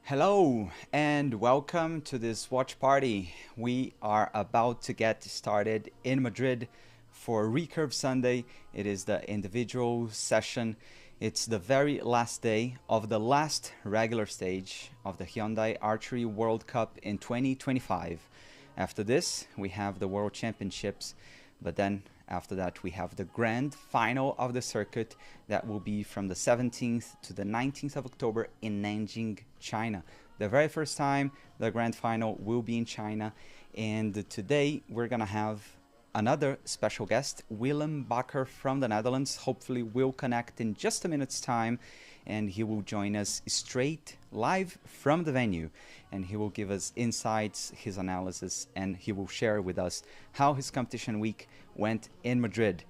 Hello and welcome to this watch party. We are about to get started in Madrid for Recurve Sunday. It is the individual session. It's the very last day of the last regular stage of the Hyundai Archery World Cup in 2025. After this, we have the World Championships, but then after that, we have the grand final of the circuit that will be from the 17th to the 19th of October in Nanjing, China. The very first time the grand final will be in China. And today we're going to have another special guest, Willem Bakker from the Netherlands. Hopefully we'll connect in just a minute's time and he will join us straight live from the venue. And he will give us insights, his analysis, and he will share with us how his competition week went in Madrid.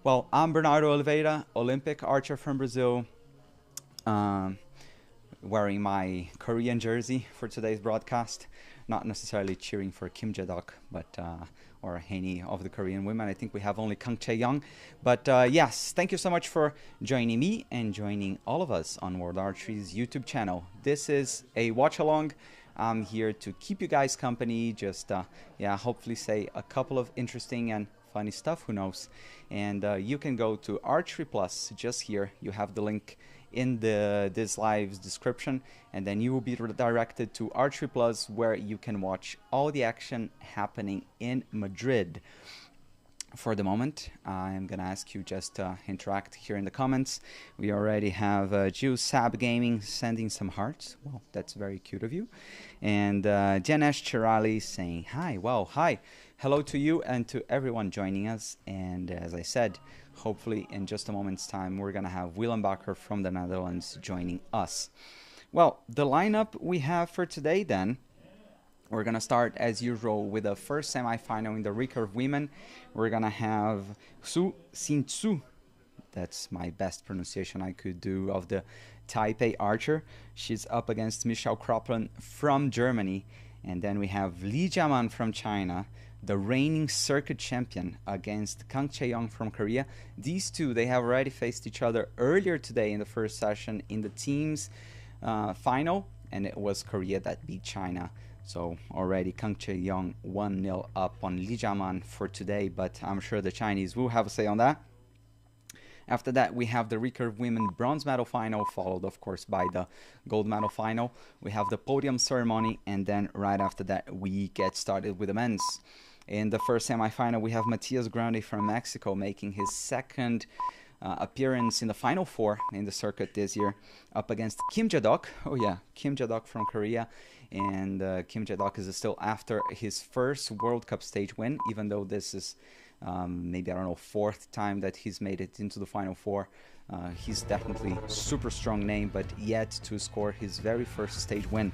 Well, I'm Bernardo Oliveira, Olympic archer from Brazil, wearing my Korean jersey for today's broadcast. Not necessarily cheering for Kim Jae-duk, but or any of the Korean women. I think we have only Kang Chae-young. But yes, thank you so much for joining me and joining all of us on World Archery's YouTube channel. This is a watch-along. I'm here to keep you guys company, just hopefully say a couple of interesting and funny stuff, who knows. And you can go to Archery Plus, just here. You have the link in this live's description, and then you will be redirected to Archery Plus, where you can watch all the action happening in Madrid. For the moment, I'm gonna ask you just to interact here in the comments. We already have Jill Sab Gaming sending some hearts. Well, that's very cute of you. And Janesh Chirali saying hi. Well, hi. Hello to you and to everyone joining us. And as I said, hopefully in just a moment's time, we're gonna have Willem Bakker from the Netherlands joining us. Well, the lineup we have for today then, we're going to start, as usual, with the first semi-final in the Recurve Women. We're going to have Su Xin-tsu. That's my best pronunciation I could do of the Taipei archer. She's up against Michelle Kroplan from Germany. And then we have Li Jiaman from China, the reigning circuit champion, against Kang Chae-young from Korea. These two, they have already faced each other earlier today in the first session in the teams final. And it was Korea that beat China. So already Kang Chae-young 1-0 up on Li Jiaman for today, but I'm sure the Chinese will have a say on that. After that, we have the Recurve Women Bronze Medal Final, followed, of course, by the Gold Medal Final. We have the podium ceremony, and then right after that, we get started with the men's. In the first semi-final, we have Matias Grande from Mexico making his second appearance in the Final Four in the circuit this year, up against Kim Jae-duk. Oh yeah, Kim Jae-duk from Korea. And Kim Jae-duk is still after his first World Cup stage win, even though this is maybe, I don't know, fourth time that he's made it into the Final Four. He's definitely super strong name, but yet to score his very first stage win.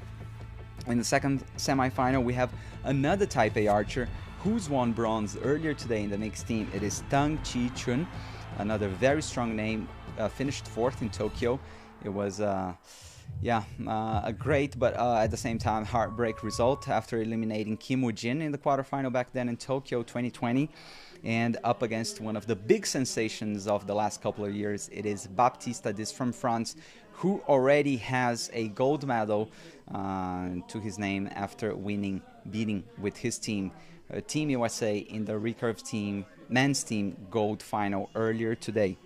In the second semi-final, we have another Taipei archer who's won bronze earlier today in the mixed team. It is Tang Chi-chun, another very strong name, finished fourth in Tokyo. It was a great, but at the same time, heartbreak result after eliminating Kim Woo-jin in the quarterfinal back then in Tokyo 2020. And up against one of the big sensations of the last couple of years, it is Baptiste Adis from France, who already has a gold medal to his name after beating with his team, Team USA, in the Recurve team, men's team gold final earlier today.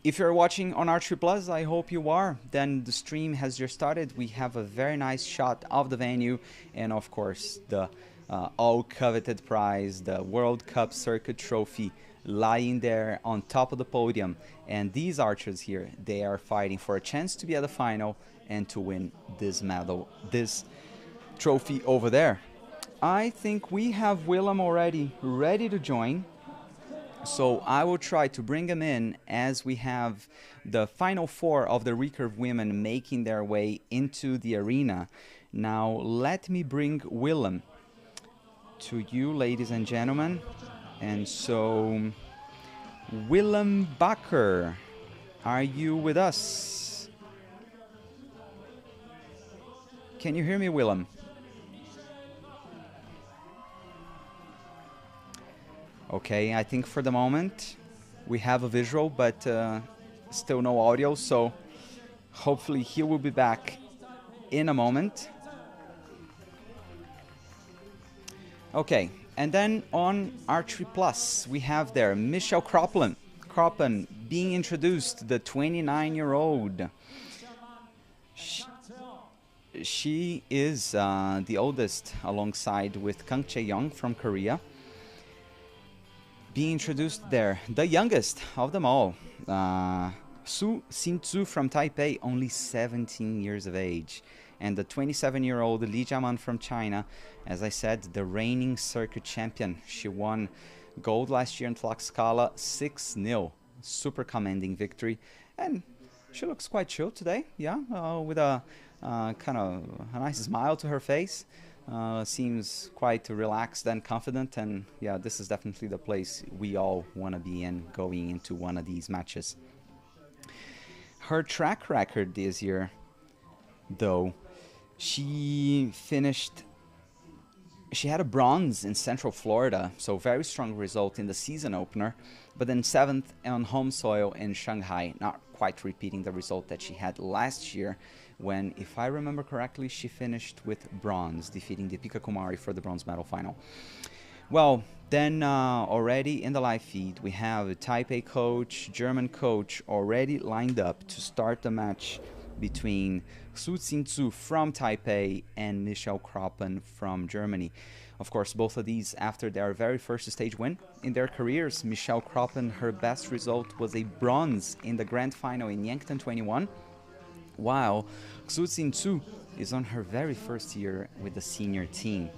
If you're watching on Archery Plus, I hope you are, then the stream has just started. We have a very nice shot of the venue and, of course, the all-coveted prize, the World Cup Circuit Trophy, lying there on top of the podium. And these archers here, they are fighting for a chance to be at the final and to win this medal, this trophy over there. I think we have Willem already ready to join. So I will try to bring him in as we have the final four of the Recurve women making their way into the arena. Now let me bring Willem to you, ladies and gentlemen. And so, Willem Bakker, are you with us? Can you hear me, Willem? Okay, I think for the moment we have a visual, but still no audio, so Hopefully he will be back in a moment. Okay, and then on Archery Plus, we have there Michelle Kroppen being introduced, the 29-year-old. She is the oldest, alongside with Kang Chae-young from Korea. Being introduced there, the youngest of them all, Su Xin-tzu from Taipei, only 17 years of age. And the 27-year-old Li Jiaman from China, as I said, the reigning circuit champion. She won gold last year in Tlaxcala, 6-0. Super commanding victory. And she looks quite chill today, yeah, with a kind of a nice smile to her face. Seems quite relaxed and confident, and yeah, this is definitely the place we all want to be in going into one of these matches. Her track record this year, though, she had a bronze in Central Florida, so very strong result in the season opener, but then 7th on home soil in Shanghai, not quite repeating the result that she had last year, when, if I remember correctly, she finished with bronze, defeating Deepika Kumari for the bronze medal final. Well, then already in the live feed, we have a Taipei coach, German coach, already lined up to start the match between Su Xin-tzu from Taipei and Michelle Kroppen from Germany. Of course, both of these after their very first stage win in their careers. Michelle Kroppen, her best result was a bronze in the grand final in Yankton 21, while Su Xin-tzu is on her very first year with the senior team.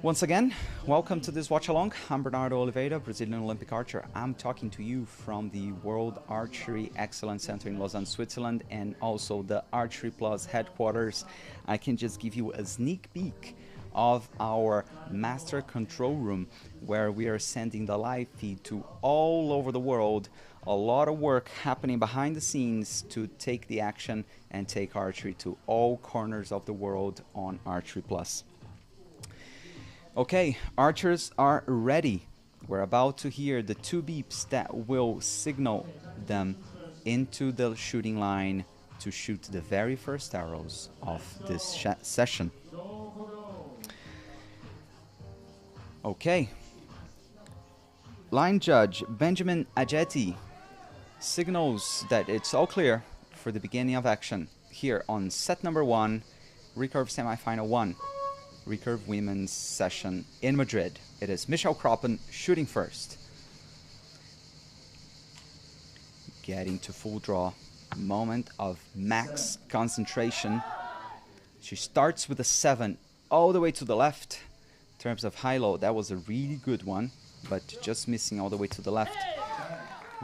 Once again, welcome to this watch along. I'm Bernardo Oliveira, Brazilian Olympic archer. I'm talking to you from the World Archery Excellence Center in Lausanne, Switzerland, and also the Archery Plus headquarters. I can just give you a sneak peek of our master control room, where we are sending the live feed to all over the world. A lot of work happening behind the scenes to take the action and take archery to all corners of the world on Archery Plus. Okay, archers are ready. We're about to hear the 2 beeps that will signal them into the shooting line to shoot the very first arrows of this session. Okay. Line judge Benjamin Ajeti signals that it's all clear for the beginning of action here on set number 1, Recurve Semifinal 1. Recurve Women's session in Madrid. It is Michelle Kroppen shooting first. Getting to full draw. Moment of max concentration. She starts with a 7 all the way to the left. In terms of high-low, that was a really good one, but just missing all the way to the left.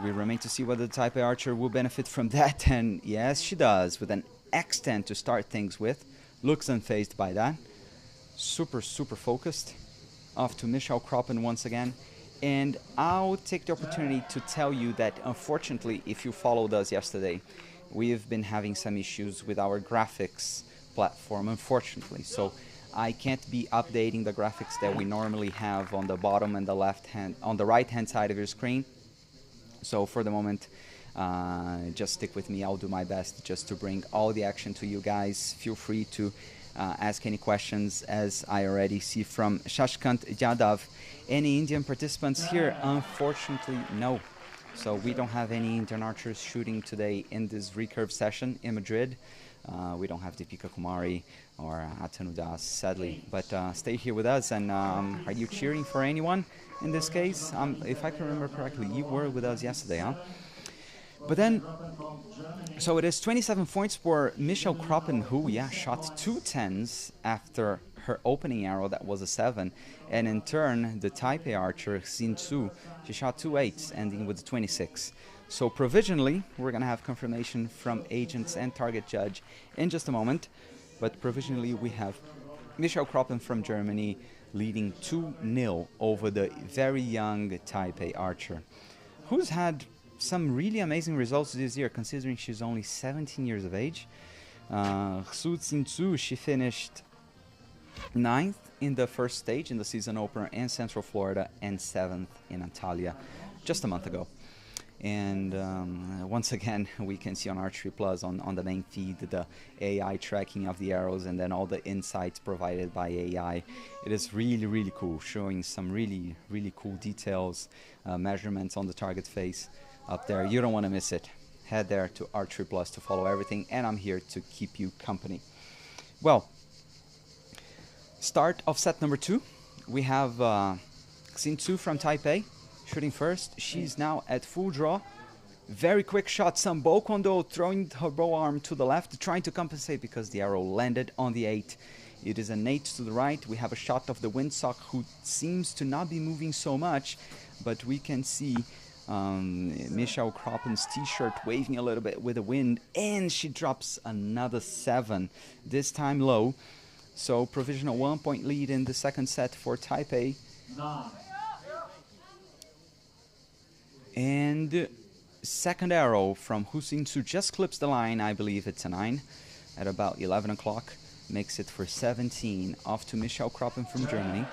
We remain to see whether the Taipei archer will benefit from that, and yes, she does, with an X10 to start things with. Looks unfazed by that. Super focused. Off to Michelle Kroppen once again. And I'll take the opportunity to tell you that, unfortunately, if you followed us yesterday, we've been having some issues with our graphics platform, unfortunately. So I can't be updating the graphics that we normally have on the bottom and the on the right-hand side of your screen. So for the moment, just stick with me. I'll do my best just to bring all the action to you guys. Feel free to ask any questions, as I already see from Shashkant Yadav. Any Indian participants here? Unfortunately, no. So we don't have any Indian archers shooting today in this recurve session in Madrid. We don't have Deepika Kumari or Atanu Das, sadly. But stay here with us. And are you cheering for anyone in this case? If I can remember correctly, you were with us yesterday, huh? But then, so it is 27 points for Michelle Kroppen, who, yeah, shot 2 10s after her opening arrow that was a 7. And in turn, the Taipei archer, Xin-tzu, she shot 2 8s, ending with 26. So provisionally, we're going to have confirmation from agents and target judge in just a moment. But provisionally, we have Michelle Kroppen from Germany leading 2-0 over the very young Taipei archer, who's had some really amazing results this year, considering she's only 17 years of age. Su Xin-tzu, she finished 9th in the first stage in the season opener in Central Florida and 7th in Antalya just a month ago. And once again, we can see on Archery Plus on the main feed the AI tracking of the arrows and then all the insights provided by AI. It is really, really cool, showing some really, really cool details, measurements on the target face up there. You don't want to miss it. Head there to Archery Plus to follow everything, and I'm here to keep you company. Well, start of set number 2. We have Xin Tzu from Taipei shooting first. She's now at full draw. Very quick shot, some bow kondo, throwing her bow arm to the left, trying to compensate because the arrow landed on the 8. It is an 8 to the right. We have a shot of the windsock, who seems to not be moving so much, but we can see Michelle Kroppen's t-shirt waving a little bit with the wind, and she drops another 7, this time low. So provisional 1-point lead in the second set for Taipei. 9. And second arrow from Xin Tzu just clips the line. I believe it's a 9 at about 11 o'clock. Makes it for 17, off to Michelle Kroppen from Germany.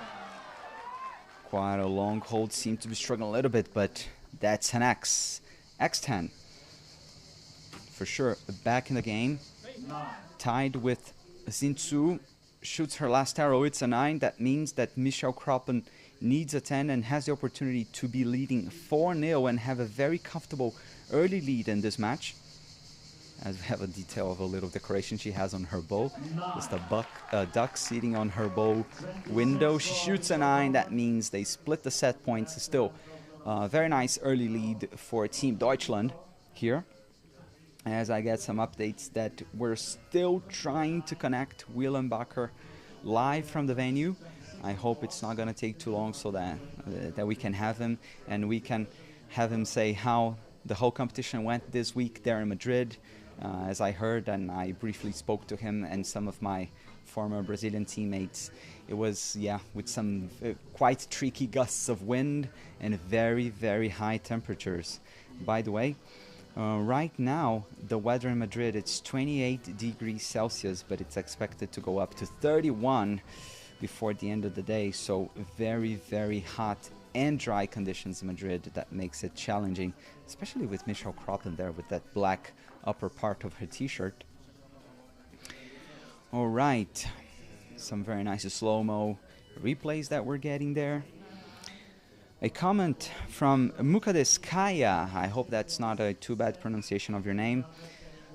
Quite a long hold, seemed to be struggling a little bit, but that's an X. X10. For sure, back in the game. 9. Tied with Xin Tzu. Shoots her last arrow, it's a 9. That means that Michelle Kroppen needs a 10 and has the opportunity to be leading 4-0 and have a very comfortable early lead in this match. As we have a detail of a little decoration she has on her bow. Just a duck sitting on her bow window. She shoots a 9. That means they split the set points. Still, very nice early lead for Team Deutschland here. As I get some updates that we're still trying to connect Willem Bakker live from the venue. I hope it's not going to take too long so that we can have him and we can have him say how the whole competition went this week there in Madrid. As I heard, and I briefly spoke to him and some of my former Brazilian teammates, it was, yeah, with some quite tricky gusts of wind and very, very high temperatures. By the way, right now, the weather in Madrid, it's 28 degrees Celsius, but it's expected to go up to 31 before the end of the day. So very, very hot and dry conditions in Madrid. That makes it challenging, especially with Michelle Kroppen there with that black upper part of her t-shirt. All right, some very nice slow-mo replays that we're getting there. A comment from Mukadeskaya. I hope that's not a too bad pronunciation of your name.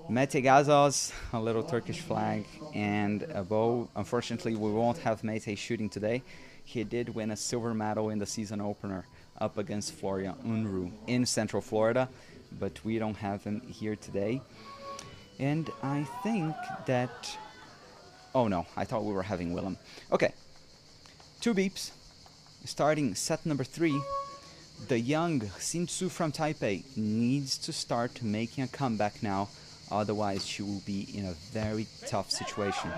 Mete Gazos, a little Turkish flag, and a bow. Unfortunately, we won't have Mete shooting today. He did win a silver medal in the season opener up against Florian Unruh in Central Florida, but we don't have him here today. And I think that... Oh no, I thought we were having Willem. Okay, 2 beeps. Starting set number 3, the young Xin Tzu from Taipei needs to start making a comeback now, otherwise she will be in a very tough situation.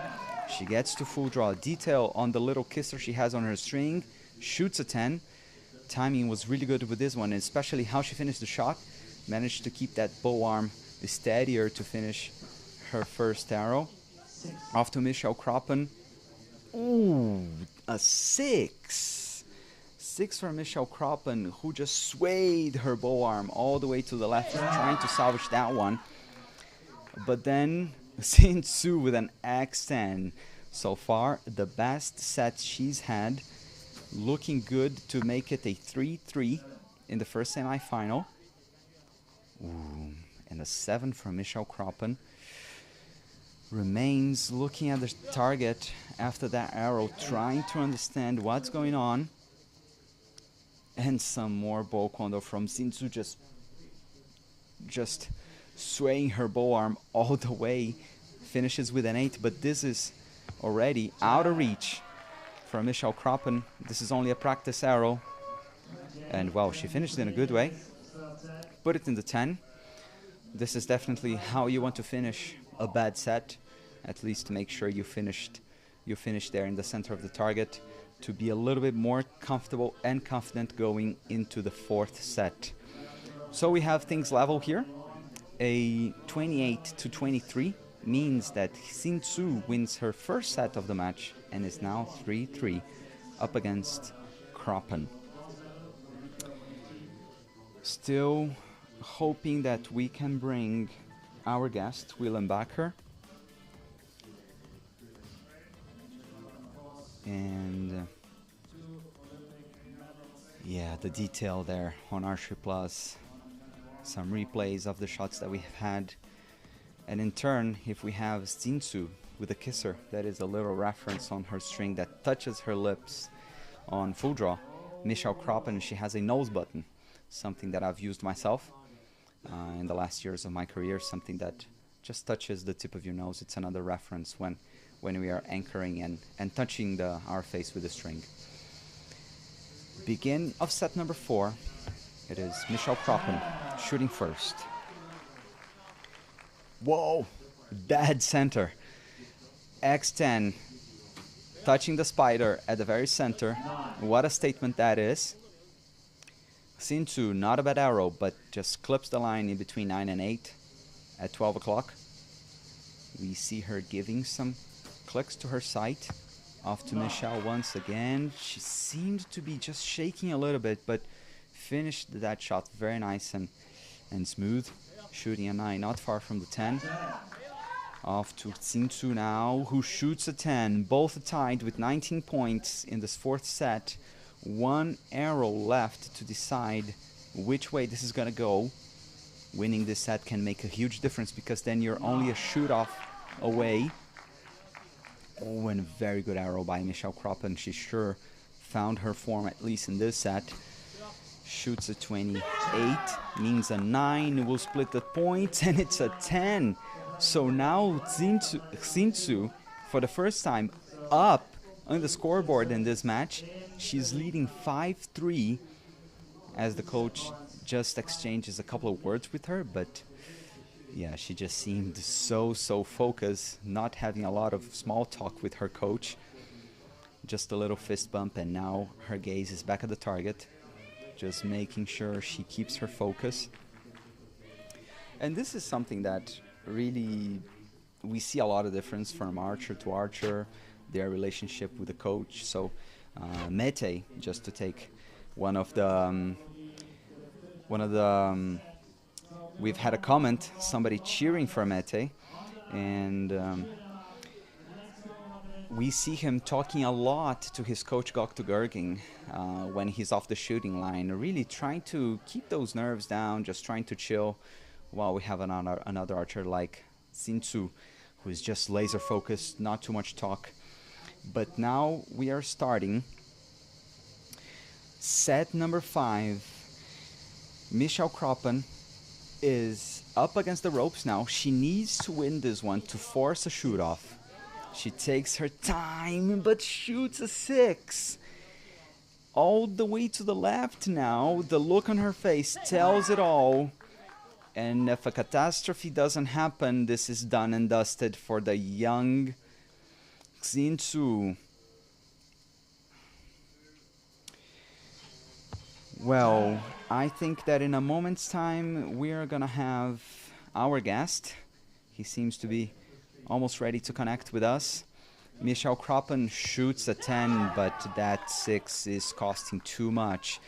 She gets to full draw. Detail on the little kisser she has on her string, shoots a 10. Timing was really good with this one, especially how she finished the shot. Managed to keep that bow arm steadier to finish her first arrow. Off to Michelle Kroppen. Ooh, a 6. 6 for Michelle Kroppen, who just swayed her bow arm all the way to the left, trying to salvage that one. But then Xin Tzu with an X10. So far, the best set she's had. Looking good to make it a 3-3 in the first semi-final. Ooh, and a 7 for Michelle Kroppen. Remains looking at the target after that arrow, trying to understand what's going on. And some more bow kondo from Xin Tzu, just swaying her bow arm all the way. Finishes with an 8, but this is already out of reach for Michelle Kroppen. This is only a practice arrow. And well, she finished in a good way. Put it in the 10. This is definitely how you want to finish a bad set. At least to make sure you finish there in the center of the target, to be a little bit more comfortable and confident going into the 4th set. So we have things level here. A 28-23 means that Xin Tzu wins her first set of the match and is now 3-3 up against Kroppen. Still hoping that we can bring our guest, Willem Bakker. And yeah, the detail there on Archery Plus, some replays of the shots that we have had. And in turn, if we have Xinsu with a kisser, that is a little reference on her string that touches her lips on full draw. Michelle Kroppen, she has a nose button, something that I've used myself in the last years of my career, something that just touches the tip of your nose. It's another reference when we are anchoring and touching our face with the string. Begin of set number 4. It is Michelle Kroppen shooting first. Whoa, dead center. X10, touching the spider at the very center. What a statement that is. Xinsu, not a bad arrow, but just clips the line in between 9 and 8 at 12 o'clock. We see her giving some clicks to her sight. Off to Michelle once again. She seemed to be just shaking a little bit, but finished that shot very nice and smooth. Shooting a 9 not far from the 10. Off to Xinsu now, who shoots a 10. Both tied with 19 points in this 4th set. One arrow left to decide which way this is going to go. Winning this set can make a huge difference because then you're only a shoot-off away. Oh, and a very good arrow by Michelle Kroppen. She sure found her form, at least in this set. Shoots a 28, means a 9 will split the points, and it's a 10. So now Xinsu, for the first time, up on the scoreboard in this match. She's leading 5-3 as the coach just exchanges a couple of words with her, but yeah, she just seemed so focused, not having a lot of small talk with her coach. Just a little fist bump, and now her gaze is back at the target, just making sure she keeps her focus. And this is something that really we see a lot of difference from archer to archer, their relationship with the coach. So Mete, just to take one of the we've had a comment, somebody cheering for Mete, and we see him talking a lot to his coach Göktuğ Gerging when he's off the shooting line, really trying to keep those nerves down, just trying to chill, while we have another archer like Xinsu, who is just laser focused, not too much talk. But now we are starting set number 5. Michelle Kroppen is up against the ropes now. She needs to win this one to force a shoot off. She takes her time, but shoots a 6. All the way to the left now. The look on her face tells it all. And if a catastrophe doesn't happen, this is done and dusted for the young Xinsu. Well, I think that in a moment's time, we are going to have our guest. He seems to be almost ready to connect with us. Michelle Kroppen shoots a 10, but that 6 is costing too much,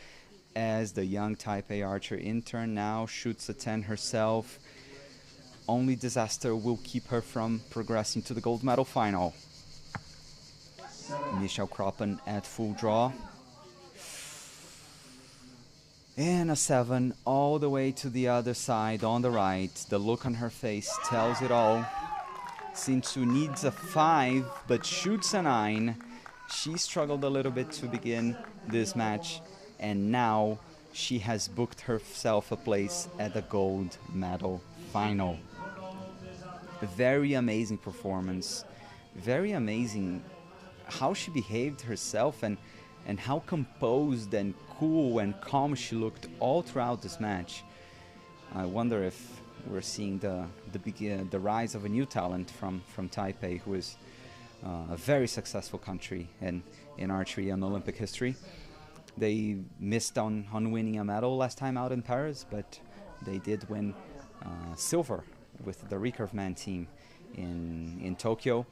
as the young Type A archer intern now shoots a 10 herself. Only disaster will keep her from progressing to the gold medal final. Michelle Kroppen at full draw. And a 7 all the way to the other side on the right. The look on her face tells it all. Xinsu needs a 5, but shoots a 9. She struggled a little bit to begin this match, and now she has booked herself a place at the gold medal final. A very amazing performance. Very amazing how she behaved herself, and how composed and cool and calm she looked all throughout this match. I wonder if we're seeing the rise of a new talent from Taipei, who is a very successful country in archery and Olympic history. They missed on winning a medal last time out in Paris, but they did win silver with the Recurve man team in Tokyo,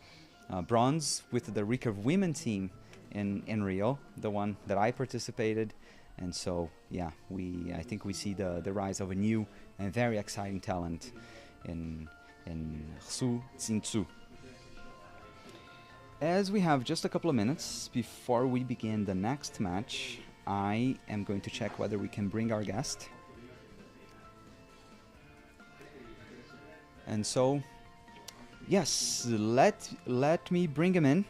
bronze with the Recurve women team in Rio, the one that I participated, And so, yeah, I think we see the rise of a new and very exciting talent in Su Xingzu. As we have just a couple of minutes before we begin the next match, I am going to check whether we can bring our guest. And so, yes, let me bring him in.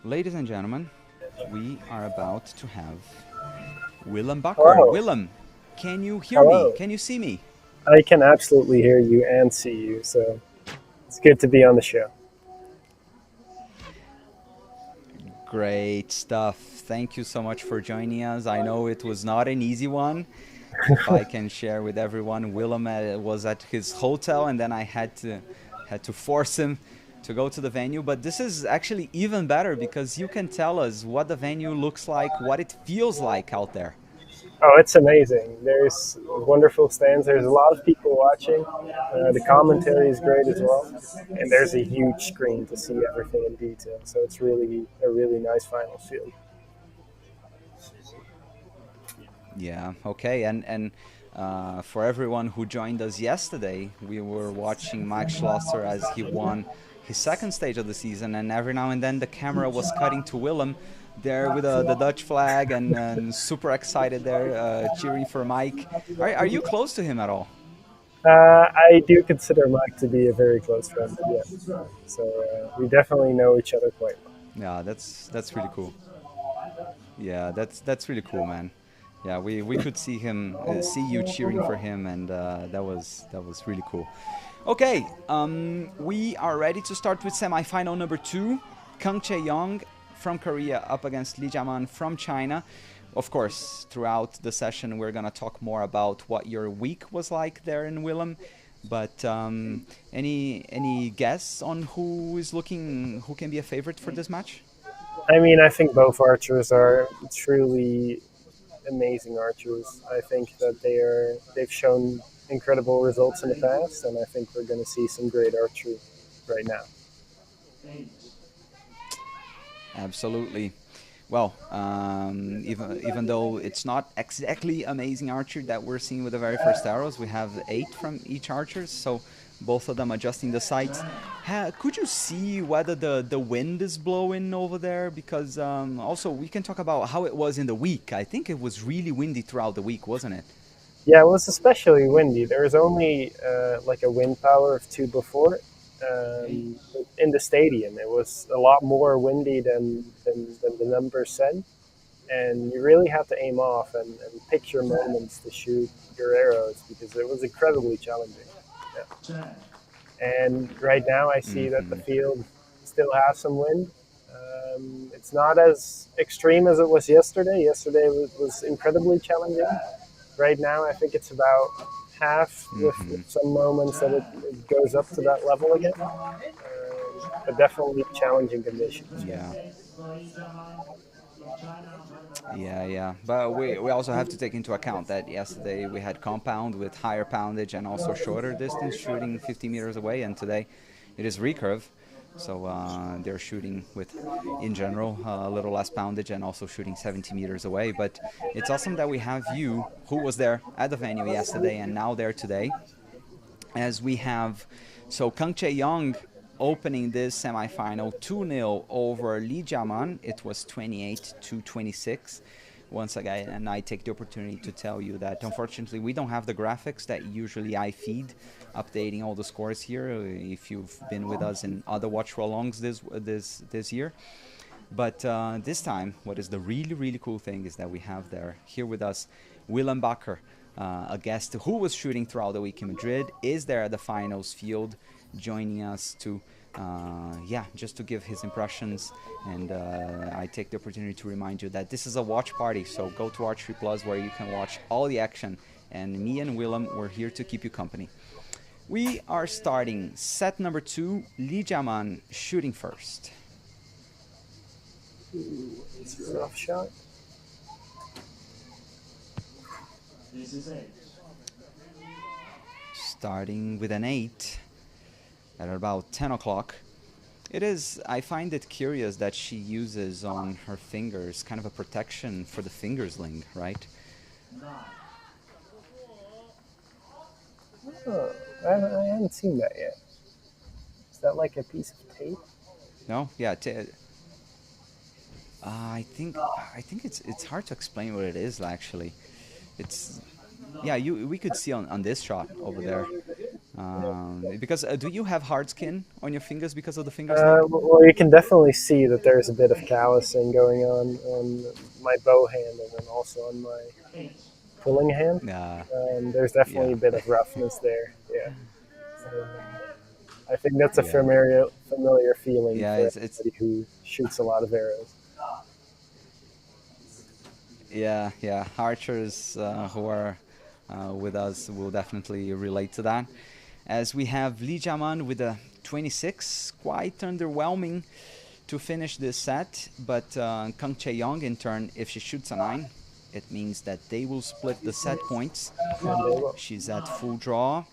Ladies and gentlemen, we are about to have Willem Bakker. Hello. Willem, can you hear me? Can you see me? I can absolutely hear you and see you, so it's good to be on the show. Great stuff. Thank you so much for joining us. I know it was not an easy one. If I can share with everyone, Willem was at his hotel, and then I had to force him to go to the venue. But this is actually even better because you can tell us what the venue looks like, what it feels like out there. Oh, it's amazing. There's wonderful stands. There's a lot of people watching. The commentary is great as well. And there's a huge screen to see everything in detail. So it's really a really nice final field. Yeah, okay. And for everyone who joined us yesterday, we were watching Mike Schlosser as he won his second stage of the season. And every now and then the camera was cutting to Willem there with the Dutch flag and super excited there, cheering for Mike. Are you close to him at all? I do consider Mike to be a very close friend, yeah. So we definitely know each other quite well. Yeah, that's really cool. Yeah, that's really cool, man. Yeah, we could see you cheering for him, and that was really cool. Okay, we are ready to start with semifinal number 2. Kang Chae-young from Korea up against Lee Jae-man from China. Of course, throughout the session, we're gonna talk more about what your week was like there in Willem. But any guess on who can be a favorite for this match? I mean, I think both archers are truly amazing archers. I think that they've shown incredible results in the past, and I think we're going to see some great archery right now. Absolutely. Well, even though it's not exactly amazing archery that we're seeing with the very first arrows, we have 8 from each archer, so both of them adjusting the sights. Could you see whether the wind is blowing over there? Because also we can talk about how it was in the week. I think it was really windy throughout the week, wasn't it? Yeah, it was especially windy. There was only like a wind power of 2 before. In the stadium, it was a lot more windy than the numbers said. And you really have to aim off and pick your moments to shoot your arrows because it was incredibly challenging. Yeah. And right now I see that the field still has some wind. It's not as extreme as it was yesterday. Yesterday was incredibly challenging. Right now I think it's about half with some moments that it goes up to that level again. But definitely challenging conditions. Yeah. But we also have to take into account that yesterday we had compound with higher poundage and also shorter distance, shooting 50 meters away, and today it is recurve. So they're shooting with, in general, a little less poundage and also shooting 70 meters away. But it's awesome that we have you, who was there at the venue yesterday and now there today, as we have, so Kang Chae-young opening this semifinal 2-0 over Lee Jae-man. It was 28-26. Once again, and I take the opportunity to tell you that unfortunately we don't have the graphics that usually I feed, updating all the scores here. If you've been with us in other watch alongs this year, but this time, what is the really cool thing is that we have here with us Willem Bakker, a guest who was shooting throughout the week in Madrid, is there at the finals field, joining us to just to give his impressions. And I take the opportunity to remind you that this is a watch party, so go to Archery Plus where you can watch all the action, and me and Willem, we're here to keep you company. We are starting set number 2, Lee Jae-man shooting first. It's a rough shot. Starting with an 8 at about 10 o'clock. It is. I find it curious that she uses on her fingers kind of a protection for the finger sling, right? Oh, I haven't seen that yet. Is that like a piece of tape? No, yeah. I think it's hard to explain what it is actually. It's yeah. We could see on this shot over there. Because do you have hard skin on your fingers because of the finger sling? Well, you can definitely see that there's a bit of callousing going on my bow hand and then also on my pulling hand. There's definitely Yeah, a bit of roughness there. Yeah. Um, I think that's a yeah, familiar feeling yeah. for It's anybody who shoots a lot of arrows. yeah, yeah. Archers who are with us will definitely relate to that. As we have Lee Jaman with a 26, quite underwhelming to finish this set. But Kang Chae-young, in turn, if she shoots a 9, it means that they will split the set points. And they will. She's at full draw.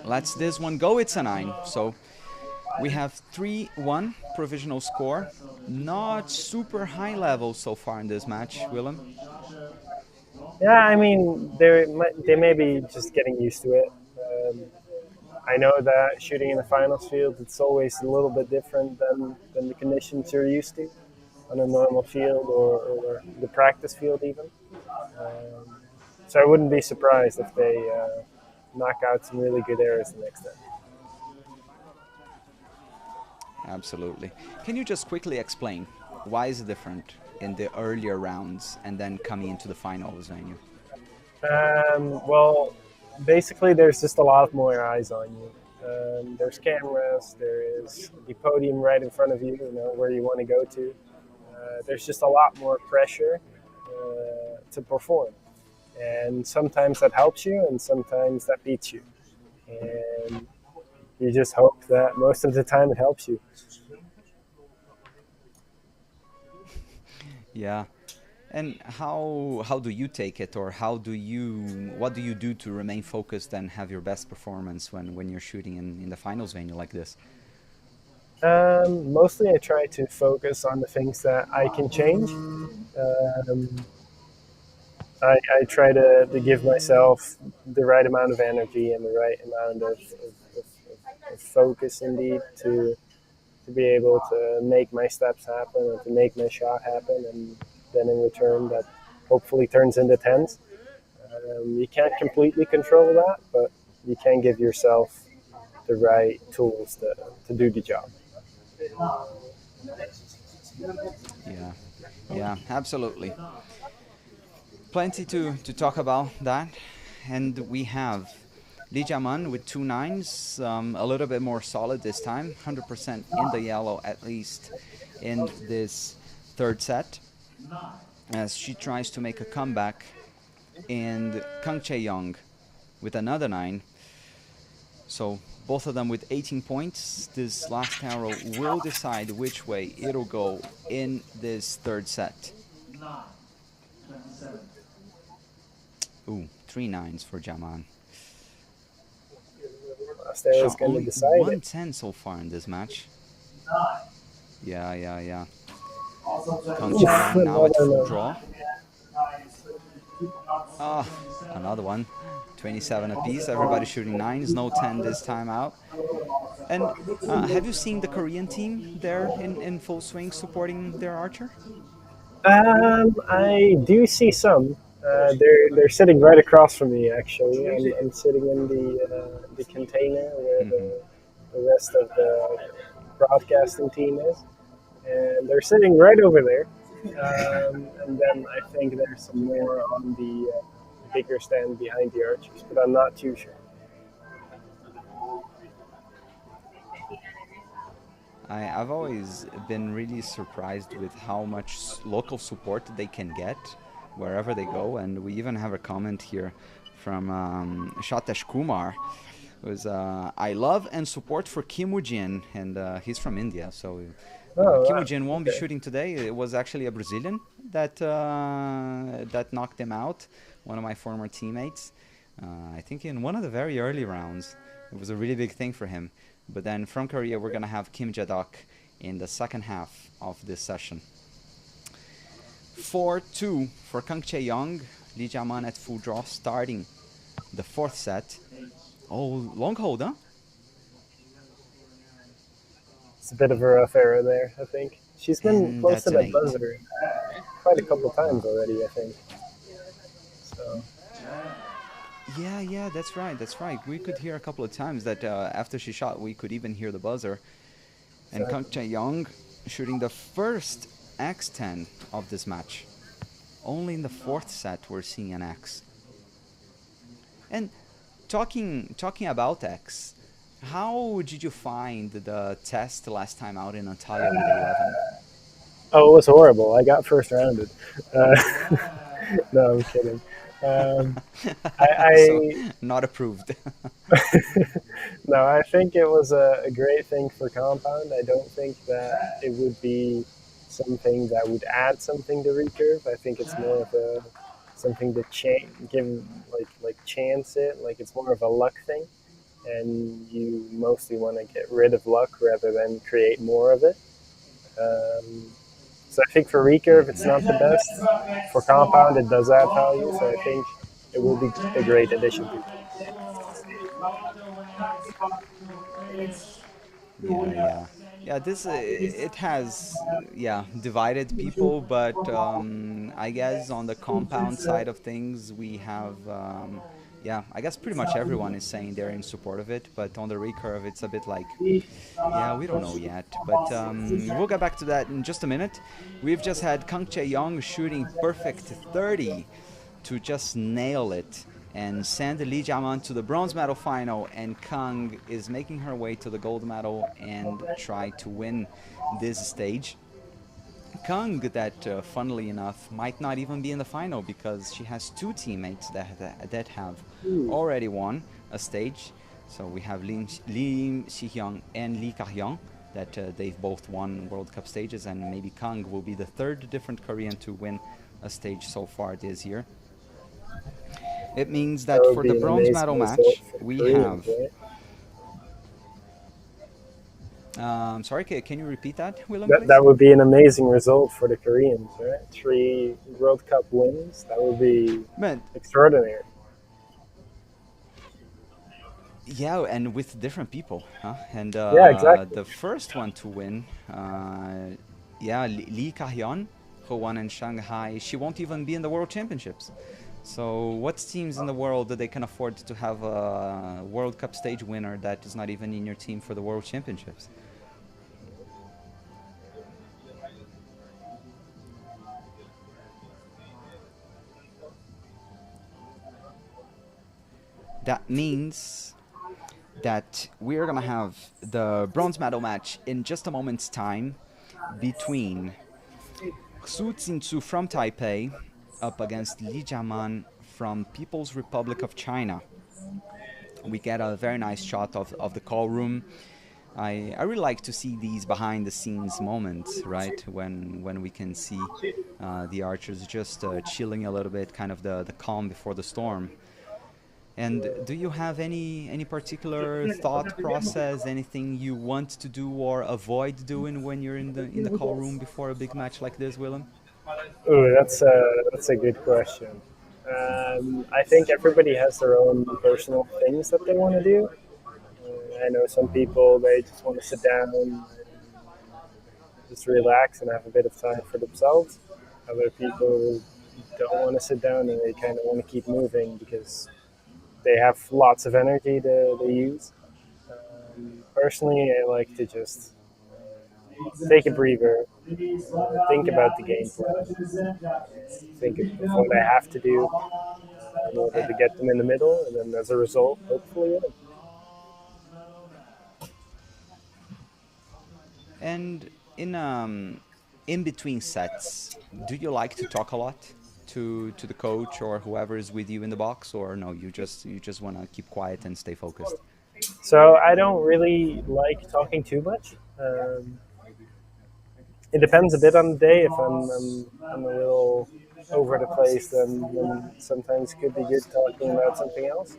Lets this one go. It's a 9. So we have 3-1 provisional score. Not super high level so far in this match, Willem. Yeah, I mean, they may be just getting used to it. I know that shooting in the finals field, it's always a little bit different than the conditions you're used to on a normal field or the practice field even. Um, so I wouldn't be surprised if they knock out some really good arrows the next time. Absolutely. Can you just quickly explain why is it different in the earlier rounds and then coming into the finals venue? Well, basically, there's just a lot more eyes on you. There's cameras. There is the podium right in front of you. You know where you want to go to. There's just a lot more pressure to perform, and sometimes that helps you, and sometimes that beats you. And you just hope that most of the time it helps you. Yeah. And how do you take it, or what do you do to remain focused and have your best performance when you're shooting in the finals venue like this? Mostly, I try to focus on the things that I can change. Um, I try to give myself the right amount of energy and the right amount of focus, indeed, to be able to make my steps happen and to make my shot happen, and then in return that hopefully turns into tens. You can't completely control that, but you can give yourself the right tools to do the job. Yeah, yeah, absolutely. Plenty to talk about that, and we have Lee Jaman with 2 9s, a little bit more solid this time, 100% in the yellow at least in this third set, as she tries to make a comeback, and Kang Chae-young with another 9. So both of them with 18 points. This last arrow will decide which way it'll go in this third set. Ooh, 3 9s for Jaman. Last arrow is Shot going to only decide it. 110 so far in this match. Yeah, yeah, yeah. Kang Chae-young now at full draw. Ah, another one. 27 apiece. Everybody shooting 9s. No 10 this time out. And have you seen the Korean team there in full swing supporting their archer? I do see some. They're sitting right across from me. Actually, I'm sitting in the container where the rest of the broadcasting team is, and they're sitting right over there. And then I think there's some more on the bigger stand behind the archers, but I'm not too sure. I've always been really surprised with how much local support they can get wherever they go. And we even have a comment here from Shatesh Kumar, who's I love and support for Kim Woo-jin, and he's from India. So Oh, Kim wow. Woo-jin won't be Okay. shooting today. It was actually a Brazilian that knocked him out, one of my former teammates. I think in one of the very early rounds. It was a really big thing for him. But then from Korea, we're going to have Kim Jae-duk in the second half of this session. 4-2 for Kang Chae-young. Lee Jae-man at full draw starting the fourth set. Oh, long hold, huh? It's a bit of a rough error there, I think. She's been And close to that's an that 8. buzzer quite a couple times already, I think. So Yeah, that's right, that's right. We could hear a couple of times that after she shot, we could even hear the buzzer. And Kang Chae-young shooting the first X10 of this match. Only in the fourth set we're seeing an X. And talking about X, how did you find the test last time out in Antalya with 11? oh, it was horrible. I got first rounded. Uh, no, I'm kidding. So, I not approved. no, I think it was a great thing for Compound. I don't think that it would be something that would add something to Recurve. I think it's more of a something to give like chance it. Like it's more of a luck thing, and you mostly want to get rid of luck rather than create more of it. So I think for Recurve, it's not the best. For Compound, it does add value. So I think it will be a great addition to. Yeah. This it has divided people, but I guess on the compound side of things, we have I guess pretty much everyone is saying they're in support of it. But on the recurve, it's a bit like we don't know yet. But we'll get back to that in just a minute. We've just had Kang Chae-young shooting perfect 30 to just nail it and send Lee Jae-man to the bronze medal final, and Kang is making her way to the gold medal and try to win this stage. Kang, that funnily enough, might not even be in the final because she has two teammates that have already won a stage. So we have Lim Si-hyung and Lee Kar-young that they've both won World Cup stages, and maybe Kang will be the third different Korean to win a stage so far this year. It means that for the bronze medal match, we have... sorry, can you repeat that, Willem, please? That would be an amazing result for the Koreans, right? 3 World Cup wins. That would be extraordinary. Yeah, and with different people, huh? And exactly. The first one to win, Lee Kar-young, who won in Shanghai, she won't even be in the World Championships. So what teams in the world that they can afford to have a World Cup stage winner that is not even in your team for the World Championships? That means that we're going to have the bronze medal match in just a moment's time between Xu Xintzu from Taipei up against Lee Jae-man from People's Republic of China. We get a very nice shot of the call room. I really like to see these behind the scenes moments, right? When we can see the archers just chilling a little bit, kind of the calm before the storm. And do you have any particular thought process, anything you want to do or avoid doing when you're in the call room before a big match like this, Willem? Ooh, that's a good question. I think everybody has their own personal things that they want to do. I know some people, they just want to sit down and just relax and have a bit of time for themselves. Other people don't want to sit down and they kind of want to keep moving because they have lots of energy they use. Personally, I like to just take a breather, think about the game plan, think of what I have to do in order to get them in the middle, and then as a result, hopefully win. And in between sets, do you like to talk a lot to the coach or whoever is with you in the box, or no, you just want to keep quiet and stay focused? So I don't really like talking too much. It depends a bit on the day. If I'm a little over the place, then sometimes it could be good talking about something else.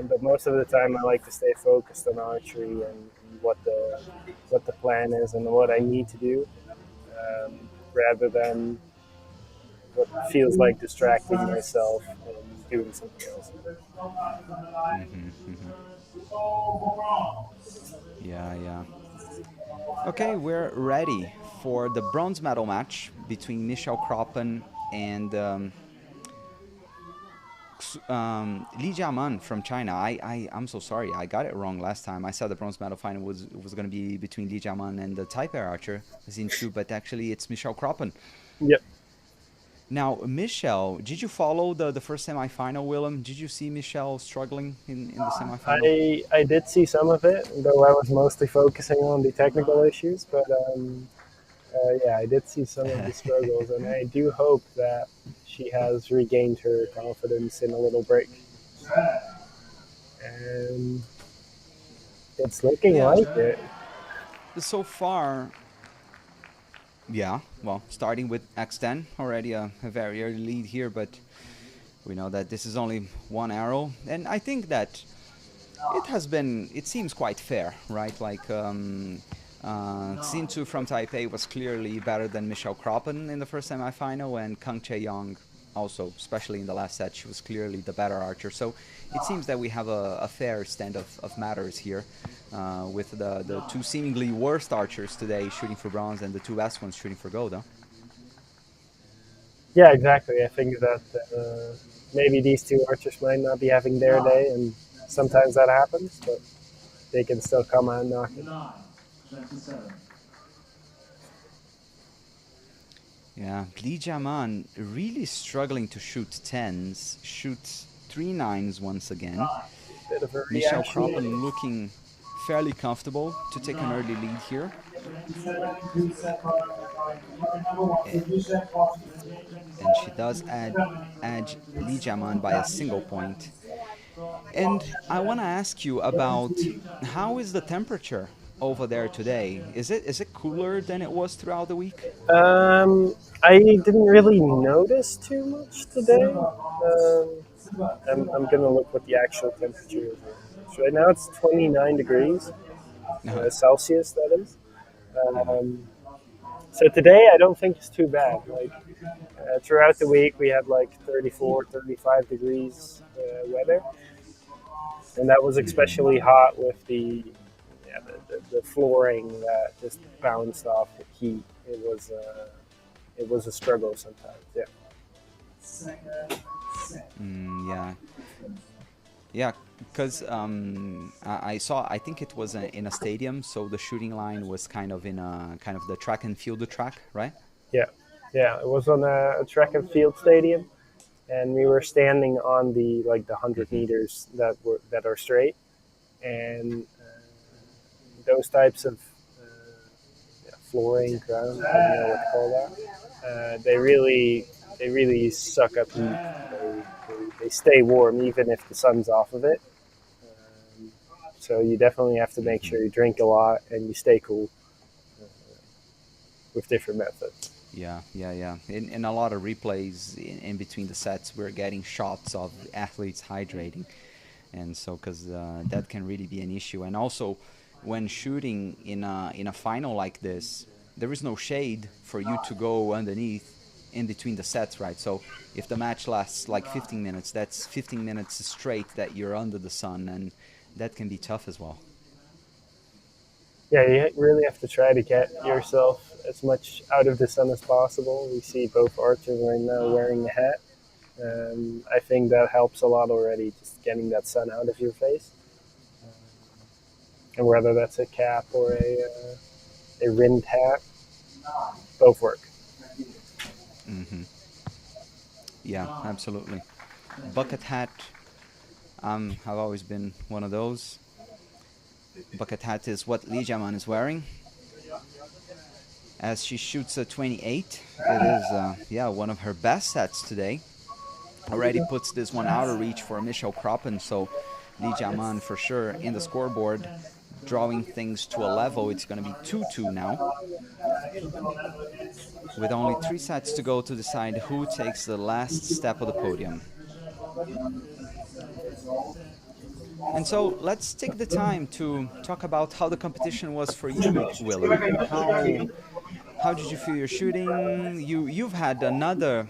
But most of the time, I like to stay focused on archery and what the plan is and what I need to do, rather than what feels like distracting myself and doing something else. Mm-hmm, mm-hmm. Yeah, yeah. Okay, we're ready for the bronze medal match between Michelle Kroppen and Li Jiaman from China. I'm so sorry. I got it wrong last time. I said the bronze medal final was going to be between Li Jiaman and the Taipei archer, Xin, but actually it's Michelle Kroppen. Yep. Now, Michelle, did you follow the first semifinal, Willem? Did you see Michelle struggling in the semifinal? I did see some of it, though I was mostly focusing on the technical issues. But yeah, I did see some of the struggles, and I do hope that she has regained her confidence in a little break. And it's looking Yeah. like it. So far, yeah. Well, starting with X10, already a very early lead here, but we know that this is only one arrow, and I think that it seems quite fair, right? Like Xin from Taipei was clearly better than Michelle Kroppen in the first semifinal, and Kang Chae-young also, especially in the last set, she was clearly the better archer. So it seems that we have a fair stand of matters here, with the two seemingly worst archers today shooting for bronze and the two best ones shooting for gold. Huh? Yeah, exactly. I think that maybe these two archers might not be having their day, and sometimes that happens, but they can still come out and knock it. Yeah, Li Jiaman really struggling to shoot tens, shoots 3 nines once again. Bit of a Michelle reaction. Kroppen looking fairly comfortable to take an early lead here. And she does edge Li Jiaman by a single point. And I want to ask you about how is the temperature over there today? Is it cooler than it was throughout the week? I didn't really notice too much today. I'm gonna look what the actual temperature is. So right now it's 29 degrees Uh-huh. Celsius. That is. Uh-huh. Um, so today I don't think it's too bad. Like throughout the week we had like 34, 35 degrees weather, and that was Mm-hmm. especially hot with the flooring that just bounced off the heat. It was a struggle sometimes. Yeah. Yeah. Yeah, because I saw. I think it was in a stadium, so the shooting line was kind of in a kind of the track and field track, right? Yeah, yeah. It was on a track and field stadium, and we were standing on the like the 100 meters that are straight, and those types of flooring ground. I don't know what to call that. They really suck up heat. They stay warm even if the sun's off of it. Um, so you definitely have to make Mm-hmm. sure you drink a lot and you stay cool with different methods. Yeah, yeah, yeah. In a lot of replays in between the sets, we're getting shots of athletes hydrating, and so because that can really be an issue. And also, when shooting in a final like this, there is no shade for you to go underneath in between the sets, right? So if the match lasts like 15 minutes, that's 15 minutes straight that you're under the sun, and that can be tough as well. Yeah, you really have to try to get yourself as much out of the sun as possible. We see both archers right now wearing a hat. I think that helps a lot already, just getting that sun out of your face. And whether that's a cap or a rimmed hat, both work. Hmm. Yeah, absolutely. Bucket hat. I've always been one of those. Bucket hat is what Li Jiaman is wearing. As she shoots a 28, it is yeah, one of her best sets today. Already puts this one out of reach for Michelle Kroppen, so Li Jiaman for sure in the scoreboard. drawing things to a level. It's going to be 2-2 now, with only 3 sets to go to decide who takes the last step of the podium. And so let's take the time to talk about how the competition was for you, Willem. How did you feel your shooting? You've had another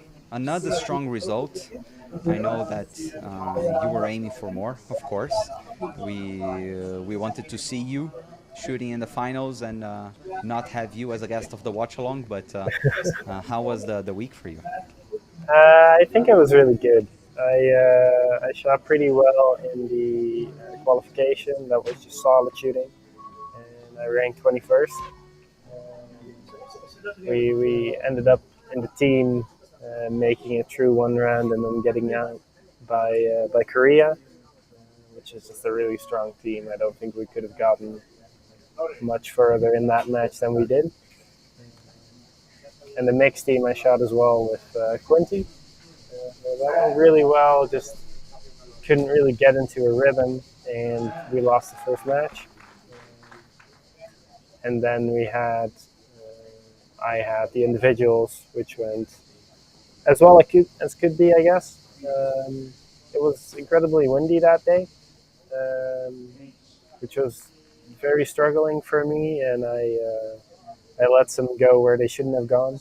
strong result. I know that you were aiming for more, of course. We wanted to see you shooting in the finals and not have you as a guest of the watch along. But how was the week for you? I think it was really good. I shot pretty well in the qualification. That was just solid shooting, and I ranked 21st. We ended up in the team making it through one round and then getting out by Korea, which is just a really strong team. I don't think we could have gotten much further in that match than we did. And the mixed team I shot as well with Quinty. That went really well, just couldn't really get into a rhythm, and we lost the first match. And then I had the individuals, which went as well as could be, I guess. It was incredibly windy that day, which was very struggling for me, and I let some go where they shouldn't have gone.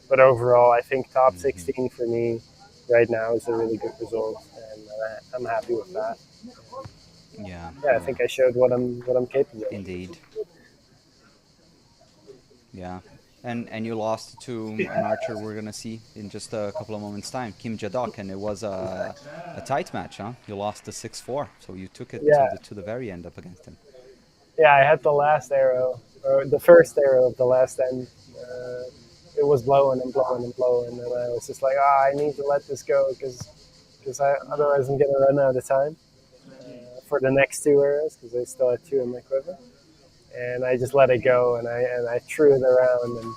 But overall, I think top 16 for me right now is a really good result, and I'm happy with that. Yeah. Yeah, I think I showed what I'm capable of. Indeed. Yeah. And you lost to an archer we're going to see in just a couple of moments' time, Kim Jae-dok, and it was a tight match, huh? You lost the 6-4, so you took it to the very end up against him. Yeah, I had the last arrow, or the first arrow of the last end. It was blowing and blowing and blowing, and I was just like, I need to let this go because otherwise I'm going to run out of time for the next 2 arrows because I still had 2 in my quiver. And I just let it go, and I threw it around, and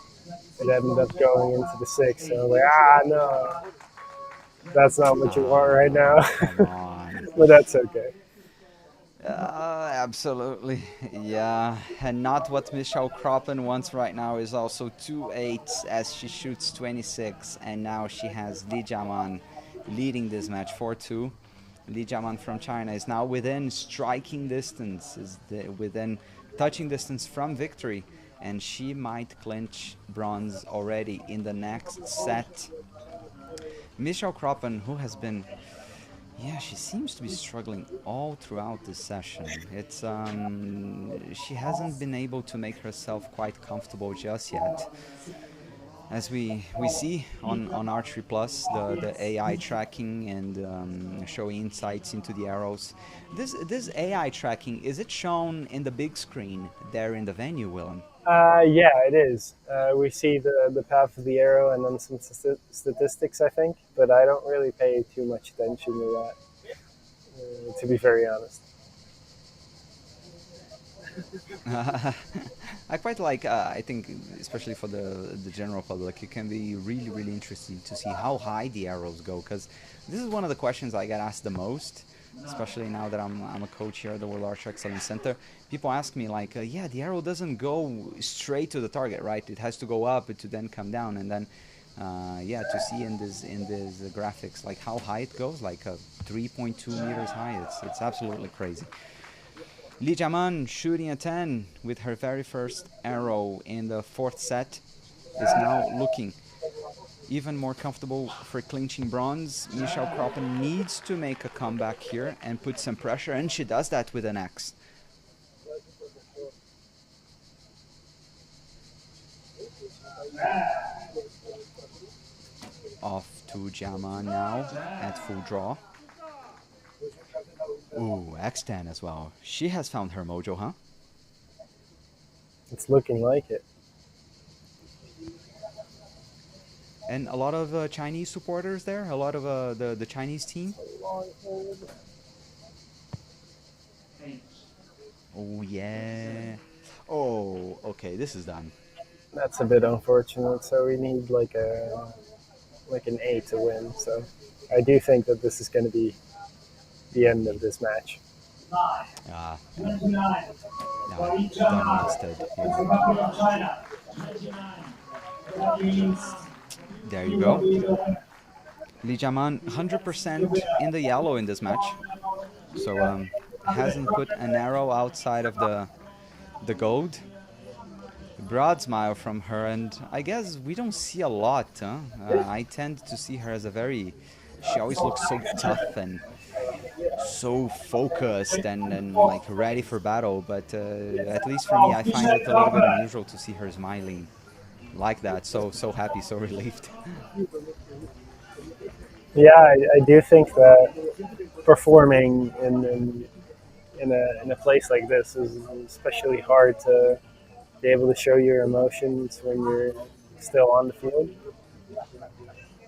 it ended up going into the 6. So I was like, no, that's not what you want right now. Come on. But that's okay. Absolutely, yeah. And not what Michelle Kroppen wants right now is also 2-8 as she shoots 26, and now she has Li Jiaman leading this match 4-2. Li Jiaman from China is now within striking distance, within touching distance from victory, and she might clinch bronze already in the next set. Michelle Kroppen, who has been, she seems to be struggling all throughout this session. It's she hasn't been able to make herself quite comfortable just yet. As we see on Archery Plus, the AI tracking and showing insights into the arrows. This AI tracking, is it shown in the big screen there in the venue, Willem? Yeah, it is. We see the path of the arrow and then some statistics, I think, but I don't really pay too much attention to that, to be very honest. I quite like, I think, especially for the general public, it can be really, really interesting to see how high the arrows go, because this is one of the questions I get asked the most, especially now that I'm a coach here at the World Archery Excellence Center. People ask me, like, the arrow doesn't go straight to the target, right? It has to go up to then come down, and then, to see in this graphics, like, how high it goes, like 3.2 meters high, it's absolutely crazy. Li Jiaman shooting a 10 with her very first arrow in the 4th set is now looking even more comfortable for clinching bronze. Michelle Kroppen needs to make a comeback here and put some pressure, and she does that with an X. Off to Jiaman now at full draw. Ooh, X10 as well. She has found her mojo, huh? It's looking like it. And a lot of Chinese supporters there? A lot of the Chinese team? Oh, yeah. Oh, okay, this is done. That's a bit unfortunate, so we need like an 8 to win. So I do think that this is going to be the end of this match. Ah, done understood. Yeah. There you go. Li Jaman 100% in the yellow in this match. So hasn't put an arrow outside of the gold. Broad smile from her, and I guess we don't see a lot. Huh? I tend to see her as a very. She always looks so tough and so focused and like ready for battle. But at least for me, I find it a little bit unusual to see her smiling like that. So happy, so relieved. Yeah, I do think that performing in a place like this is especially hard to be able to show your emotions when you're still on the field.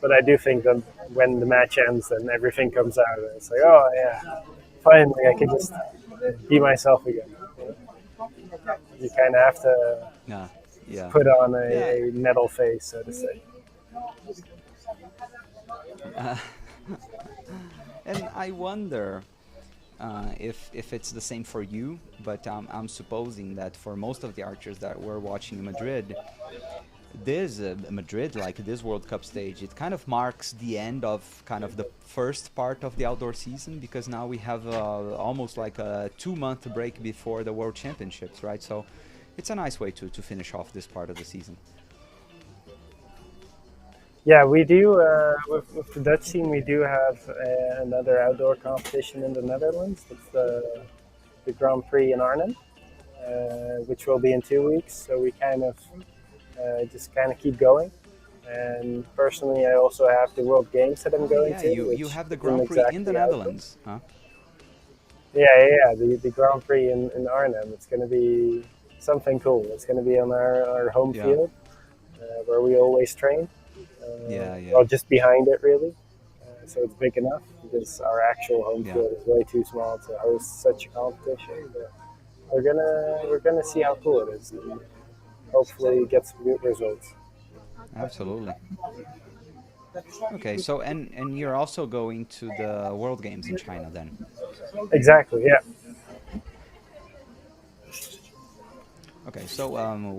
But I do think that when the match ends, then everything comes out, and it's like, oh yeah, finally I can just be myself again. You kind of have to Yeah, yeah, put on yeah. a metal face, so to say. Uh, and I wonder if it's the same for you, but I'm supposing that for most of the archers that we're watching in Madrid, this Madrid, like this World Cup stage, it kind of marks the end of kind of the first part of the outdoor season, because now we have almost like a 2 month break before the World Championships, right? So it's a nice way to finish off this part of the season. Yeah, we do. With the Dutch team, we do have another outdoor competition in the Netherlands. It's the Grand Prix in Arnhem, which will be in 2 weeks. So we kind of just kind of keep going. And personally, I also have the World Games that I'm Ah, going yeah, to, you which have the isn't Grand Prix in the exactly outdoor. Netherlands, huh? Yeah. The Grand Prix in Arnhem. It's going to be something cool. It's going to be on our home Yeah, field where we always train. yeah, yeah, Well, just behind it, really. So it's big enough because our actual home yeah. field is way too small to host such a competition. But we're gonna see how cool it is, and hopefully get some good results. Absolutely. Okay, so and you're also going to the World Games in China then. Exactly. Yeah. Okay, so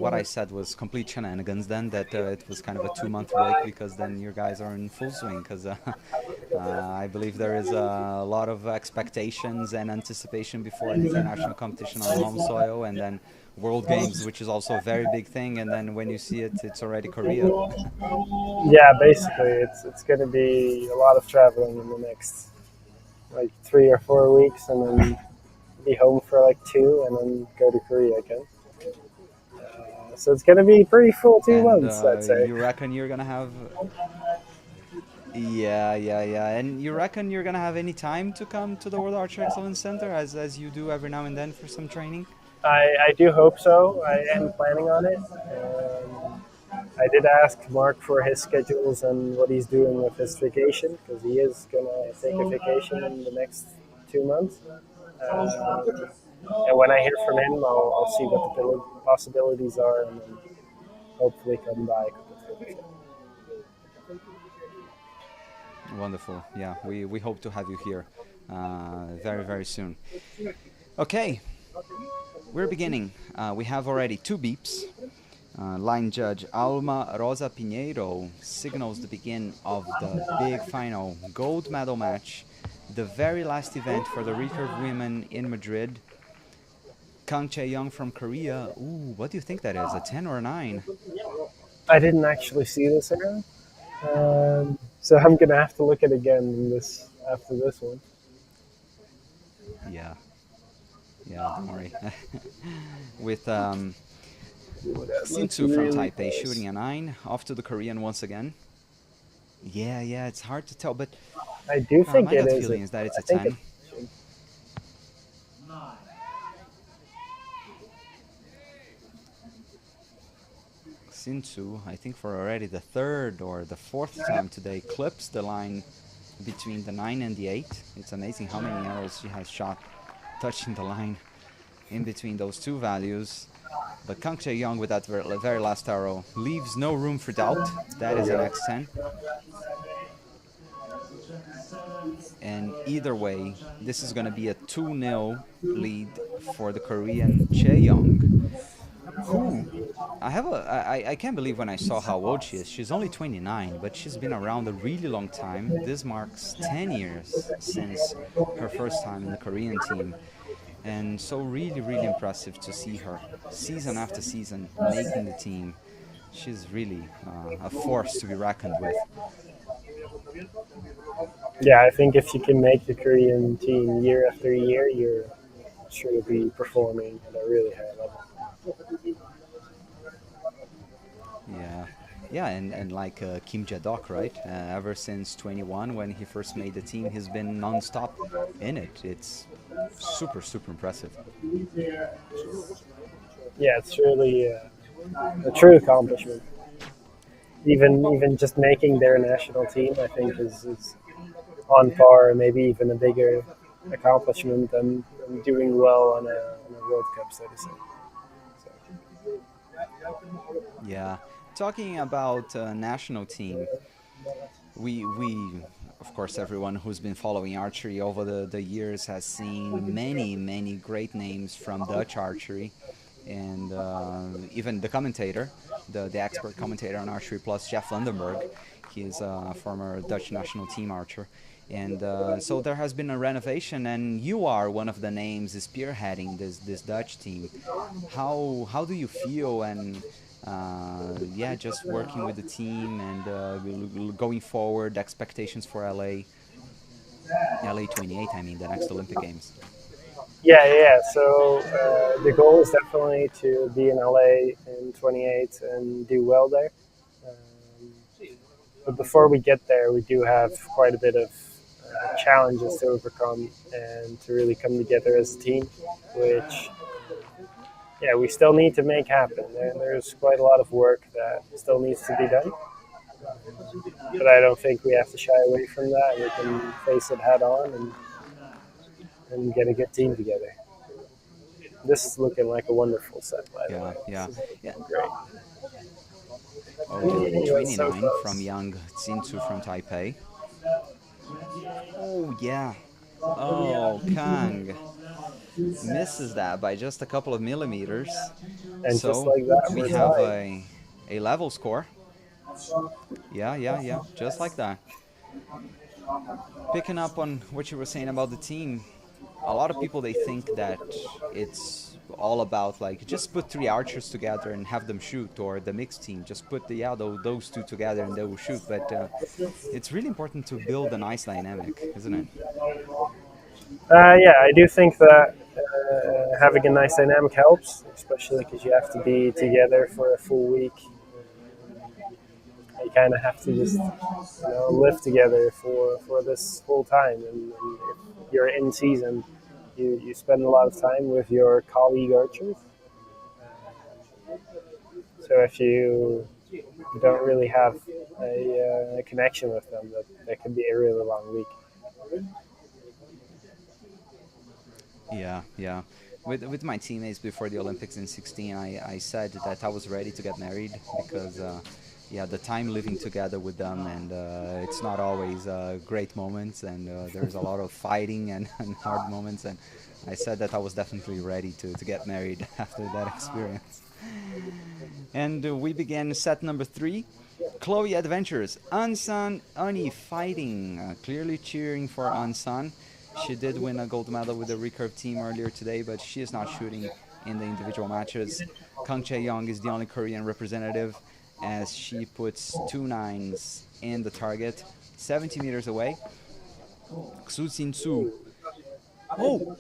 what I said was complete shenanigans then, that it was kind of a 2 month break, because then your guys are in full swing, because I believe there is a lot of expectations and anticipation before an international competition on home soil, and then World Games, which is also a very big thing, and then when you see it, it's already Korea. Yeah. Basically, it's gonna be a lot of traveling in the next like 3 or 4 weeks, and then be home for like two, and then go to Korea again. So it's gonna be pretty full two And months, I'd say. you reckon you're gonna have Yeah, yeah, yeah. And you reckon you're gonna have any time to come to the World Archer Excellence Center, as you do every now and then for some training? I do hope so. I am planning on it. I did ask Mark for his schedules and what he's doing with his vacation because he is gonna take a vacation in the next 2 months. And when I hear from him, I'll see what the possibilities are and then hopefully come by. Wonderful. Yeah, we hope to have you here very, very soon. Okay, we're beginning. We have already two beeps. Line judge Alma Rosa Pinheiro signals the begin of the big final gold medal match, the very last event for the recurve women in Madrid. Kang Chae-young from Korea. Ooh, what do you think that is? A 10 or a 9? I didn't actually see this era, so I'm gonna have to look at it again after this one. Yeah, yeah, don't worry. With That looks Sintsu from really Taipei close. shooting a 9 off to the Korean once again. Yeah, yeah, it's hard to tell, but I do think my it gut is. feeling is that it's I a think it. 10. Sintsu, I think for already the third or the fourth time today, clips the line between the 9 and the 8. It's amazing how many arrows she has shot touching the line in between those two values. But Kang Chae-young with that very last arrow leaves no room for doubt. That There we is an go. X10. And either way, this is going to be a 2-0 lead for the Korean Chae-young, who I can't believe when I saw how old she is. She's only 29, but she's been around a really long time. This marks 10 years since her first time in the Korean team. And so really, really impressive to see her season after season making the team. She's really a force to be reckoned with. Yeah, I think if you can make the Korean team year after year, you're sure to be performing at a really high level. Yeah, yeah, and like Kim Jae-dok, right? Ever since 21, when he first made the team, he's been non-stop in it. It's super, super impressive. Yeah, it's really a true accomplishment. Even just making their national team, I think, is on par, maybe even a bigger accomplishment than doing well on a World Cup, so to say. So, Yeah, talking about national team, we of course everyone who's been following archery over the years has seen many great names from Dutch archery, and even the commentator, the expert commentator on Archery Plus, Jeff Landenberg. He is a former Dutch national team archer. And so there has been a renovation, and you are one of the names spearheading this Dutch team. How do you feel, and yeah, just working with the team and going forward, expectations for LA 28? I mean, the next Olympic Games. yeah. So the goal is definitely to be in LA in 28 and do well there. Um, but before we get there, we do have quite a bit of challenges to overcome and to really come together as a team, which yeah, we still need to make happen. There's quite a lot of work that still needs to be done, but I don't think we have to shy away from that. We can face it head on and get a good team together. This is looking like a wonderful set, by the Yeah, way. This yeah, is yeah. looking great. Oh yeah, Ooh, that's so 29 from close. Yang Xintu from Taipei. Oh yeah. Oh, Kang misses that by just a couple of millimeters. And just So like that, we we're have tied. a level score. Yeah, yeah, yeah. Just like that. Picking up on what you were saying about the team, a lot of people they think that it's all about like just put three archers together and have them shoot, or the mixed team just put those two together and they will shoot. But it's really important to build a nice dynamic, isn't it? Yeah, I do think that having a nice dynamic helps, especially because you have to be together for a full week. You kind of have to just live together for this whole time, and if you're in season, you spend a lot of time with your colleague archers. So if you don't really have a connection with them, that could be a really long week. Yeah, yeah. With my teammates before the Olympics in 16, I said that I was ready to get married because yeah, the time living together with them, and it's not always great moments, and there's a lot of fighting and hard moments, and I said that I was definitely ready to get married after that experience. And we began set number 3. Chloe Adventures. Ansan Ani fighting. Clearly cheering for Ansan. She did win a gold medal with the Recurve team earlier today, but she is not shooting in the individual matches. Kang Chae-young is the only Korean representative as she puts 2 9s in the target, 70 meters away. Xu Xin Su. Oh,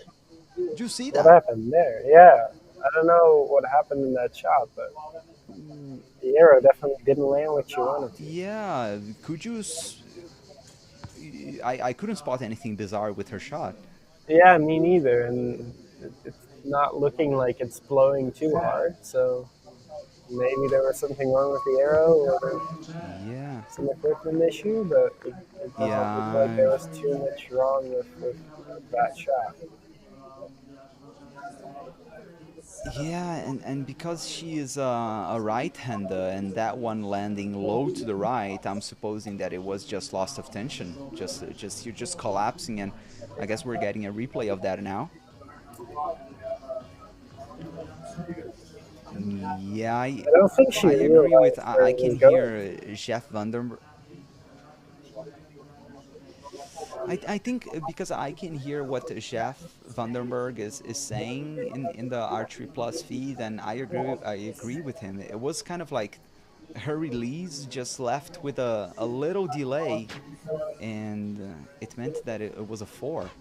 did you see What that? happened there? Yeah, I don't know what happened in that shot, but the arrow definitely didn't land what you wanted to. Yeah, could you? I couldn't spot anything bizarre with her shot. Yeah, me neither, and it's not looking like it's blowing too hard. So maybe there was something wrong with the arrow or Yeah, some equipment issue, but it doesn't look like yeah, there was too much wrong with that shot. Yeah, and because she is a right-hander and that one landing low to the right, I'm supposing that it was just loss of tension. Just you're just collapsing, and I guess we're getting a replay of that now. Yeah, I don't think she I agree with. realized where I it was can going. hear Jeff Vandenberg. I think because I can hear what Jeff Vandenberg is saying in the Archery Plus feed, and I agree with him. It was kind of like her release just left with a little delay, and it meant that it was a four.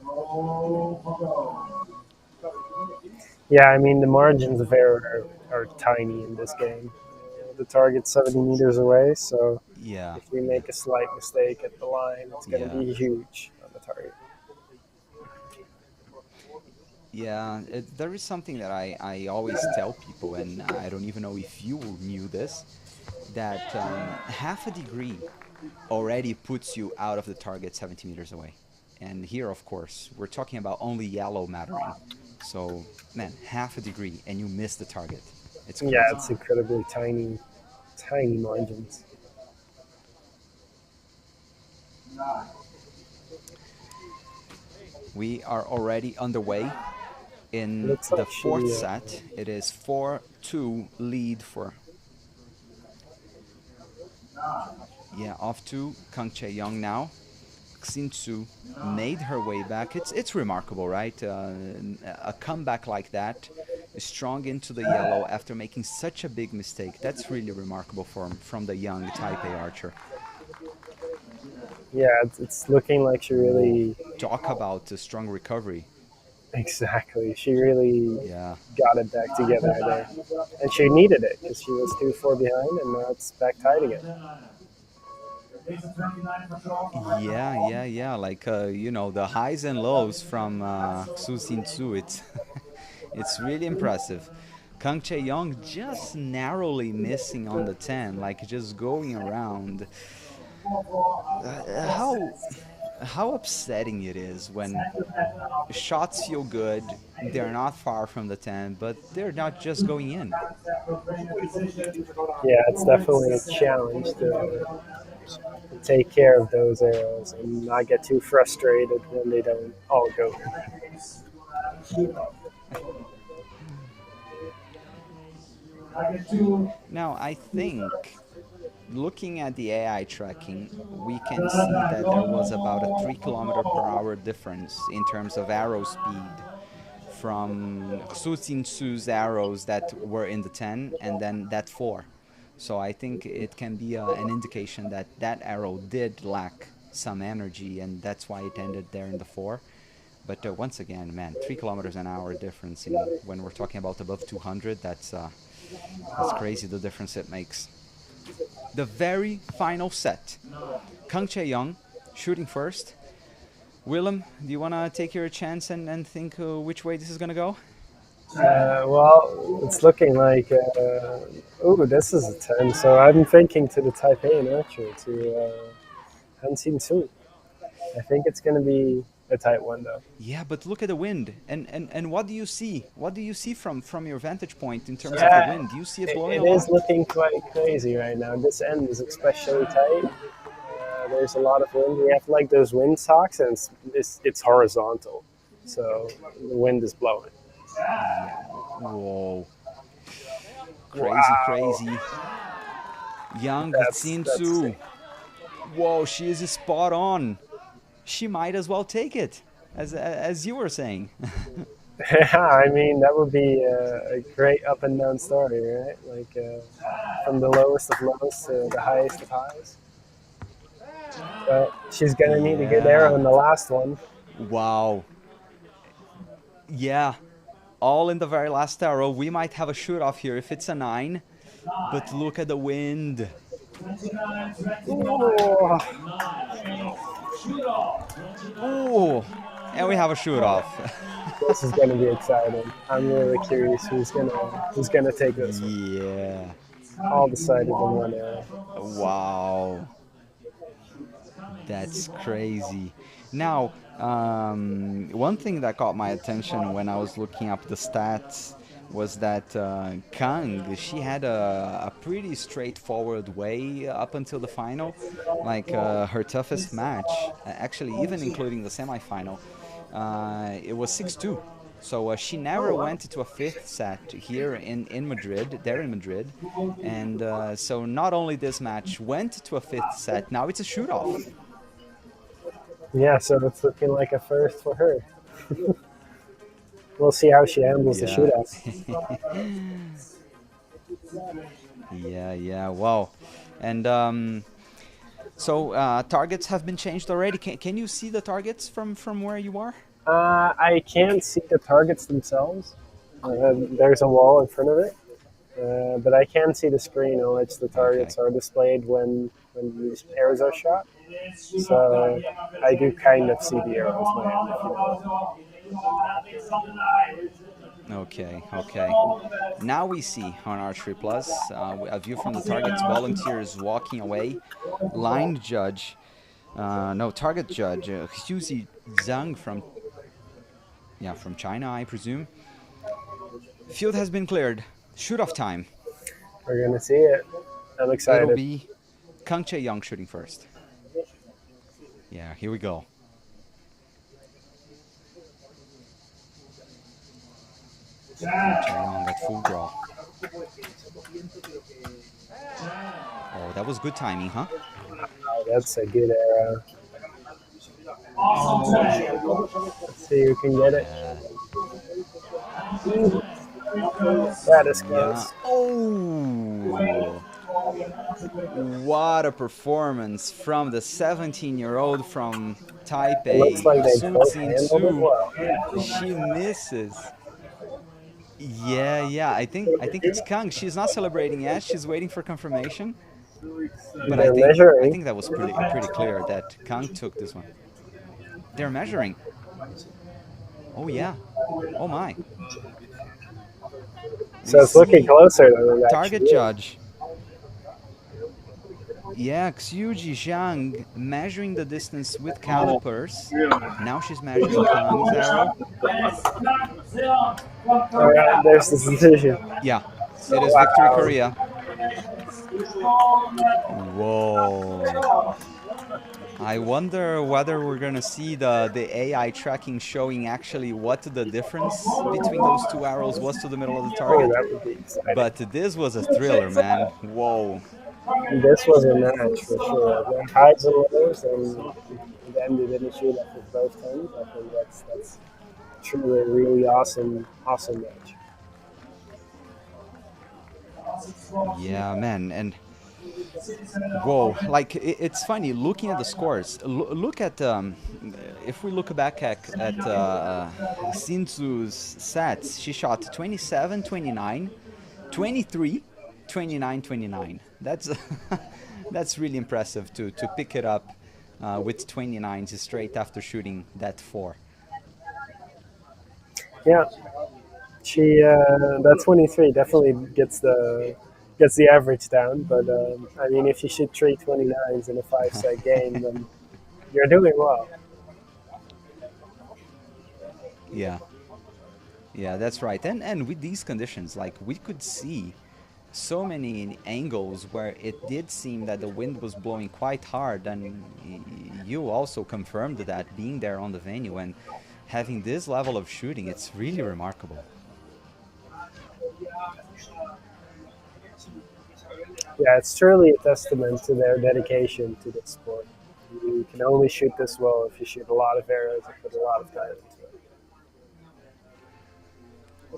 Yeah, I mean the margins of error are tiny in this game. The target's 70 meters away, so Yeah, if you yeah, make a slight mistake at the line, it's going to yeah, be huge on the target. yeah. There is something that I always tell people, and I don't even know if you knew this, that half a degree already puts you out of the target 70 meters away. And here, of course, we're talking about only yellow mattering. So, man, half a degree and you miss the target. It's Yeah, crazy. it's incredibly tiny, tiny margins. We are already underway in Looks the like fourth she. set. It is 4-2 lead for, yeah, off to Kang Chae Young now. Xinsu made her way back. It's remarkable, right? A comeback like that, strong into the yellow after making such a big mistake. That's really remarkable from the young Taipei archer. Yeah, it's looking like she Whoa, really. talk about a strong recovery. Exactly. She really Yeah, got it back together there. And she needed it because she was 2-4 behind, and now it's back tied again. yeah. Like the highs and lows from Xu Xin Tzu. It's it's really impressive. Kang Chae Young just narrowly missing on the 10, like just going around. How upsetting it is when shots feel good, they're not far from the 10, but they're not just going in. Yeah, it's definitely a challenge to take care of those arrows and not get too frustrated when they don't all go. Now, I think looking at the AI tracking, we can see that there was about a 3 kilometer per hour difference in terms of arrow speed from Xu Xinsu's arrows that were in the 10 and then that 4. So I think it can be an indication that that arrow did lack some energy and that's why it ended there in the 4. But once again, man, 3 kilometers an hour difference in when we're talking about above 200, that's crazy the difference it makes. The very final set. Kang Chae Young shooting first. Willem, do you want to take your chance and think which way this is going to go? Well, it's looking like. Ooh, this is a 10. So I'm thinking to the Taipei and Archer to Hansin Su. I think it's going to be a tight one, though. Yeah, but look at the wind. And what do you see? What do you see from your vantage point in terms of the Yeah, wind? Do you see it blowing a it is lot? looking quite crazy right now. This end is especially tight. There's a lot of wind. We have like those wind socks, and it's horizontal, so the wind is blowing. Yeah. Whoa. Crazy, Wow, crazy. Young that's Tsinsu. Whoa, she is spot on. She might as well take it, as you were saying. yeah. I mean, that would be a great up and down story, right? Like from the lowest of lows to the highest of highs. But she's gonna need a good arrow Yeah. in the last one. Wow. Yeah. All in the very last arrow. We might have a shoot off here if it's a 9. But look at the wind. Ooh, Ooh. And we have a shoot off. this is gonna be exciting. I'm really curious who's gonna take this one. Yeah. All decided in one arrow. Wow. That's crazy. Now, one thing that caught my attention when I was looking up the stats was that Kang, she had a pretty straightforward way up until the final. Like her toughest match, actually even including the semifinal, it was 6-2. So she never went to a fifth set here in Madrid, there in Madrid. And so not only this match went to a fifth set, now it's a shoot-off. Yeah, so it's looking like a first for her. We'll see how she handles the Yeah. shootout. Yeah, wow. And so targets have been changed already. Can you see the targets from where you are? I can't see the targets themselves. There's a wall in front of it, but I can see the screen on which the targets are displayed when these arrows are shot. So I do kind of see the arrows land, if you know. Okay. Now we see on Archery Plus a view from the targets, volunteers walking away, line judge, target judge, Xuzi Zhang from China, I presume. Field has been cleared. Shoot-off time. We're gonna see it. I'm excited. It'll be Kang Chae-young shooting first. Yeah, here we go. Chae-young at full draw. Oh, that was good timing, huh? Oh, that's a good arrow. Let's see who can get it. That is close. Yeah. Oh! What a performance from the 17-year-old from Taipei. It looks like they both handled it well. She misses. Yeah. I think it's Kang. She's not celebrating yet. She's waiting for confirmation. But I think that was pretty clear that Kang took this one. They're measuring. Oh yeah. Oh my. So it's looking closer than that. Target judge. Yeah, Xuji Zhang measuring the distance with calipers. Now she's measuring Kang's arrow. Alright, there's the decision. Yeah, it is Victory Korea. Whoa. I wonder whether we're gonna see the AI tracking showing actually what the difference between those two arrows was to the middle of the target. But this was a thriller, man. Whoa. This was a match for sure. The highs and lows, and then they didn't shoot up with both times. I think that's truly a really awesome match. Yeah, man, and whoa, like it's funny looking at the scores. Look at if we look back at Sinzu's sets, she shot 27, 29, 23, 29, 29. That's that's really impressive to pick it up with 29s straight after shooting that 4. Yeah, she that 23 definitely gets the average down. But I mean, if you shoot 3 29s in a 5-set game, then you're doing well. Yeah, that's right. And with these conditions, like we could see so many angles where it did seem that the wind was blowing quite hard, and you also confirmed that being there on the venue and having this level of shooting, it's really remarkable. Yeah, it's truly a testament to their dedication to the sport. You can only shoot this well if you shoot a lot of arrows and put a lot of time into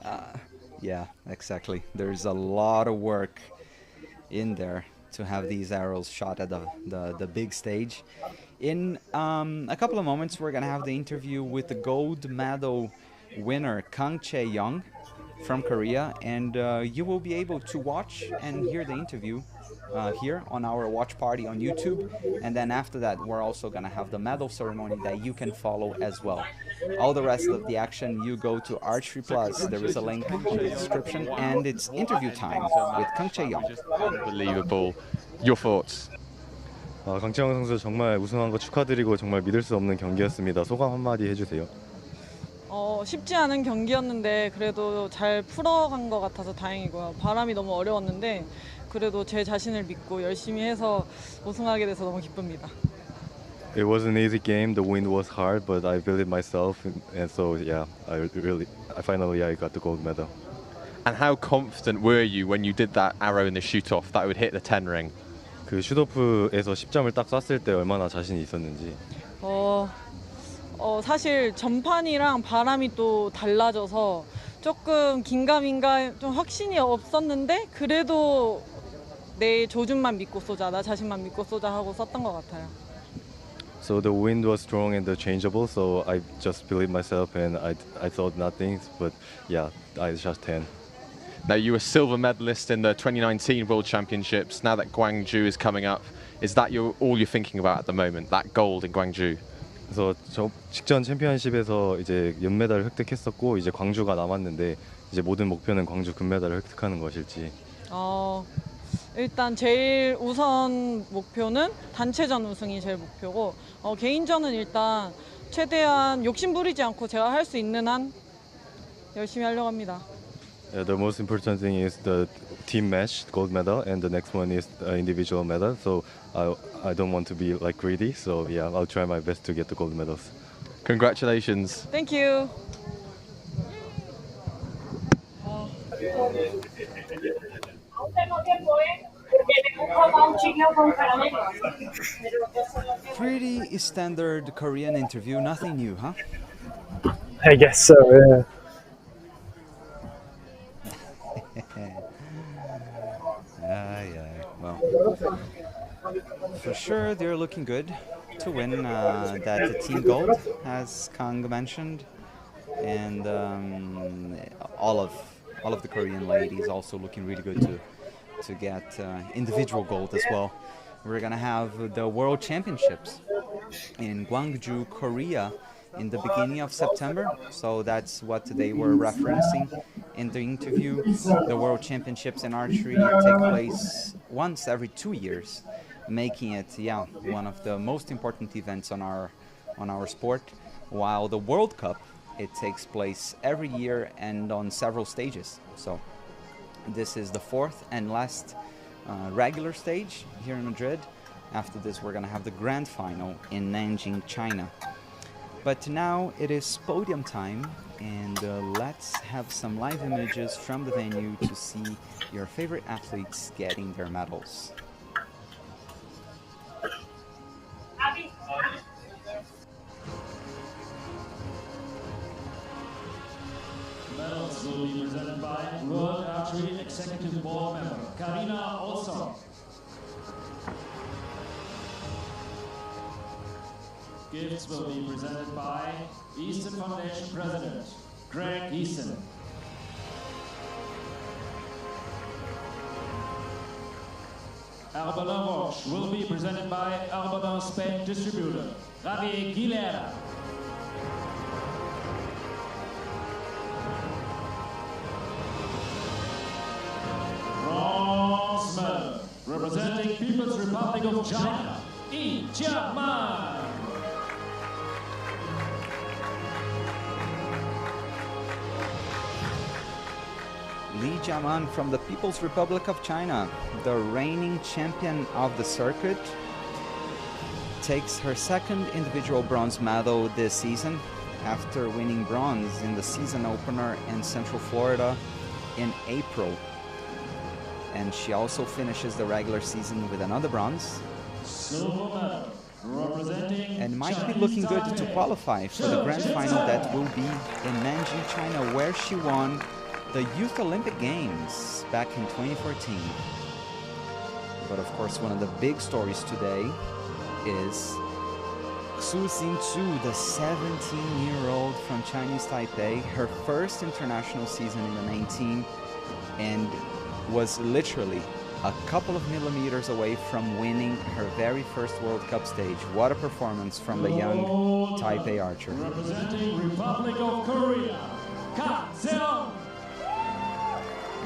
it. Yeah, exactly. There's a lot of work in there to have these arrows shot at the big stage. In a couple of moments, we're going to have the interview with the gold medal winner, Kang Chae-young from Korea. And you will be able to watch and hear the interview here on our watch party on YouTube. And then after that, we're also going to have the medal ceremony that you can follow as well. All the rest of the action, you go to Archery Plus. There is a link in the description, and it's interview time with Kang Chae-young. Unbelievable. Your thoughts? 강채영 선수 정말 우승한 거 축하드리고 정말 믿을 수 없는 경기였습니다. 소감 한마디 해주세요. 쉽지 않은 경기였는데 그래도 잘 풀어간 것 같아서 다행이고요. 바람이 너무 어려웠는데 그래도 제 자신을 믿고 열심히 해서 우승하게 돼서 너무 기쁩니다. It was an easy game. The wind was hard, but I believed myself, and so yeah, I finally I got the gold medal. And how confident were you when you did that arrow in the shoot-off that would hit the 10 ring? 그 슛오프에서 10점을 딱 쐈을 때 얼마나 자신이 있었는지. 사실 전판이랑 바람이 또 달라져서 조금 긴가민가 좀 확신이 없었는데 그래도 내 조준만 믿고 쏘자, 나 자신만 믿고 쏘자 하고 썼던 것 같아요. So the wind was strong and the changeable, so I just believed myself and I thought nothing, but yeah, I shot 10. Now, you were silver medalist in the 2019 World Championships. Now that Gwangju is coming up, is that all you're thinking about at the moment, that gold in Gwangju? 그래서 저 직전 챔피언십에서 이제 연메달을 획득했었고 이제 광주가 남았는데 이제 모든 목표는 광주 금메달을 획득하는 것일지. 일단 제일 우선 목표는 단체전 우승이 제일 목표고 개인전은 일단 최대한 욕심 부리지 않고 제가 할 수 있는 한 열심히 하려고 합니다. Yeah, the most important thing is the team match, gold medal, and the next one is individual medal. So I don't want to be like greedy. So yeah, I'll try my best to get the gold medals. Congratulations. Thank you. Pretty standard Korean interview, nothing new, huh? I guess so. Yeah. Yeah. Well, for sure they're looking good to win that team gold, as Kang mentioned, and all of the Korean ladies also looking really good to get individual gold as well. We're gonna have the World Championships in Gwangju, Korea, in the beginning of September. So that's what they were referencing in the interview. The World Championships in archery take place once every 2 years, making it one of the most important events on our sport. While the World Cup, it takes place every year and on several stages. So this is the fourth and last regular stage here in Madrid. After this, we're gonna have the grand final in Nanjing, China. But now it is podium time, and let's have some live images from the venue to see your favorite athletes getting their medals. Medals will be presented by World Archery Executive Board member Karina Olson. Gifts will be presented by Easton Foundation President Greg Easton. Arbelin Roche will be presented by Arbelin Spain distributor Javi Aguilera. Bronze medal representing People's Republic of China, Yi Jiaman. Li Jiaman from the People's Republic of China, the reigning champion of the circuit, takes her second individual bronze medal this season after winning bronze in the season opener in Central Florida in April. And she also finishes the regular season with another bronze. Silver medal representing and might be looking good to qualify for the grand final that will be in Nanjing, China, where she won the Youth Olympic Games back in 2014. But of course, one of the big stories today is Xu Xingzhu, the 17-year-old from Chinese Taipei, her first international season in the 19, and was literally a couple of millimeters away from winning her very first World Cup stage. What a performance from the young Taipei archer. representing Republic of Korea, Ka Seong.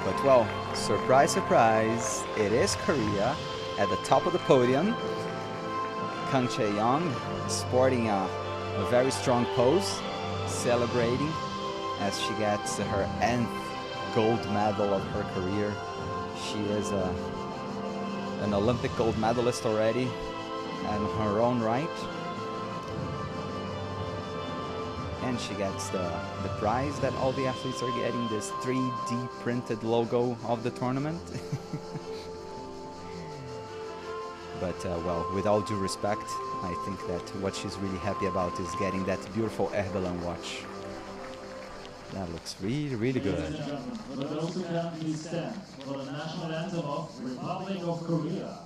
But well, surprise, surprise, it is Korea at the top of the podium. Kang Chae-young sporting a very strong pose, celebrating as she gets her nth gold medal of her career. She is an Olympic gold medalist already in her own right. And she gets the prize that all the athletes are getting, this 3D printed logo of the tournament. But well, with all due respect, I think that what she's really happy about is getting that beautiful Herbelin watch. That looks really, really good. Ladies and gentlemen, for those who can please stand for the national anthem of Republic of Korea.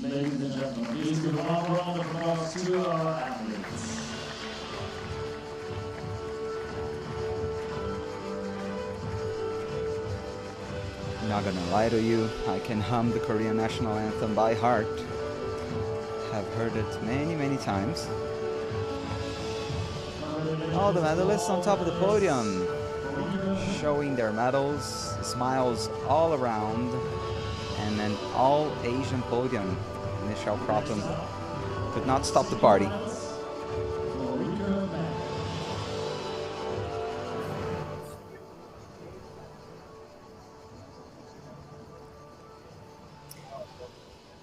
Ladies and gentlemen, please give a warm round of applause to our athletes. Not gonna lie to you, I can hum the Korean national anthem by heart. Have heard it many, many times. All the medalists on top of the podium, showing their medals, smiles all around, and an all-Asian podium. Michelle Proppen could not stop the party.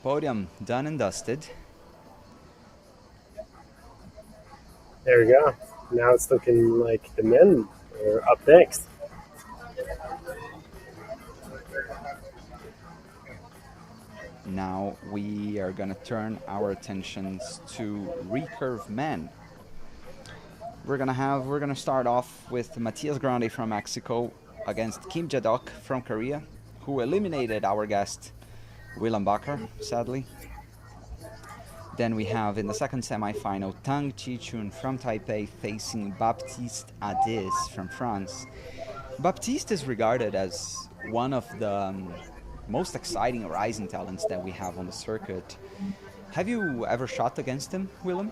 Podium done and dusted. There we go. Now it's looking like the men are up next. Now we are gonna turn our attentions to recurve men. We're gonna start off with Matthias Grande from Mexico against Kim Jae-dok from Korea, who eliminated our guest Willem Bakker, sadly. Then we have in the second semi-final Tang Chi-chun from Taipei facing Baptiste Adis from France. Baptiste is regarded as one of the most exciting rising talents that we have on the circuit. Have you ever shot against him, Willem?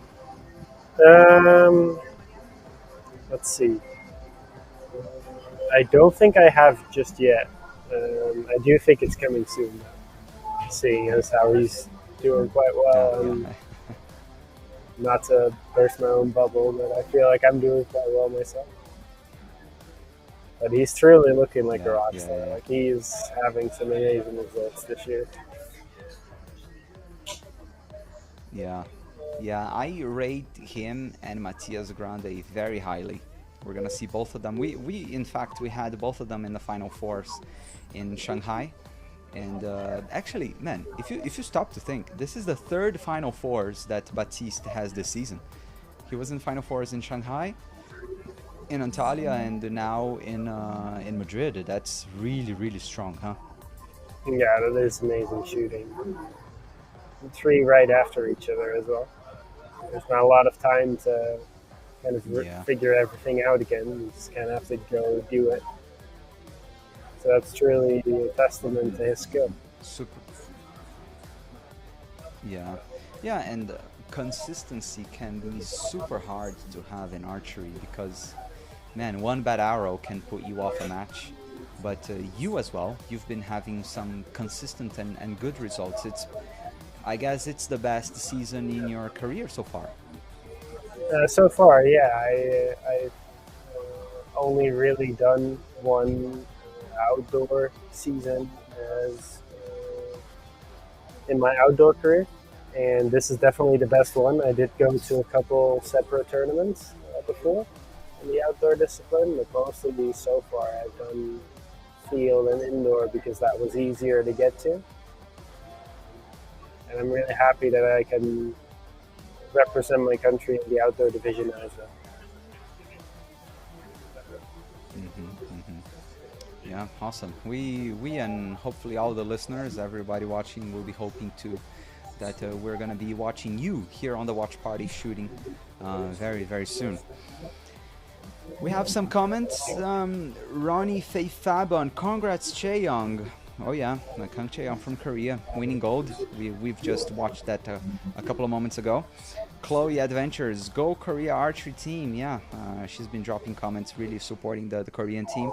Let's see. I don't think I have just yet. I do think it's coming soon, seeing as how he's doing quite well. And not to burst my own bubble, but I feel like I'm doing quite well myself. But he's truly looking like a rock star. Like, he is having some amazing results this year. Yeah, I rate him and Matthias Grande very highly. We're gonna see both of them. We in fact we had both of them in the final fours in Shanghai, and actually, man, if you stop to think, this is the third final fours that Baptiste has this season. He was in final fours in Shanghai, in Antalya, and now in Madrid. That's really strong, huh? Yeah, that is amazing shooting. 3 right after each other as well. There's not a lot of time to kind of figure everything out again. You just kind of have to go do it. So that's truly a testament to his skill. Super. Yeah, and consistency can be super hard to have in archery because, man, one bad arrow can put you off a match. But you as well, you've been having some consistent and good results. I guess it's the best season in your career so far. So far, yeah. I've only really done one outdoor season as in my outdoor career, and this is definitely the best one. I did go to a couple separate tournaments before in the outdoor discipline, but mostly so far I've done field and indoor because that was easier to get to. And I'm really happy that I can represent my country in the outdoor division as well. Yeah, awesome. We and hopefully all the listeners, everybody watching, will be hoping to that we're gonna be watching you here on the Watch Party shooting very, very soon. We have some comments. Ronnie Feifabon, congrats Chaeyoung. Oh yeah, Kang Chaeyoung from Korea, winning gold. We've just watched that a couple of moments ago. Chloe Adventures, go Korea archery team. Yeah, she's been dropping comments really supporting the Korean team.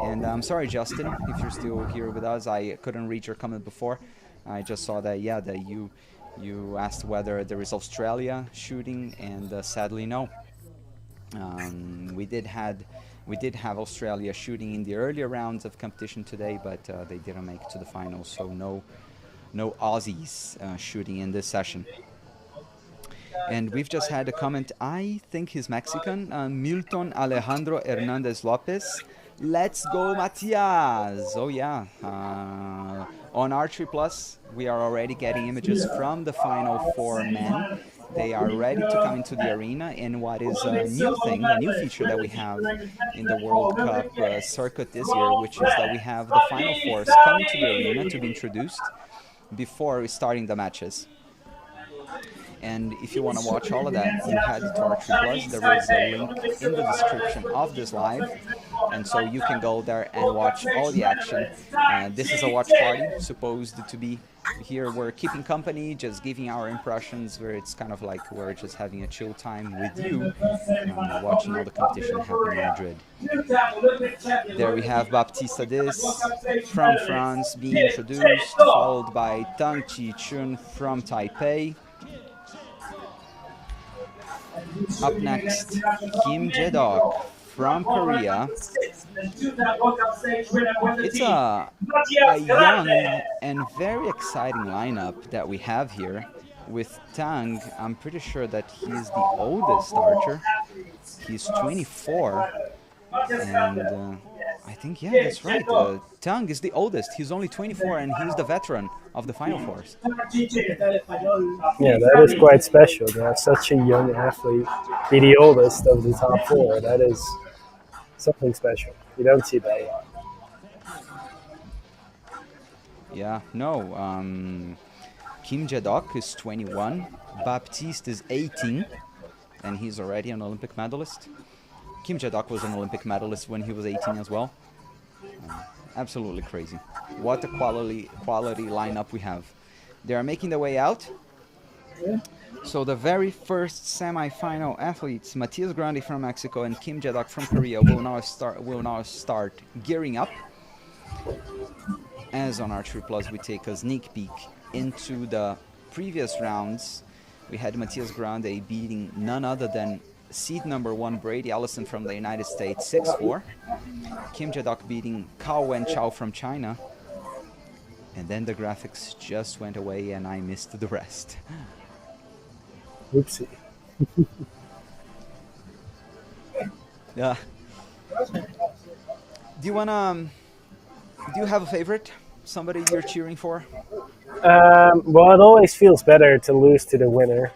And I'm sorry, Justin, if you're still here with us, I couldn't read your comment before. I just saw that, yeah, that you asked whether there is Australia shooting, and sadly no. We did have Australia shooting in the earlier rounds of competition today, but they didn't make it to the finals, so no Aussies shooting in this session. And we've just had a comment, I think he's Mexican, Milton Alejandro Hernandez Lopez. Let's go, Matias! Oh yeah, on Archery Plus, we are already getting images from the final four men. They are ready to come into the arena, and what is a new thing, a new feature that we have in the World Cup circuit this year, which is that we have the final fours coming to the arena to be introduced before starting the matches. And if you want to watch all of that, you head to Archery Plus. There is a link in the description of this live, and so you can go there and watch all the action. This is a watch party, supposed to be here. We're keeping company, just giving our impressions, where it's kind of like we're just having a chill time with you, watching all the competition happening in Madrid. There we have Baptista Dis from France being introduced, followed by Tang Chi Chun from Taipei. Up next, Kim Jae-dok from Korea. It's a young and very exciting lineup that we have here. With Tang, I'm pretty sure that he's the oldest archer. He's 24, and I think, yeah, that's right. Tang is the oldest. He's only 24, and he's the veteran of the Final Fours. Yeah, that is quite special. To have such a young athlete be the oldest of the top four. That is something special. You don't see that a lot. Yeah, no. Kim Jae-dok is 21. Baptiste is 18, and he's already an Olympic medalist. Kim Jae-dok was an Olympic medalist when he was 18 as well. Absolutely crazy. What a quality lineup we have. They are making their way out. So the very first semi-final athletes, Matias Grande from Mexico and Kim Jae-dok from Korea, will now start gearing up. As on Archery Plus, we take a sneak peek into the previous rounds. We had Matias Grande beating none other than seed number 1 Brady Ellison from the United States 6-4. Kim Jae-dok beating Cao Wen-chao from China. And then the graphics just went away and I missed the rest. Oopsie. Yeah. Do you have a favorite? Somebody you're cheering for? Well, it always feels better to lose to the winner.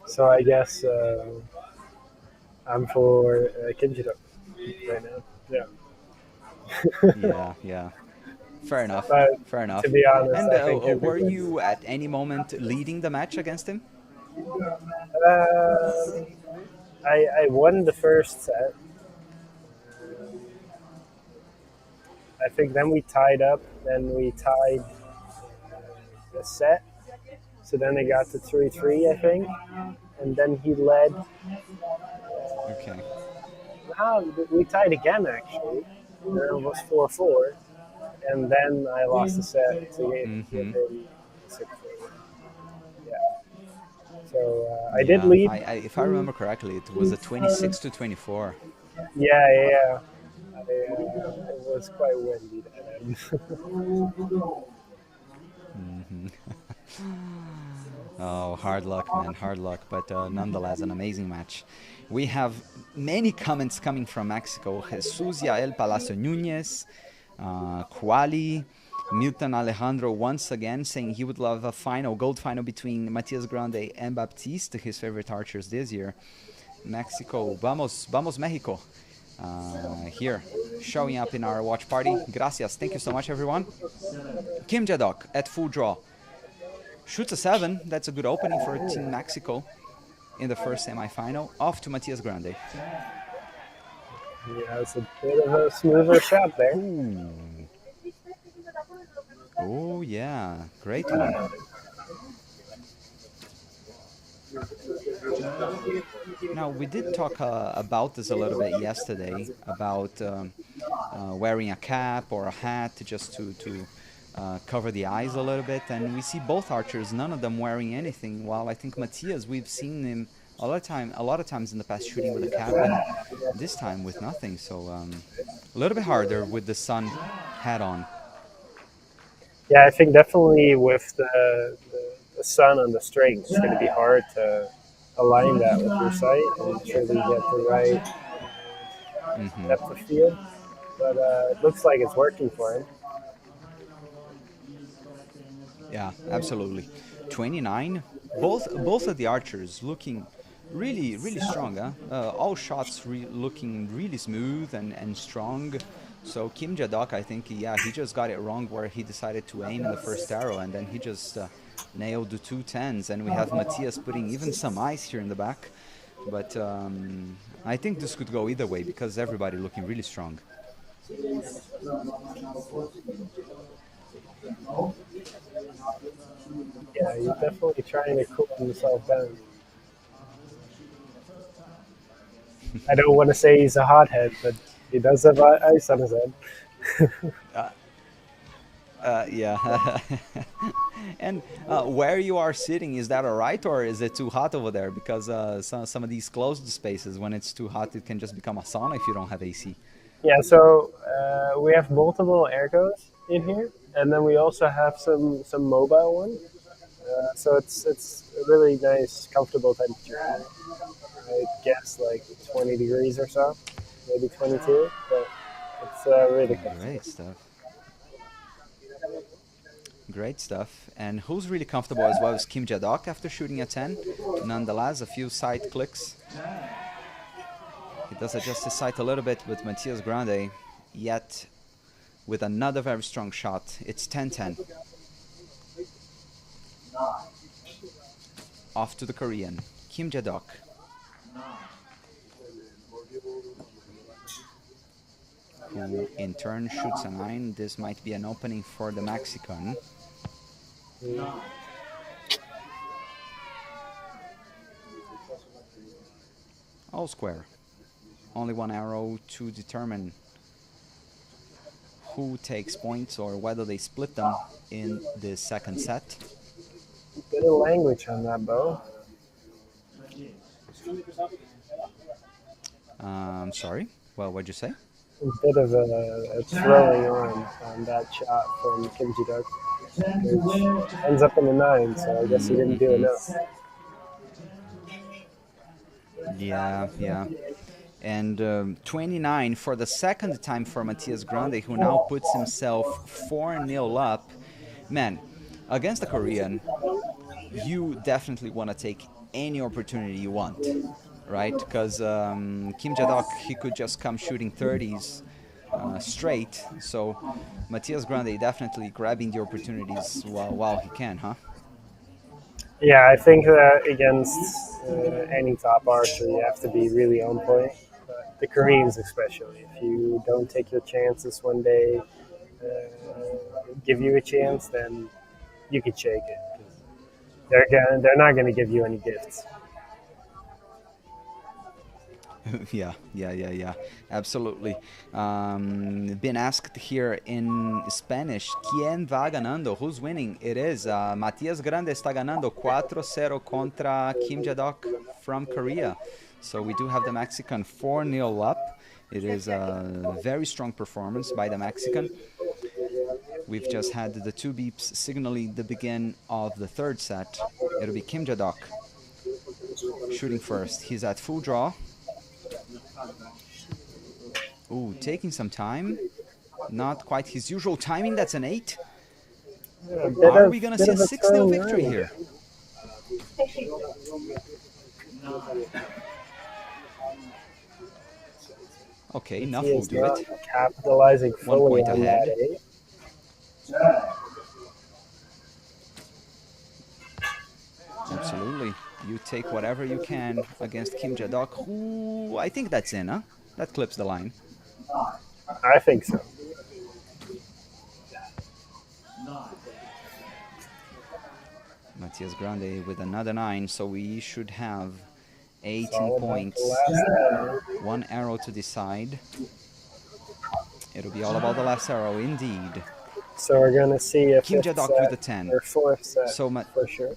So I guess I'm for Kim Jae-dok right now. Yeah. Yeah. Fair enough. Fair enough. To be honest, and I think were you at any moment leading the match against him? I won the first set. I think then we tied up. Then we tied the set. So then it got to 3-3, I think. And then he led. Okay. We tied again, actually. It was 4-4. And then I lost the set to him 6-4. Yeah. So I did lead. If I remember correctly, it was a 26-24. Yeah. It was quite windy then. Oh, hard luck, man, hard luck. But nonetheless, an amazing match. We have many comments coming from Mexico. Jesus Yael Palacio Núñez, Quali, Milton Alejandro once again saying he would love a gold final between Matias Grande and Baptiste, his favorite archers this year. Mexico, vamos Mexico. Here, showing up in our watch party. Gracias, thank you so much, everyone. Kim Jadok at full draw. Shoots a 7, that's a good opening for Team Mexico in the first semifinal. Off to Matias Grande. Yeah, it's a bit of a smoother shot there. Ooh. Oh yeah, great one. Now, we did talk about this a little bit yesterday, about wearing a cap or a hat just to cover the eyes a little bit, and we see both archers, none of them wearing anything, while I think Matias, we've seen him a lot of times in the past shooting with a cap, and this time with nothing, so a little bit harder with the sun hat on. Yeah, I think definitely with the sun on the string, it's going to be hard to align that with your sight and ensure that you get the right depth of field. But it looks like it's working for him. Yeah, absolutely. 29. Both of the archers looking really strong. All shots looking really smooth and strong. So Kim Jadok, I think, yeah, he just got it wrong where he decided to aim in the first arrow, and then he just nailed the 2 10s. And we have Matias putting even some ice here in the back. But I think this could go either way because everybody looking really strong. Yeah, he's definitely trying to cool himself down. I don't want to say he's a hothead, but he does have ice on his head. Yeah. And where you are sitting, is that all right, or is it too hot over there? Because some of these closed spaces, when it's too hot, it can just become a sauna if you don't have AC. Yeah, so we have multiple ergos in here, and then we also have some mobile ones. So it's a really nice, comfortable temperature. I guess like 20 degrees or so, maybe 22, but it's really comfortable. Great stuff. Great stuff. And who's really comfortable as well is Kim Jadok after shooting a 10. Nonetheless, a few side clicks. He does adjust his sight a little bit with Matias Grande, yet with another very strong shot. It's 10-10. Off to the Korean, Kim Jadok. Who in turn shoots a 9. This might be an opening for the Mexican. All square. Only one arrow to determine who takes points or whether they split them in the second set. Bit of language on that bow. Sorry, well, what'd you say? A bit of a throwing on that shot from Kim Jadok, which ends up in the 9, so I guess he didn't do enough. Yeah. And 29 for the second time for Matias Grande, who now puts himself 4-0 up. Man, against the Korean, you definitely want to take any opportunity you want, right? Because Kim Jadok, he could just come shooting 30s straight. So Matias Grande definitely grabbing the opportunities while he can, huh? Yeah, I think that against any top archer, you have to be really on point. The Koreans especially, if you don't take your chances when they give you a chance, then you could shake it. They're not going to give you any gifts. Yeah, absolutely. Been asked here in Spanish, ¿Quién va ganando? Who's winning? It is Matias Grande está ganando 4-0 contra Kim Jadok from Korea. So we do have the Mexican 4-0 up. It is a very strong performance by the Mexican. We've just had the 2 beeps signaling the begin of the third set. It'll be Kim Jadok shooting first. He's at full draw. Ooh, taking some time. Not quite his usual timing. That's an 8. Yeah, Are we going to see a 6-0 victory turn here? Okay, enough He will is do not it. capitalizing 1 fully point on ahead. that 8. Absolutely. You take whatever you can against Kim Jae-dok, who I think that's in, huh? That clips the line. I think so. Matias Grande with another 9, so we should have 18 All about points. the last arrow. 1 arrow to decide. It'll be all about the last arrow, indeed. So we're gonna see a Kim fifth Jae-dok set with the 10. or fourth set So for sure.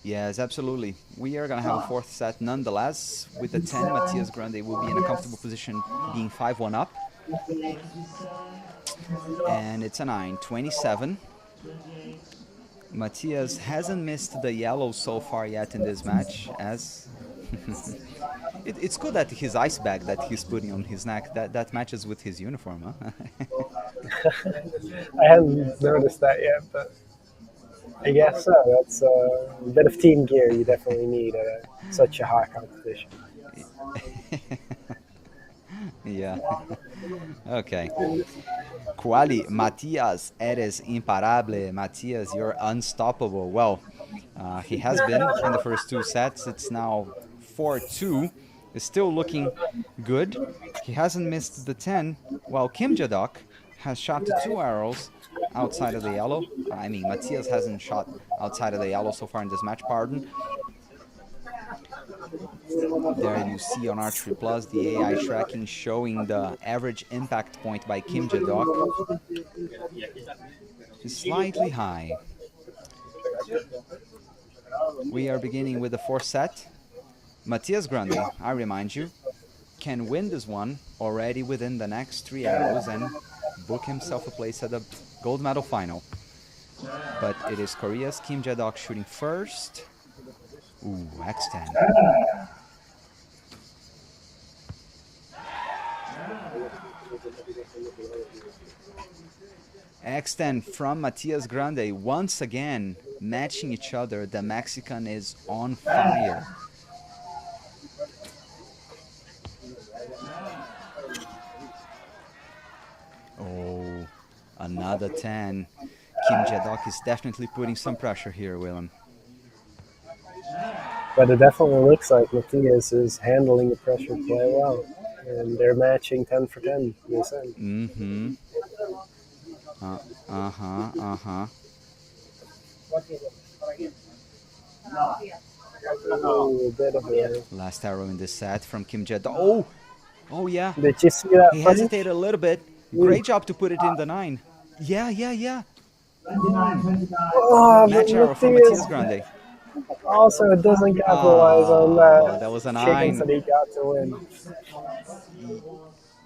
yes, absolutely. We are going to have a 4th set nonetheless. With the 10, Matias Grande will be in a comfortable position, being 5-1 up. And it's a 9, 27. Matias hasn't missed the yellow so far yet in this match, as it's good that his ice bag that he's putting on his neck, that matches with his uniform, huh? I hadn't noticed that yet, but I guess so. That's a bit of team gear you definitely need at such a high competition. Yeah. Okay. Quali, Matias, eres imparable. Matias, you're unstoppable. Well, he has been in the first 2 sets. It's now 4-2. It's still looking good. He hasn't missed the 10, while Kim Jae-dok has shot 2 arrows outside of the yellow. I mean, Matias hasn't shot outside of the yellow so far in this match, pardon. There you see on Archery Plus the AI tracking showing the average impact point by Kim Jae-dok is slightly high. We are beginning with the 4th set. Matias Grande, I remind you, can win this one already within the next 3 arrows and book himself a place at the gold medal final. But it is Korea's Kim Jae-dok shooting first. Ooh, X10. X10 from Matias Grande, once again matching each other. The Mexican is on fire. Oh, another 10. Kim Jae-dok is definitely putting some pressure here, Willem. But it definitely looks like Matias is handling the pressure quite well. And they're matching 10 for 10 this end. Mm-hmm. Oh, a bit of a... Last arrow in this set from Kim Jae-dok. Oh yeah. Did you see that? He punch? hesitated a little bit. Great job to put it in the 9. Yeah. Oh, Match arrow from Matias Grande. Also, it doesn't capitalize on that. That was a Chickens 9. that he got to win.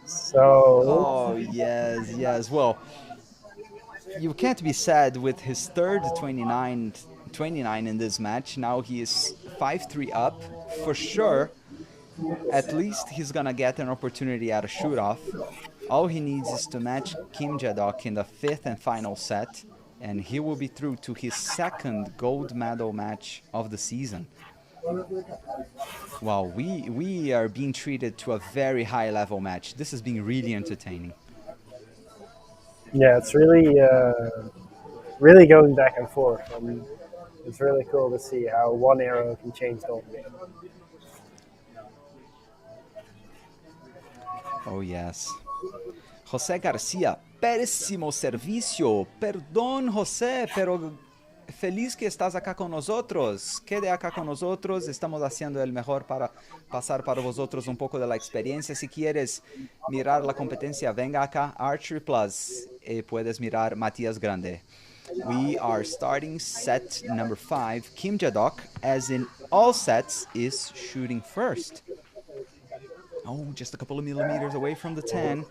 So. Oh, yes. Well, you can't be sad with his third 29 in this match. Now he is 5-3 up. For sure, at least he's going to get an opportunity at a shoot-off. All he needs is to match Kim Jae-dok in the 5th and final set, and he will be through to his 2nd gold medal match of the season. Wow, we are being treated to a very high level match. This has been really entertaining. Yeah, it's really going back and forth. And it's really cool to see how one arrow can change the whole game. Oh, yes. José García, pésimo servicio. Perdón, José, pero feliz que estás acá con nosotros. Quede acá con nosotros. Estamos haciendo el mejor para pasar para vosotros un poco de la experiencia. Si quieres mirar la competencia, venga acá, Archery Plus, y puedes mirar Matias Grande. We are starting set number 5. Kim Jae-dok, as in all sets, is shooting first. Oh, just a couple of millimeters away from the 10.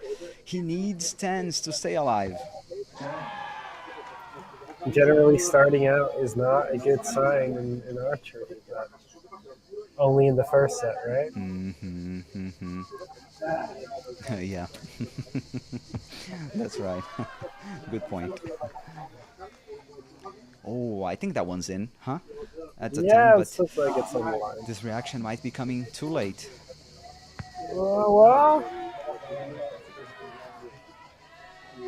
He needs 10s to stay alive. Generally, starting out is not a good sign in archery. only in the first set, right? Yeah, that's right. Good point. Oh, I think that one's in, huh? That's a 10, Yeah, it but looks like it's on the line. this reaction might be coming too late. Well,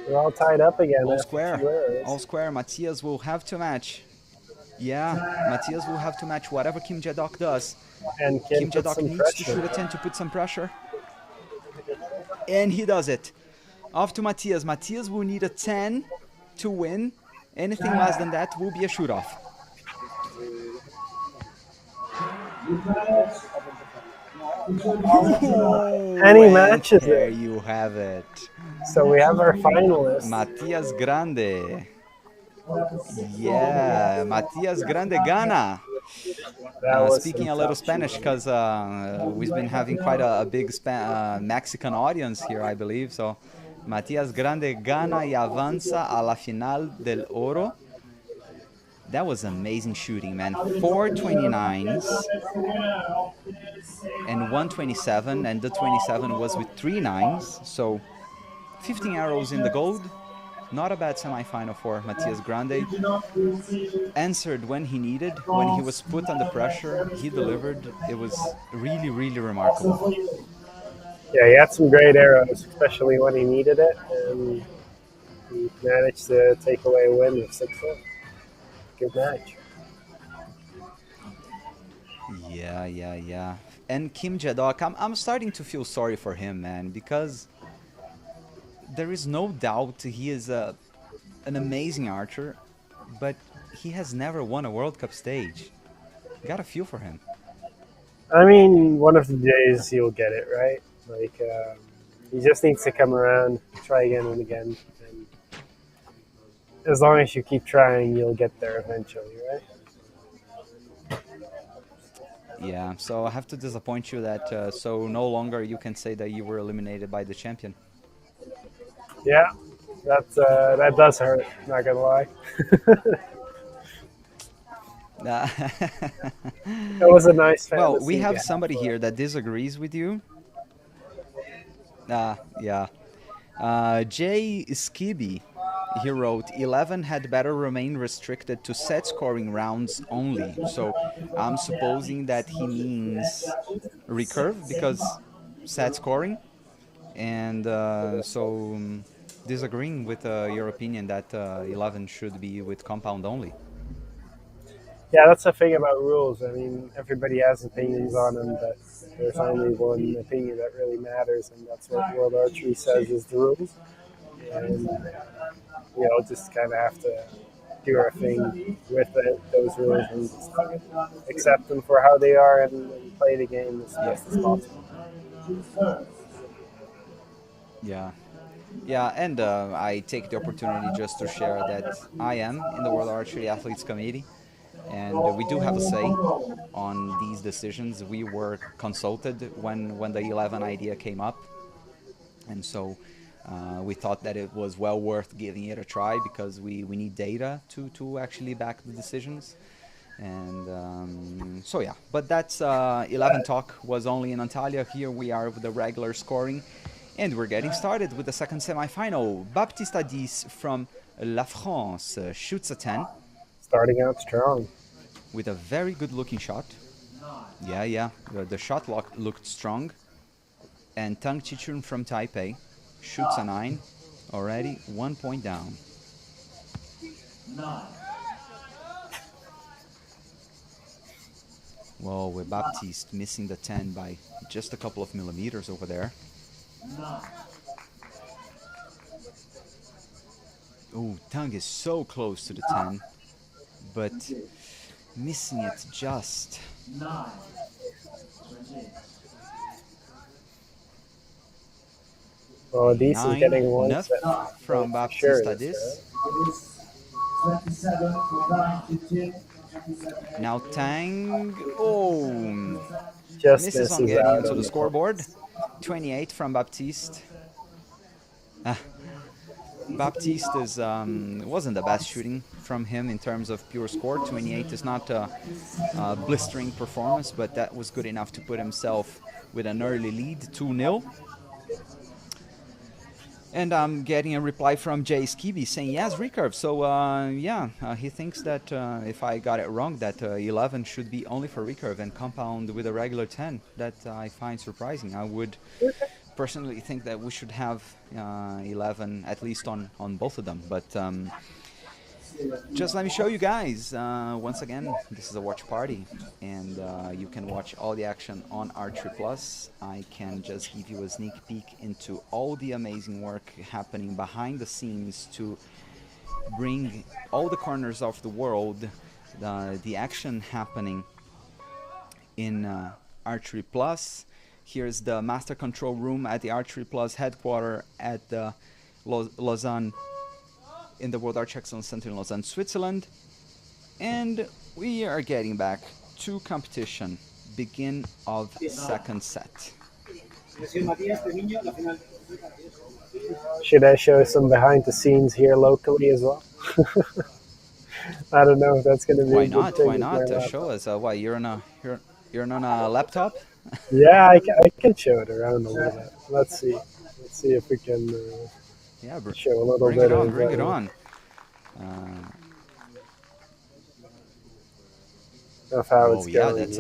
we're all tied up again All after square. 2 errors. All square. Matthias will have to match. Yeah, Matthias will have to match whatever Kim Jae-dok does. And Kim put Jae-dok some needs to pressure. shoot a 10 to put some pressure. And he does it. Off to Matthias. Matthias will need a 10 to win. Anything less than that will be a shoot-off. And he And matches there it. you have it. So we have our finalist. Matthias Grande. Yeah, Matthias Grande gana. That was Speaking some a little tough Spanish shooting. because we've been having quite a big Mexican audience here, I believe. So, Matías Grande gana y avanza a la final del oro. That was amazing shooting, man. 429s and 127, and the 27 was with 3 9s. So, 15 arrows in the gold. Not a bad semifinal for Matias Grande. Answered when he needed, when he was put under pressure, he delivered. It was really, really remarkable. Yeah, he had some great arrows, especially when he needed it, and he managed to take away a win with 6-4. Good match. Yeah. And Kim Jae-dok, I'm starting to feel sorry for him, man, because there is no doubt he is an amazing archer, but he has never won a World Cup stage. Gotta feel for him. I mean, one of the days he'll get it, right? Like, he just needs to come around, try again and again. And as long as you keep trying, you'll get there eventually, right? Yeah, so I have to disappoint you that so no longer you can say that you were eliminated by the champion. Yeah, that does hurt, not gonna lie. That was a nice fantasy. Well, we have somebody here that disagrees with you. Yeah. Jay Skibby, he wrote, 11 had better remain restricted to set scoring rounds only. So I'm supposing that he means recurve because set scoring. And so disagreeing with your opinion that 11 should be with compound only. Yeah, that's the thing about rules. I mean, everybody has opinions on them, but there's only one opinion that really matters, and that's what World Archery says is the rules. And, just kind of have to do our thing with those rules and just accept them for how they are and play the game as best as possible. Yeah, and I take the opportunity just to share that I am in the World Archery Athletes Committee, and we do have a say on these decisions. We were consulted when the 11 idea came up, and so we thought that it was well worth giving it a try because we need data to actually back the decisions. And so yeah, but that's 11 talk was only in Antalya. Here we are with the regular scoring, and we're getting started with the second semifinal. Baptiste Adis from La France shoots a 10. Starting out strong. With a very good looking shot. Yeah. The shot looked strong. And Tang Chichun from Taipei shoots a 9. Already 1 point down. Whoa, with Baptiste missing the 10 by just a couple of millimeters over there. Oh, Tang is so close to the 10, but missing it just. Well, Adis is getting one 9 set from Baptiste sure Adis. Now Tang, just misses on getting into the scorebard. 28 from Baptiste. Baptiste is wasn't the best shooting from him in terms of pure score. 28 is not a blistering performance, but that was good enough to put himself with an early lead, 2-0. And I'm getting a reply from Jay Skibby saying, yes, Recurve. So, yeah, he thinks that if I got it wrong, that 11 should be only for Recurve and compound with a regular 10. That I find surprising. I would personally think that we should have 11 at least on both of them. But just let me show you guys. Once again, this is a watch party, and you can watch all the action on Archery Plus. I can just give you a sneak peek into all the amazing work happening behind the scenes to bring all the corners of the world, the action happening in Archery Plus. Here's the master control room at the Archery Plus headquarters at the Lausanne, in the World Arch Excellence Center in Lausanne, Switzerland. And we are getting back to competition. Begin of second set. Should I show some behind the scenes here locally as well? I don't know if that's going to be. Why not? Why not? Show us. Why you're on a laptop? Yeah, I can show it around a little bit. Let's see. Let's see if we can. Yeah, show a little bring bit it on. of, Bring it on. Of how oh it's yeah, going. that's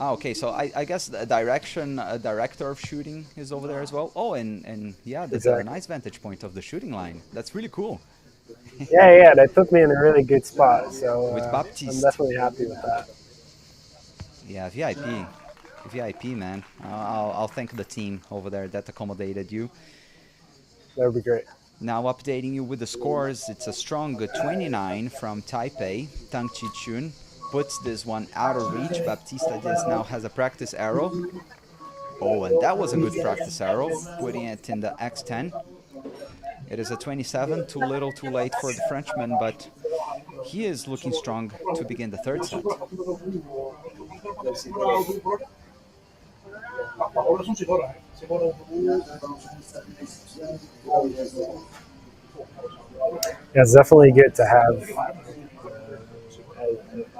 okay. So I guess the director of shooting is over there as well. Oh, and yeah, that's Exactly. a nice vantage point of the shooting line. That's really cool. Yeah, they put me in a really good spot. So With I'm Baptiste. definitely happy with that. Yeah, VIP, man. I'll thank the team over there that accommodated you. That would be great. Now updating you with the scores, it's a strong 29 from Taipei. Tang Chi-chun puts this one out of reach. Baptista just now has a practice arrow. Oh, and that was a good practice arrow, putting it in the X10. It is a 27, too little, too late for the Frenchman, but he is looking strong to begin the third set. Yeah, it's definitely good to have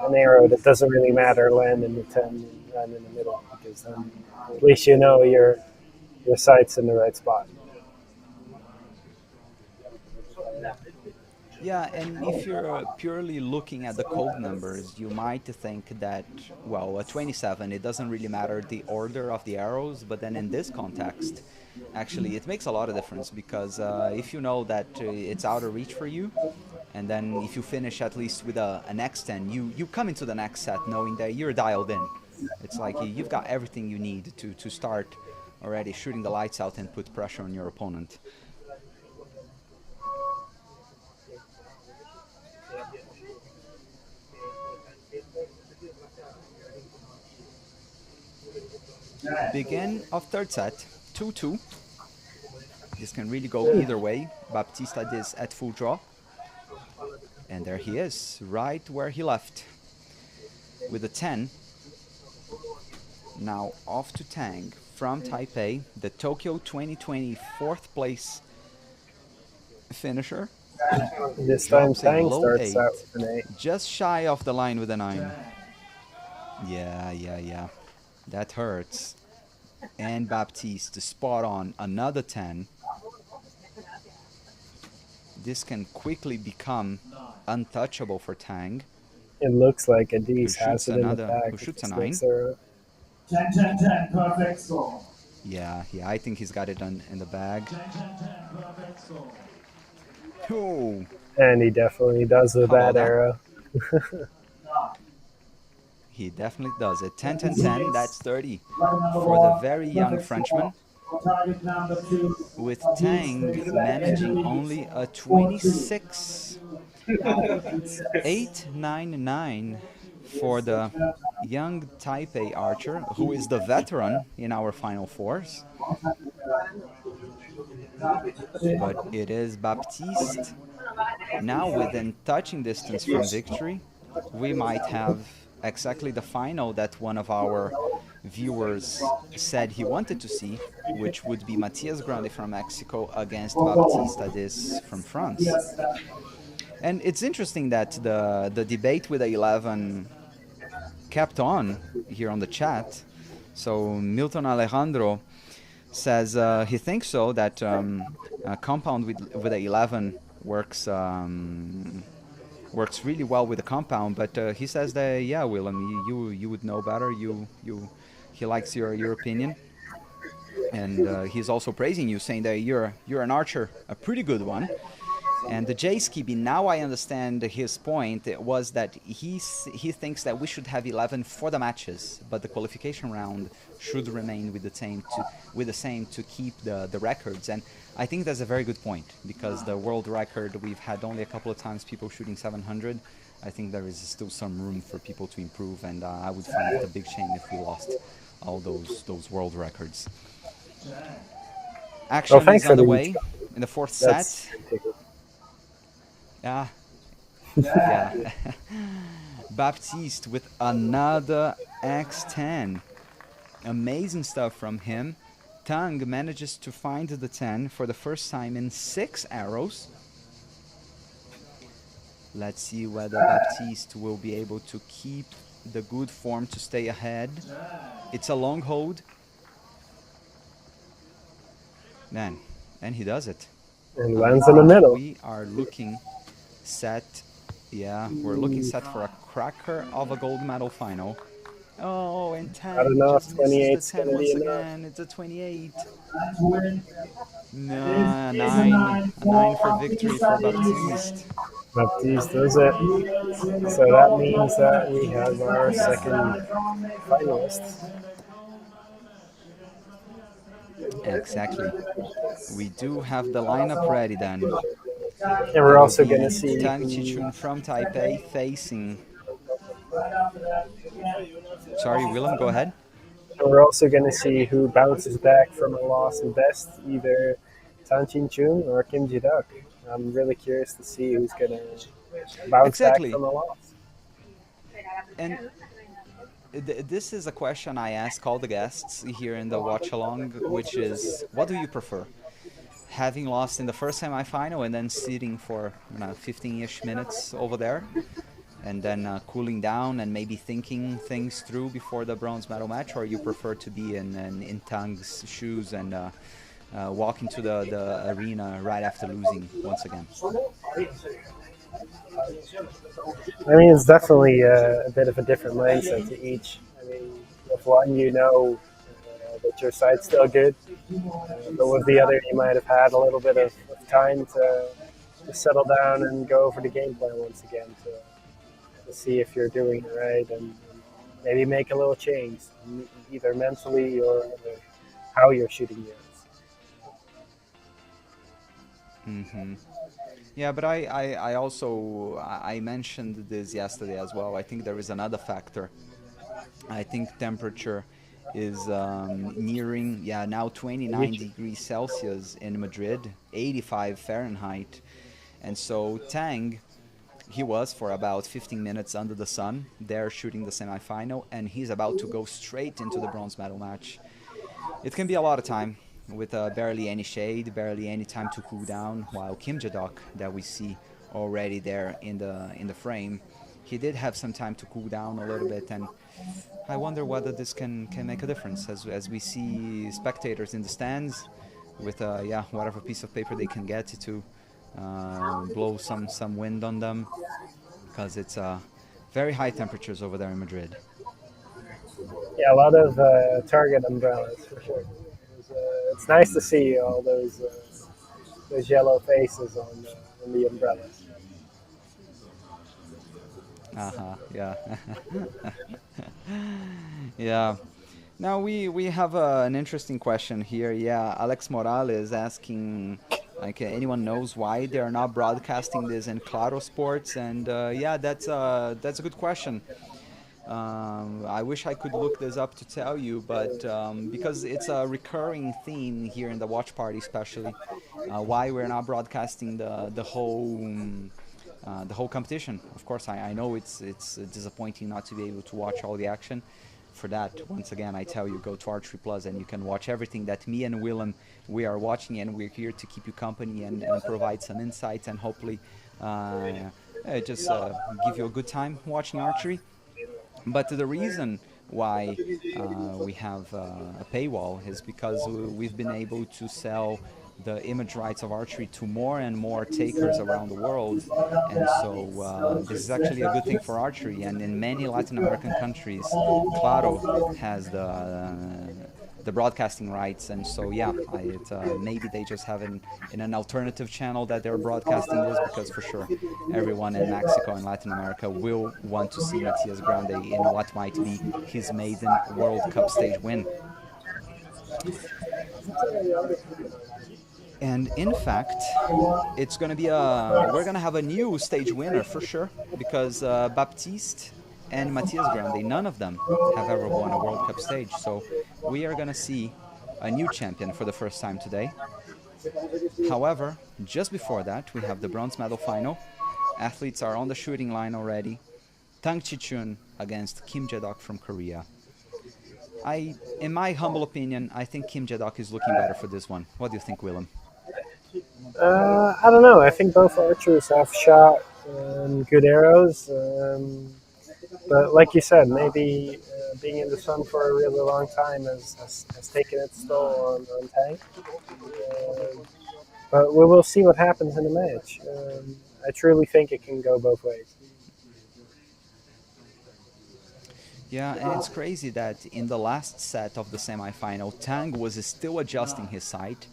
an arrow that doesn't really matter land in the 10 and land in the middle, because then at least you know your sight's in the right spot. Yeah, and if you're purely looking at the code numbers, you might think that, well, a 27, it doesn't really matter the order of the arrows, but then in this context, actually, it makes a lot of difference, because if you know that it's out of reach for you, and then if you finish at least with an X10, you come into the next set knowing that you're dialed in. It's like you've got everything you need to start already shooting the lights out and put pressure on your opponent. Begin of third set, 2-2. This can really go either way. Baptista is at full draw. And there he is, right where he left. With a 10. Now off to Tang from Taipei, the Tokyo 2020 fourth place finisher. This time Tang low starts 8, out with an 8. just shy of the line with a 9. Yeah. That hurts. And Baptiste spot on another 10. This can quickly become untouchable for Tang. It looks like Adis Who has shoots it in the another- bag. who shoots a It's 9. next arrow. 10-10-10, perfect score. Yeah, I think he's got it in the bag. 10-10-10, perfect score. Oh, And he definitely does with How about that that? arrow. he definitely does it. 10-10-10, that's 30 for the very young Frenchman. Target number 2. With Tang managing only a 26.899 for the young Taipei archer, who is the veteran in our Final Fours. But it is Baptiste. Now within touching distance from victory, we might have exactly the final that one of our viewers said he wanted to see, which would be Matias Grande from Mexico against Baptiste Adis from France. And it's interesting that the debate with the 11 kept on here on the chat. So Milton Alejandro says he thinks so, that compound with the 11 works works really well with the compound, but he says that, yeah, Willem, you would know better. He likes your opinion, and he's also praising you, saying that you're an archer, a pretty good one. And the J Skibi, now I understand his point, was that he thinks that we should have 11 for the matches, but the qualification round should remain with the same to keep the records. And I think that's a very good point, because the world record, we've had only a couple of times people shooting 700. I think there is still some room for people to improve, and I would find it a big shame if we lost all those world records. Action is underway in the fourth set. Yeah. Baptiste with another X10. Amazing stuff from him. Tang manages to find the 10 for the first time in 6 arrows. Let's see whether Baptiste will be able to keep the good form to stay ahead. It's a long hold. Man, and he does it. And lands in the middle. We are looking set. Yeah, we're looking set for a cracker of a gold medal final. Oh, and Tang just misses the 10 once again. It's a 28. No, a 9 for victory for Baptiste. Baptiste does it. So that means that we have our second finalist. Exactly. We do have the lineup ready then. And we're also going to see Tang Chichun from Taipei facing... Sorry, Willem, go ahead. And we're also going to see who bounces back from a loss in best, either Tan Chin Chun or Kim Ji-duk. I'm really curious to see who's going to bounce back from a loss. And this is a question I ask all the guests here in the watch along, which is, what do you prefer? Having lost in the first semi-final and then sitting for 15-ish minutes over there, and then cooling down and maybe thinking things through before the bronze medal match, or you prefer to be in Tang's shoes and walk into the arena right after losing once again? I mean, it's definitely a bit of a different mindset to each. I mean, with one, you know that your side's still good, but with the other, you might have had a little bit of time to settle down and go over the game plan once again to see if you're doing it right and maybe make a little change, either mentally or how you're shooting yours. Mm-hmm. Yeah, but I also I mentioned this yesterday as well. I think there is another factor. I think temperature is nearing now 29 degrees Celsius in Madrid, 85 Fahrenheit, and so Tang, he was for about 15 minutes under the sun there shooting the semi-final, and he's about to go straight into the bronze medal match. It can be a lot of time with barely any shade, barely any time to cool down, while Kim Ji-duk, that we see already there in the frame, he did have some time to cool down a little bit, and I wonder whether this can make a difference as we see spectators in the stands with whatever piece of paper they can get to blow some wind on them, because it's very high temperatures over there in Madrid. Yeah, a lot of Target umbrellas for sure. It's nice to see all those yellow faces on the umbrellas. Yeah. Yeah. Now we have an interesting question here. Yeah, Alex Morales asking, like, anyone knows why they're not broadcasting this in Claro Sports? And that's a good question. I wish I could look this up to tell you, but because it's a recurring theme here in the watch party, especially why we're not broadcasting the whole competition. Of course, I know it's disappointing not to be able to watch all the action, for that, once again, I tell you, go to Archery Plus and you can watch everything that me and Willem, we are watching, and we're here to keep you company and provide some insights and hopefully just give you a good time watching archery. But the reason why we have a paywall is because we've been able to sell the image rights of archery to more and more takers around the world. And so this is actually a good thing for archery. And in many Latin American countries, Claro has the broadcasting rights, and so yeah, maybe they just have in an alternative channel that they're broadcasting this, because for sure everyone in Mexico and Latin America will want to see Matias Grande in what might be his maiden World Cup stage win. And in fact, it's going to be we're going to have a new stage winner for sure, because Baptiste and Matias Grande, none of them have ever won a World Cup stage. So we are going to see a new champion for the first time today. However, just before that, we have the bronze medal final. Athletes are on the shooting line already. Tang Chi-chun against Kim Jae-dok from Korea. In my humble opinion, I think Kim Jae-dok is looking better for this one. What do you think, Willem? I don't know. I think both archers have shot good arrows. But like you said, maybe being in the sun for a really long time has taken its toll on Tang. But we will see what happens in the match. I truly think it can go both ways. Yeah, and it's crazy that in the last set of the semifinal, Tang was still adjusting his sight.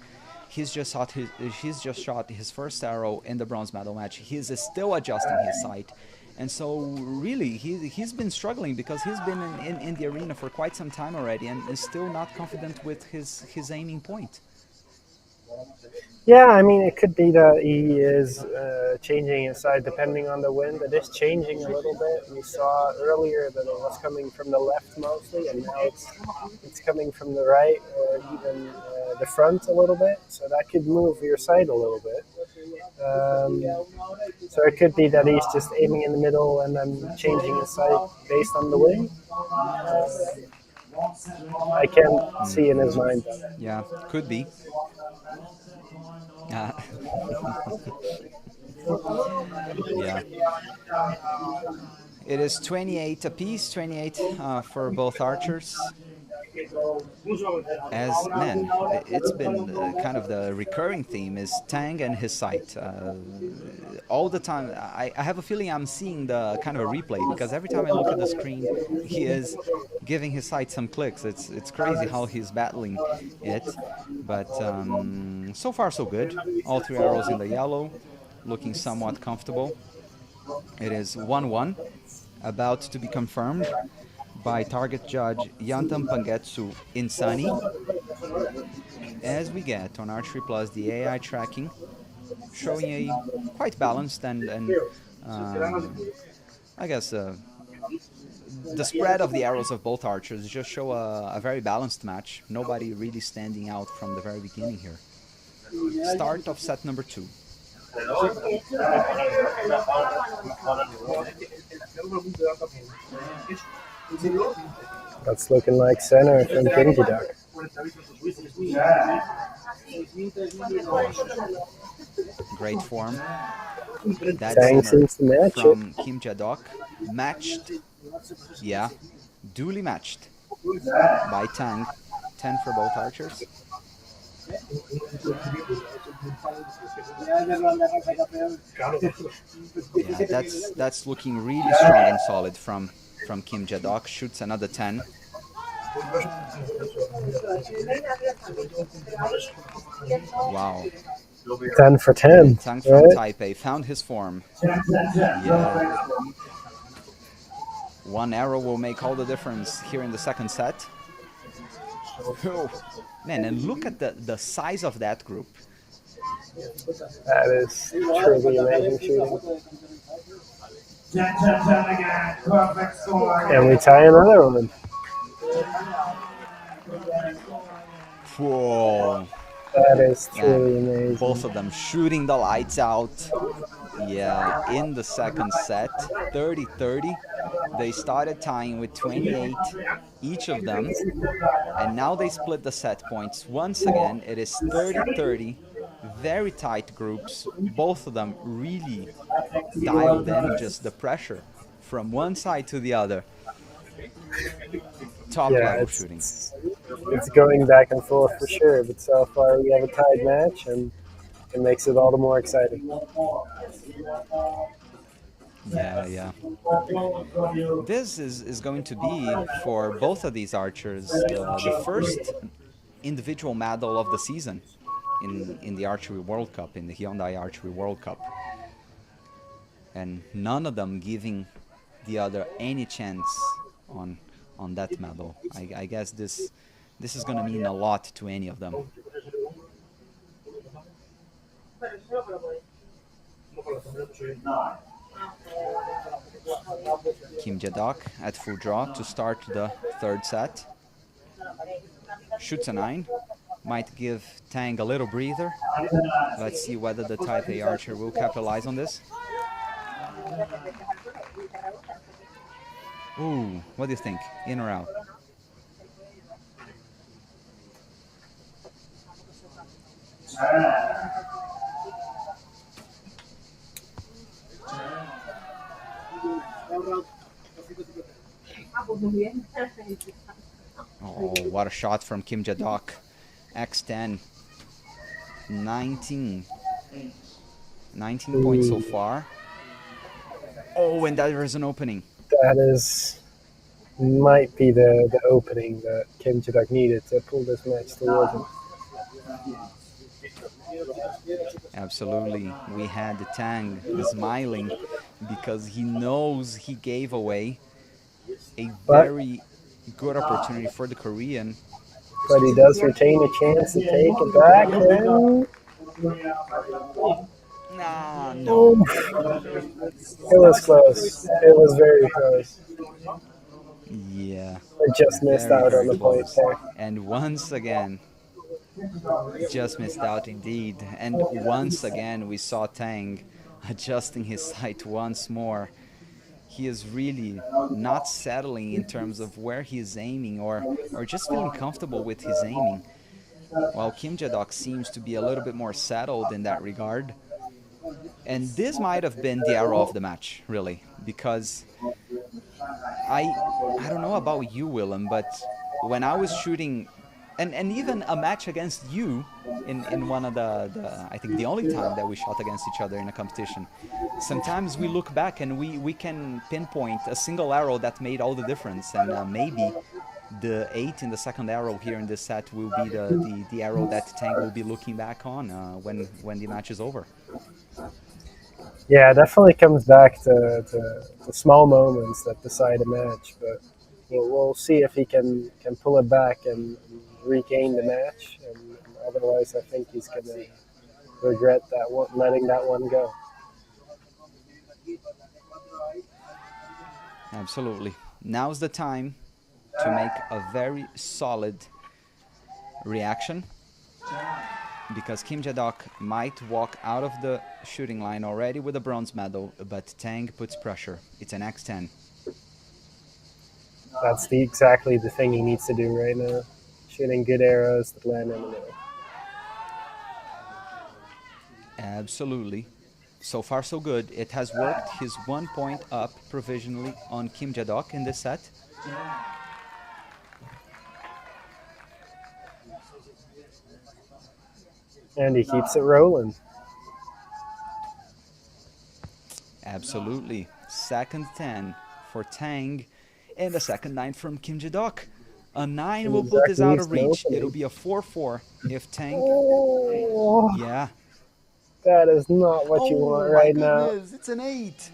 He's just shot his first arrow in the bronze medal match. He's still adjusting his sight. And so really, he's been struggling because he's been in the arena for quite some time already and is still not confident with his aiming point. Yeah, I mean, it could be that he is changing his side depending on the wind. It is changing a little bit. We saw earlier that it was coming from the left mostly, and now it's coming from the right or even the front a little bit. So that could move your sight a little bit. So it could be that he's just aiming in the middle and then changing his sight based on the wind. I can't see in his mind. Yeah, could be. Yeah. It is 28 apiece, 28 for both archers. As man, it's been kind of the recurring theme is Tang and his sight. All the time, I have a feeling I'm seeing the kind of a replay, because every time I look at the screen, he is giving his sight some clicks. It's crazy how he's battling it. But so far so good. All three arrows in the yellow, looking somewhat comfortable. It is 1-1, about to be confirmed by target judge Yantam Pangetsu Insani. As we get on Archery Plus, the AI tracking showing a quite balanced and I guess the spread of the arrows of both archers just show a very balanced match. Nobody really standing out from the very beginning here. Start of set number 2. That's looking like center from Kim Jae-dok. Great form. That Tang center seems to match from Kim Jae-dok. Matched. Yeah. Duly matched by Tang. 10 for both archers. Yeah, that's looking really strong and solid from Kim Jae-dok. Shoots another 10. Wow. 10 for 10. Tang from Taipei found his form. Yeah. One arrow will make all the difference here in the second set. Oh, man, and look at the size of that group. That is truly amazing shooting. And we tie another one. Whoa. That is truly amazing. Both of them shooting the lights out. Yeah, in the second set. 30-30. They started tying with 28 each of them, and now they split the set points. Once again, it is 30-30, very tight groups. Both of them really dialed in just the pressure from one side to the other. Top Yeah, level shooting. it's going back and forth for sure, but so far we have a tied match, and it makes it all the more exciting. Yeah. This is going to be, for both of these archers, the first individual medal of the season in the Archery World Cup, in the Hyundai Archery World Cup. And none of them giving the other any chance on that medal. I guess this is going to mean a lot to any of them. Kim Jae-dok at full draw to start the third set. Shoots a 9. Might give Tang a little breather. Let's see whether the Type A archer will capitalize on this. Ooh, what do you think? In or out? Oh, what a shot from Kim Jae-dok. X10. 19 points so far. Oh, and there is an opening. That might be the opening that Kim Jae-dok needed to pull this match towards him. Absolutely. We had Tang smiling because he knows he gave away a very good opportunity for the Korean. But he does retain a chance to take it back. And Nah, no. it was close. It was very close. Yeah. I just missed Very, out very on the point close. there. And once again, just missed out indeed. And once again, we saw Tang adjusting his sight once more. He is really not settling in terms of where he is aiming or just feeling comfortable with his aiming. While Kim Jae-dok seems to be a little bit more settled in that regard. And this might have been the arrow of the match, really, because I don't know about you, Willem, but when I was shooting, and even a match against you in one of the I think the only time that we shot against each other in a competition, sometimes we look back and we can pinpoint a single arrow that made all the difference, and maybe the 8 in the second arrow here in this set will be the arrow that Tang will be looking back on when the match is over. Yeah, it definitely comes back to the small moments that decide a match. But we'll see if he can pull it back and regain the match. And otherwise, I think he's going to regret that one, letting that one go. Absolutely. Now's the time to make a very solid reaction, because Kim Jae-dok might walk out of the shooting line already with a bronze medal, but Tang puts pressure. It's an X10. That's exactly the thing he needs to do right now. Shooting good arrows that land in the middle. Absolutely. So far, so good. It has worked. His 1 point up provisionally on Kim Jae-dok in this set. And he keeps it rolling. Absolutely. Second 10 for Tang, and a second 9 from Kim Jae-dok. A 9 will put this out of reach. It'll be a 4-4 if Tang... Oh, Yeah. that is not what you want right now. It's an 8.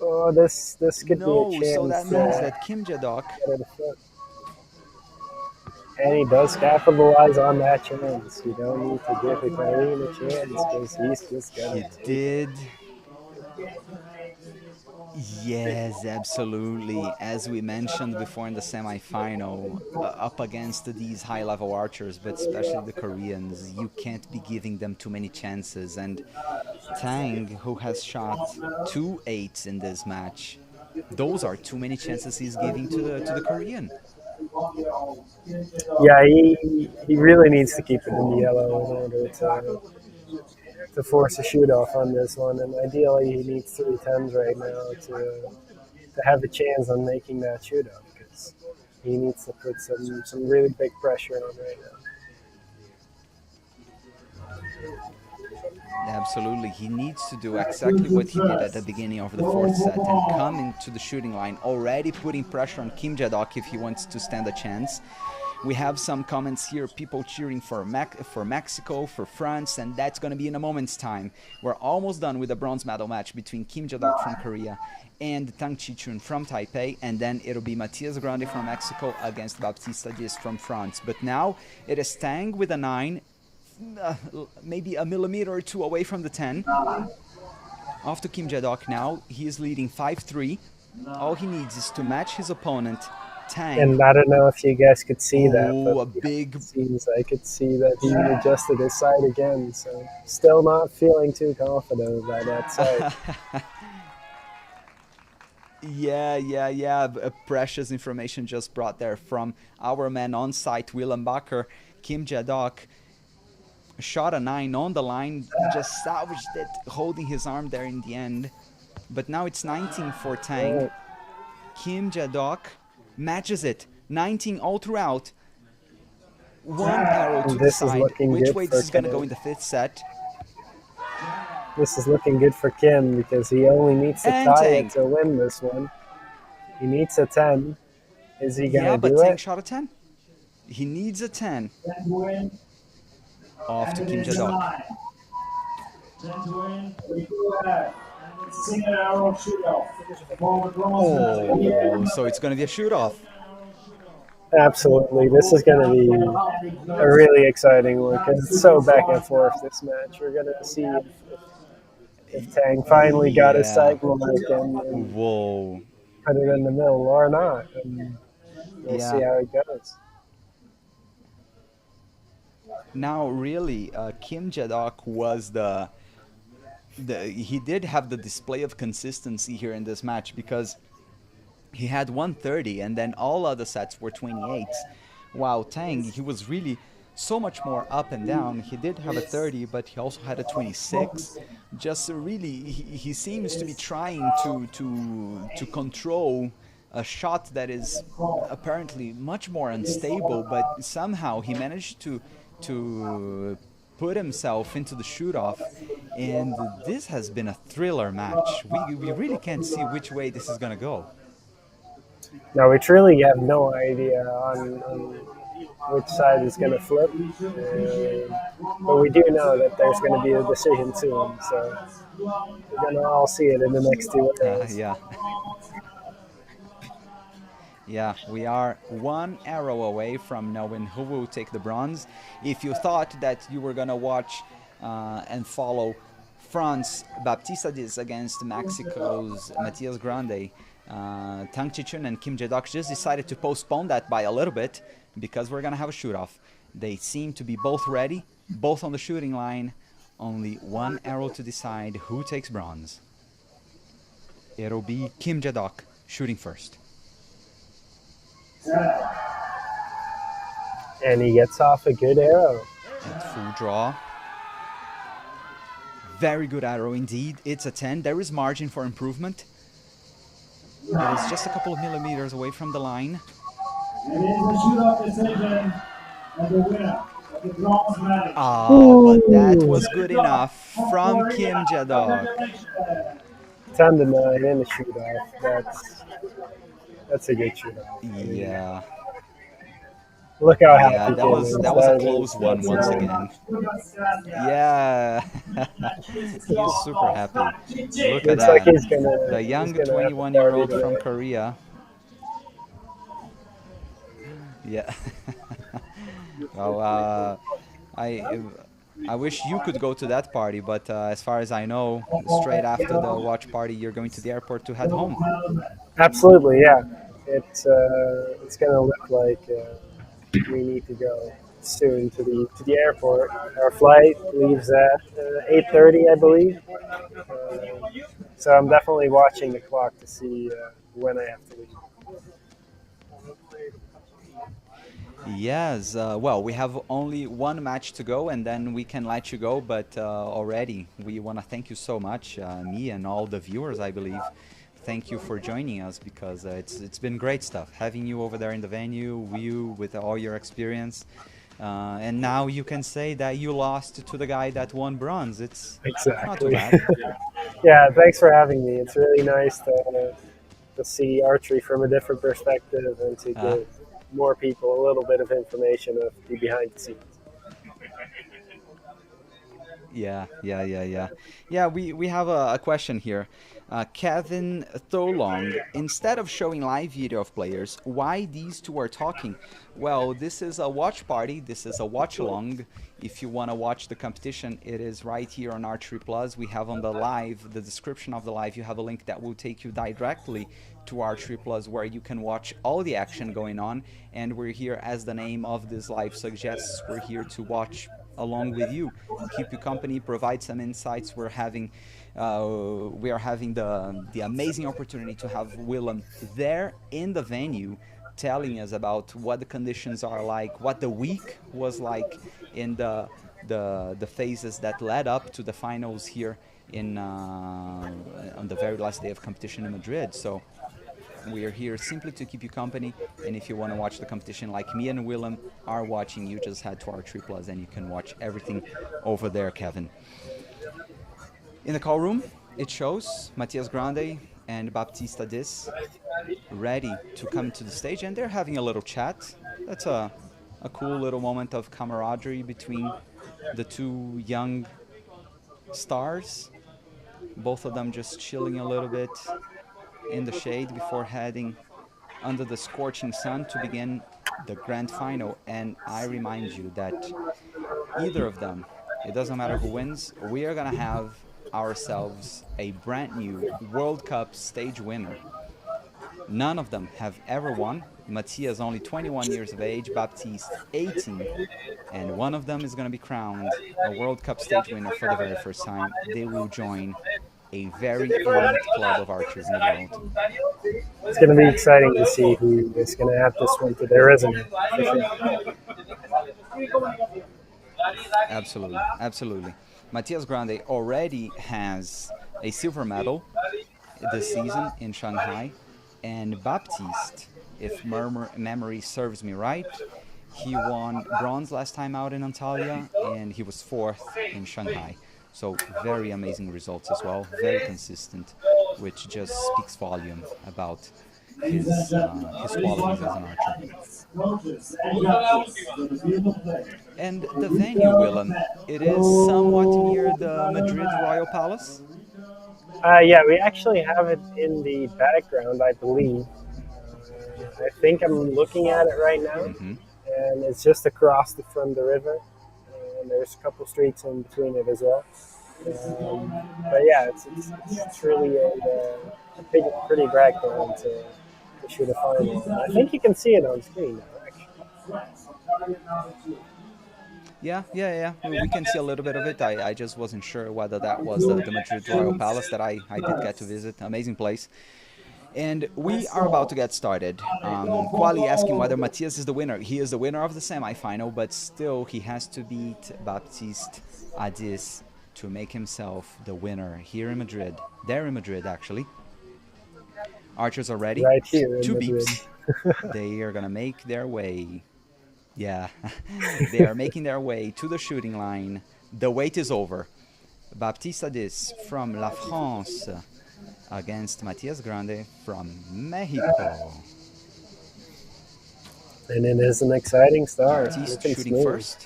Oh, this could No, be a chance. so that means that Kim Jae-dok... And he does capitalize on that chance. You don't need to give the Korean a chance because he's just going to. He did. Yes, absolutely. As we mentioned before in the semifinal, up against these high-level archers, but especially the Koreans, you can't be giving them too many chances. And Tang, who has shot 2 8s in this match, those are too many chances he's giving to the Korean. Yeah, he really needs to keep it in the yellow in order to force a shoot off on this one, and ideally he needs 3 10s right now to have a chance on making that shoot off, because he needs to put some really big pressure on right now. Absolutely. He needs to do exactly what he did at the beginning of the fourth set and come into the shooting line already putting pressure on Kim Jae-dok if he wants to stand a chance. We have some comments here, people cheering for Mexico, for France, and that's going to be in a moment's time. We're almost done with the bronze medal match between Kim Jae-dok from Korea and Tang Chi-chun from Taipei, and then it'll be Matias Grande from Mexico against Baptiste Diaz from France. But now it is Tang with a 9, maybe a millimeter or two away from the 10. Off to Kim Jae-dok now. He is leading 5-3. All he needs is to match his opponent, Tang. And I don't know if you guys could see that, Oh, but a big... it seems I could see that he adjusted his side again, so still not feeling too confident about that side. Yeah. Precious information just brought there from our man on site, Willem Bakker. Kim Jae-dok shot a 9 on the line, just salvaged it, holding his arm there in the end. But now it's 19 for Tang. Kim Jae-dok matches it, 19 all throughout. One arrow to the side. Which way this is going to go in the fifth set? This is looking good for Kim because he only needs to tie it to win this one. He needs a 10. Is he going to do it? Yeah, but Tang shot a 10. He needs a 10. Off to Kim Jae-dok. 10 to win. Single arrow shoot off. Oh, so it's going to be a shoot off. Absolutely. This is going to be a really exciting one because it's so back and forth, this match. We're going to see if Tang finally got his side mark and put it in the middle or not. And we'll see how it goes. Now, really, Kim Jae-dok was he did have the display of consistency here in this match because he had 130 and then all other sets were 28s. While Tang, he was really so much more up and down. He did have a 30, but he also had a 26. Just really, he seems to be trying to control a shot that is apparently much more unstable, but somehow he managed to put himself into the shoot-off, and this has been a thriller match. We really can't see which way this is going to go. No, we truly have no idea on which side is going to flip, but we do know that there's going to be a decision soon, so we're going to all see it in the next 2 hours. Yeah, we are 1 arrow away from knowing who will take the bronze. If you thought that you were going to watch and follow France Baptiste Diaz against Mexico's Matias Grande, Tang Chi-chun and Kim Jae-dok just decided to postpone that by a little bit because we're going to have a shoot-off. They seem to be both ready, both on the shooting line. Only 1 arrow to decide who takes bronze. It'll be Kim Jae-dok shooting first. And he gets off a good arrow. At full draw. Very good arrow indeed. It's a 10. There is margin for improvement. It is just a couple of millimeters away from the line. And it is the shoot-off decision and the winner of the bronze medal. But that was good enough from Kim Jae-dok. 10 to 9 in the shoot-off. That's a good shoot-off. Yeah. Look how happy that was a close one once again. Yeah. He's super happy. Look at that. Like he's gonna, the young 21-year-old from Korea. Yeah. Well, I wish you could go to that party, but as far as I know, straight after the watch party, you're going to the airport to head home. Absolutely, yeah. It's gonna look like we need to go soon to the airport. Our flight leaves at 8:30, I believe. So I'm definitely watching the clock to see when I have to leave. Yes, well, we have only one match to go and then we can let you go, but already we want to thank you so much, me and all the viewers, I believe. Thank you for joining us because it's been great stuff having you over there in the venue, you with all your experience. And now you can say that you lost to the guy that won bronze. It's not too Exactly. bad. Yeah, thanks for having me. It's really nice to see archery from a different perspective and to give more people a little bit of information of the behind the scenes. Yeah, we have a question here. Kevin Tholong, instead of showing live video of players, why these two are talking? Well, this is a watch party. This is a watch along. If you want to watch the competition, it is right here on Archery Plus. We have on the live, the description of the live, you have a link that will take you directly to Archery Plus where you can watch all the action going on. And we're here, as the name of this live suggests, we're here to watch along with you, keep you company, provide some insights. We are having the amazing opportunity to have Willem there in the venue, telling us about what the conditions are like, what the week was like in the phases that led up to the finals here in on the very last day of competition in Madrid. So we are here simply to keep you company, and if you want to watch the competition like me and Willem are watching, you just head to Archery Plus and you can watch everything over there, Kevin. In the call room, it shows Matias Grande and Baptista Dis ready to come to the stage, and they're having a little chat. That's a cool little moment of camaraderie between the two young stars. Both of them just chilling a little bit in the shade before heading under the scorching sun to begin the grand final. And I remind you that either of them, it doesn't matter who wins, we are gonna have ourselves a brand new World Cup stage winner. None of them have ever won. Matias only 21 years of age, Baptiste 18, and one of them is going to be crowned a World Cup stage winner for the very first time. They will join a very elite club of archers in the world. It's going to be exciting to see who is going to add this one to their resume. For sure. Absolutely, absolutely. Matias Grande already has a silver medal this season in Shanghai, and Baptiste, if memory serves me right, he won bronze last time out in Antalya, and he was 4th in Shanghai. So very amazing results as well, very consistent, which just speaks volume about his qualities as an archer. And the venue, Willem, it is somewhat near the Madrid Royal Palace. Yeah, we actually have it in the background, I believe. I think I'm looking at it right now, and it's just across from the river. And there's a couple streets in between it as well. But yeah, it's really a pretty background to shoot a final. I think you can see it on screen now, actually. Yeah. We can see a little bit of it. I just wasn't sure whether that was the Madrid Royal Palace that I did get to visit. Amazing place. And we are about to get started. Quali asking whether Matias is the winner. He is the winner of the semifinal, but still he has to beat Baptiste Adis to make himself the winner here in Madrid. There in Madrid, actually. Archers are ready. Right here. 2 beeps. They are going to make their way. Yeah, they are making their way to the shooting line. The wait is over. Baptiste Adis from La France against Matias Grande from Mexico. And it is an exciting start. Baptiste shooting first.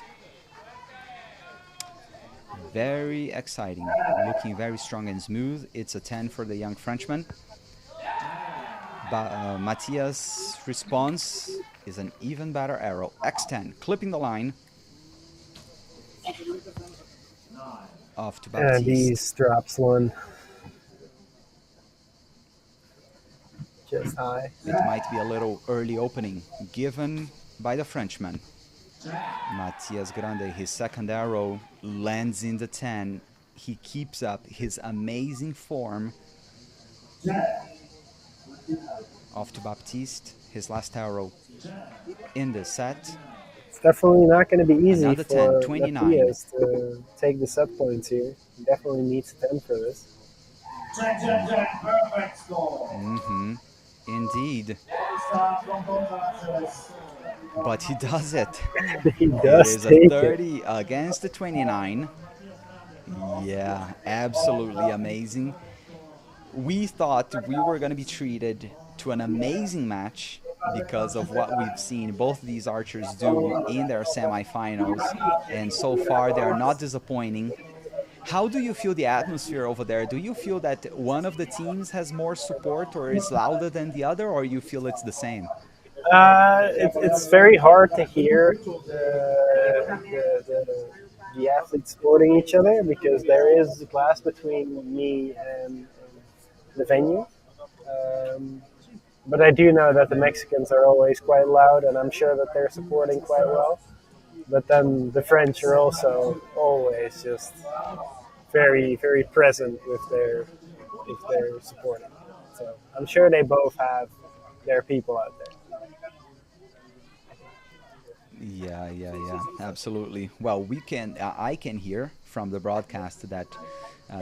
Very exciting. Looking very strong and smooth. It's a 10 for the young Frenchman. Matias' response is an even better arrow. X10, clipping the line. Off to Baptiste. And he drops one. Just high. It might be a little early opening given by the Frenchman. Matias Grande, his second arrow lands in the 10. He keeps up his amazing form. Off to Baptiste, his last arrow in the set. It's definitely not going to be easy Another for 10, 29. Matthias to take the set points here. He definitely needs 10 for this. 10, 10, 10, perfect score. Indeed. Start from both archers. But he does it. He It does is a take it. 30 against the 29. Yeah, absolutely amazing. We thought we were going to be treated to an amazing match because of what we've seen both of these archers do in their semifinals, and so far they are not disappointing. How do you feel the atmosphere over there? Do you feel that one of the teams has more support or is louder than the other, or you feel it's the same? It's very hard to hear the athletes supporting each other because there is glass between me and the venue. But I do know that the Mexicans are always quite loud, and I'm sure that they're supporting quite well. But then the French are also always just very, very present with their supporting. So I'm sure they both have their people out there. Yeah, absolutely. Well, I can hear from the broadcast that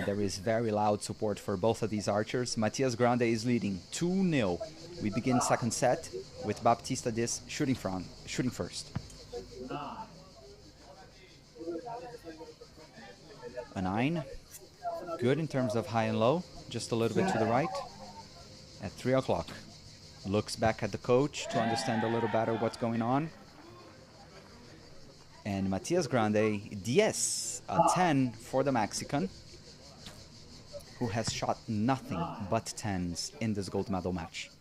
there is very loud support for both of these archers. Matias Grande is leading 2-0. We begin second set with Baptista Dis shooting first. A 9. Good in terms of high and low, just a little bit to the right. At 3 o'clock. Looks back at the coach to understand a little better what's going on. And Matias Grande, 10, a 10 for the Mexican, who has shot nothing but 10s in this gold medal match.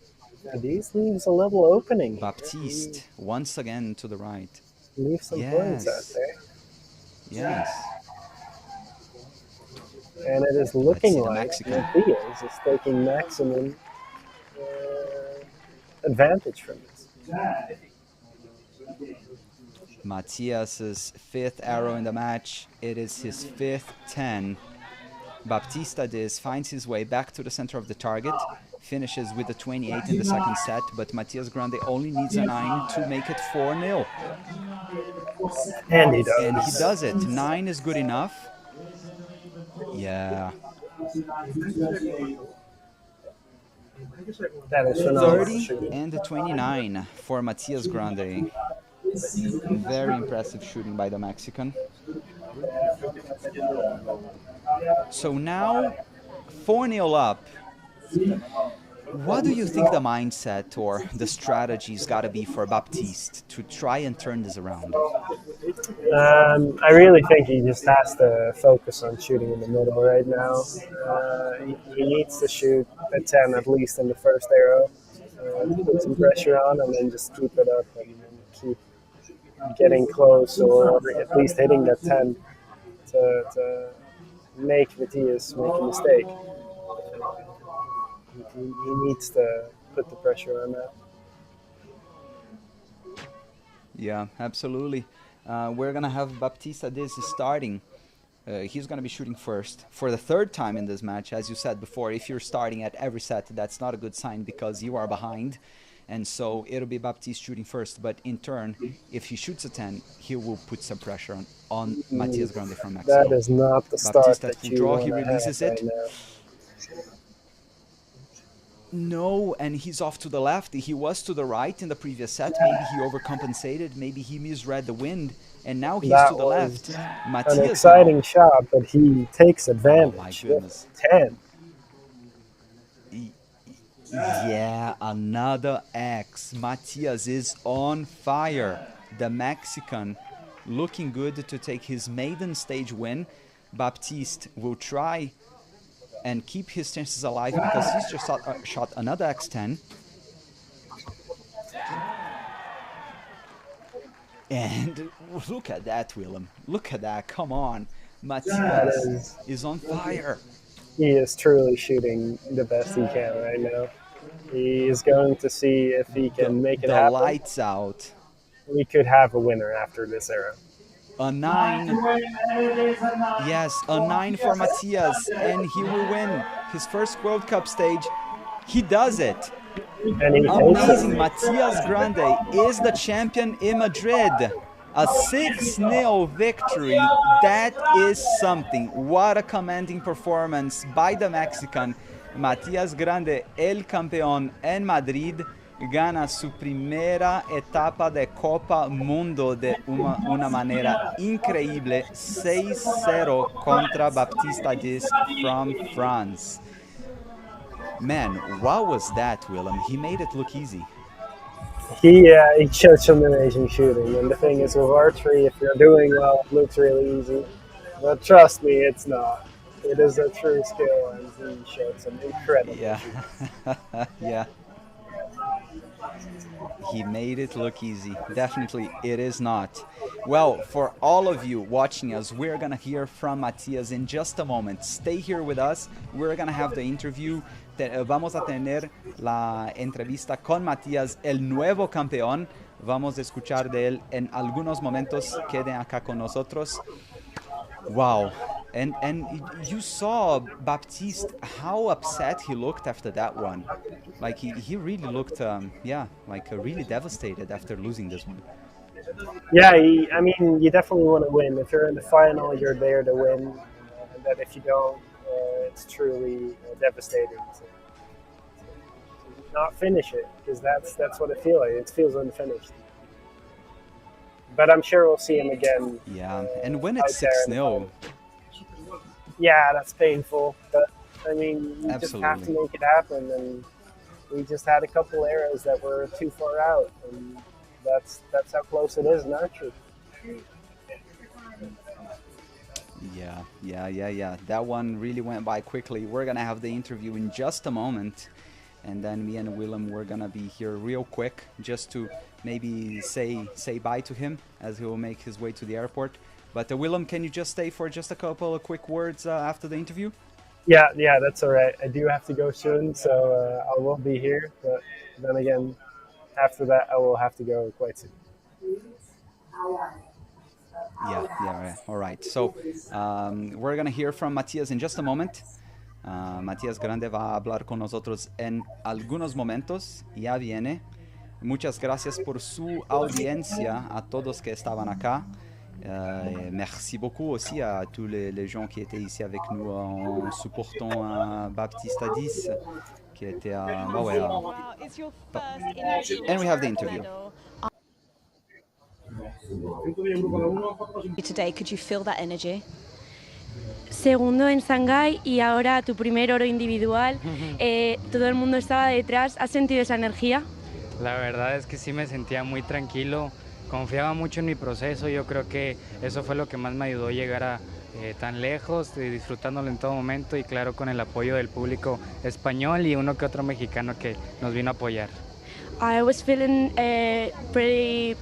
Now these leaves a level opening. Baptiste, once again to the right. Leave some points out there. Yes. And it is looking like Mexican. Matthias is taking maximum advantage from this. Matias's 5th arrow in the match. It is his 5th 10. Baptista Dis finds his way back to the center of the target, finishes with a 28 in the second set, but Matias Grande only needs a 9 to make it 4-0. And he does. And he does it. 9 is good enough. Yeah. That is phenomenal. 30 and the 29 for Matias Grande. Very impressive shooting by the Mexican. So now 4-0 up. What do you think the mindset or the strategy's got to be for Baptiste to try and turn this around? I really think he just has to focus on shooting in the middle right now. He needs to shoot a 10 at least in the first arrow, put some pressure on, and then just keep it up and keep getting close or at least hitting that 10 to make Matthias make a mistake. He needs to put the pressure on that. Yeah, absolutely. We're going to have Baptista Dis starting. He's going to be shooting first for the 3rd time in this match. As you said before, if you're starting at every set, that's not a good sign because you are behind. And so it'll be Baptiste shooting first. But in turn, if he shoots a 10, he will put some pressure on Matias Grande from Mexico. That is not the start Baptiste that at full you draw, want he to releases have it. right now. No, and he's off to the left. He was to the right in the previous set. Maybe he overcompensated. Maybe he misread the wind. And now he's That to the was left. an Matias exciting now. shot, but he takes advantage. Oh my with goodness. 10. Yeah, another X. Matias is on fire. The Mexican looking good to take his maiden stage win. Baptiste will try and keep his chances alive because he's just shot another X10. And look at that, Willem. Look at that. Come on. Matias is on fire. He is truly shooting the best he can right now. He is going to see if he can make it The happen. lights out. We could have a winner after this arrow. A 9. Yes, a 9 for Matias, and he will win his first World Cup stage. He does it. And he takes Amazing. it. Matias Grande is the champion in Madrid. A 6-0 victory. That is something. What a commanding performance by the Mexican. Matias Grande, el campeón en Madrid, gana su primera etapa de Copa Mundo de una manera increíble. 6-0 contra Baptiste Dis from France. Man, what was that, Willem? He made it look easy. He showed some amazing shooting, and the thing is with archery, if you're doing well, it looks really easy. But trust me, it's not. It is a true skill, and he showed some incredible Yeah. shooting. Yeah. He made it look easy. Definitely, it is not. Well, for all of you watching us, we're going to hear from Matias in just a moment. Stay here with us. We're going to have the interview. Vamos a tener la entrevista con Matías, el nuevo campeón. Vamos a escuchar de él en algunos momentos. Queden acá con nosotros. Wow. And you saw Baptiste, how upset he looked after that one. Like he really looked, really devastated after losing this one. Yeah, I mean, you definitely want to win. If you're in the final, you're there to win. And then if you don't, it's truly devastating. So not finish it, because that's what it feels like. It feels unfinished. But I'm sure we'll see him again. Yeah, and when it's 6-0. Yeah, that's painful. But I mean, you Absolutely. just have to make it happen. And we just had a couple arrows that were too far out, and that's how close it is in archery. Yeah. That one really went by quickly. We're gonna have the interview in just a moment, and then me and Willem, we're gonna be here real quick just to maybe say bye to him as he will make his way to the airport. But Willem, can you just stay for just a couple of quick words after the interview? Yeah, that's all right. I do have to go soon, so I will be here. But then again, after that, I will have to go quite soon. Yeah, right. All right. So we're going to hear from Matías in just a moment. Matías Grande va a hablar con nosotros en algunos momentos. Ya viene. Muchas gracias por su audiencia a todos que estaban acá. Merci beaucoup aussi à tous les gens qui étaient ici avec nous en supportant Baptiste Adis qui était and we have the interview. Today, could you feel that energy? Segundo en Shanghái y ahora tu primer oro individual. Todo el mundo estaba detrás. ¿Has sentido esa energía? La verdad es que sí me sentía muy tranquilo, confiaba mucho en mi proceso. Yo creo que eso fue lo que más me ayudó a llegar a tan lejos, disfrutándolo en todo momento y claro con el apoyo del público español y uno que otro mexicano que nos vino a apoyar. I was feeling pretty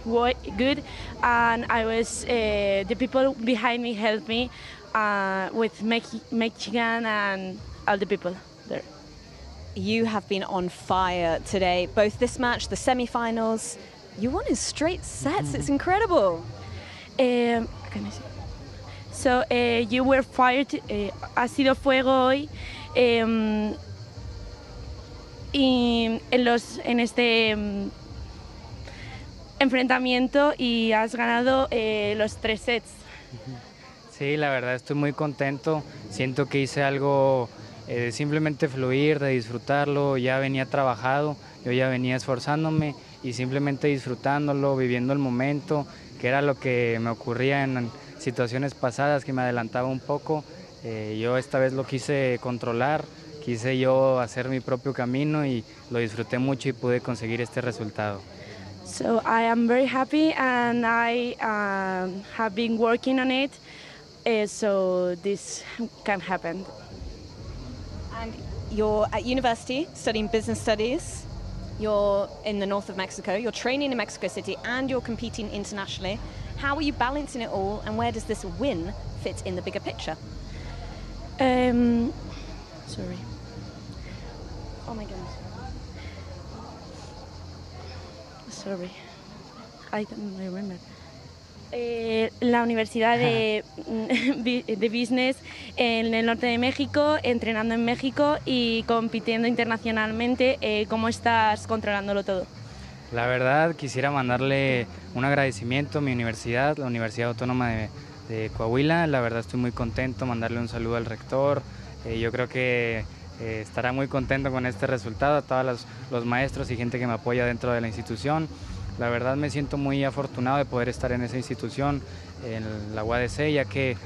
good, and I was the people behind me helped me with Mexican and all the people there. You have been on fire today, both this match, the semifinals. You won in straight sets. It's incredible. So you were fired. Ha sido fuego hoy. Y en este enfrentamiento y has ganado los 3 sets. Sí, la verdad estoy muy contento. Siento que hice algo de simplemente fluir, de disfrutarlo. Ya venía trabajado, yo ya venía esforzándome y simplemente disfrutándolo, viviendo el momento, que era lo que me ocurría en situaciones pasadas, que me adelantaba un poco. Yo esta vez lo quise controlar, quise yo hacer mi propio camino y lo disfruté mucho y pude conseguir este resultado. So I am very happy and I have been working on it, so this can happen. And you're at university studying business studies. You're in the north of Mexico. You're training in Mexico City and you're competing internationally. How are you balancing it all, and where does this win fit in the bigger picture? Sorry. Oh my goodness. Sorry. I don't remember. la Universidad de Business en el norte de México, entrenando en México y compitiendo internacionalmente. ¿Cómo estás controlándolo todo? La verdad, quisiera mandarle un agradecimiento a mi universidad, la Universidad Autónoma de Coahuila. La verdad estoy muy contento, mandarle un saludo al rector. Yo creo que estará muy contento con este resultado, a todos los maestros y gente que me apoya dentro de la institución. La verdad me siento muy afortunado de poder estar en esa institución, en la UADC, ya que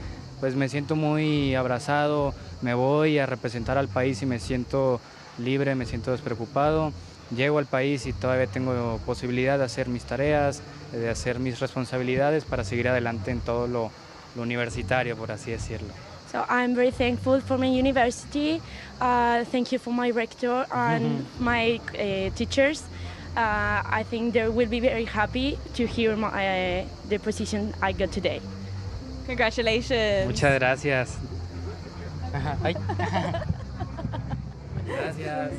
pues me siento muy abrazado, me voy a representar al país y me siento libre, me siento despreocupado. Llego al país y todavía tengo posibilidad de hacer mis tareas, de hacer mis responsabilidades para seguir adelante en todo lo universitario, por así decirlo. So I'm very thankful for my university. Thank you for my rector and my teachers. I think they will be very happy to hear the position I got today. Congratulations. Muchas gracias. Ay. Gracias.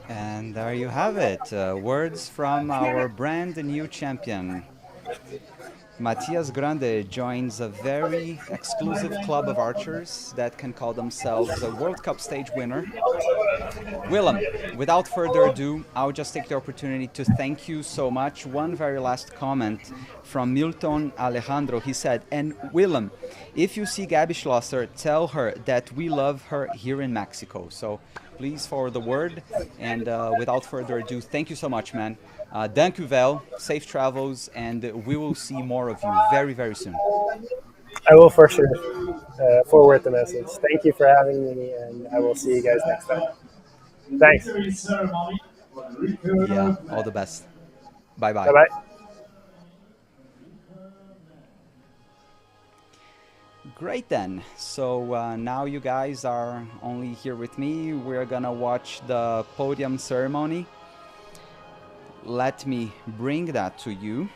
And there you have it. Words from our brand new champion. Matias Grande joins a very exclusive club of archers that can call themselves a World Cup stage winner. Willem, without further ado, I'll just take the opportunity to thank you so much. One very last comment from Milton Alejandro. He said, and Willem, if you see Gabi Schlosser, tell her that we love her here in Mexico. So please forward the word. And without further ado, thank you so much, man. Dank u wel, safe travels, and we will see more of you very, very soon. I will for sure forward the message. Thank you for having me, and I will see you guys next time. Thanks. Yeah, all the best. Bye-bye. Bye-bye. Great then. So now you guys are only here with me. We're gonna watch the podium ceremony. Let me bring that to you.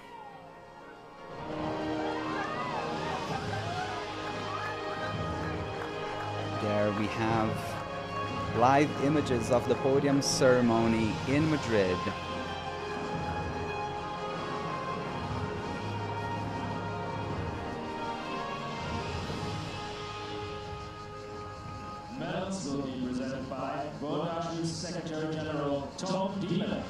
There we have live images of the podium ceremony in Madrid. Medals will be presented by World Archery Secretary General Tom Diemen.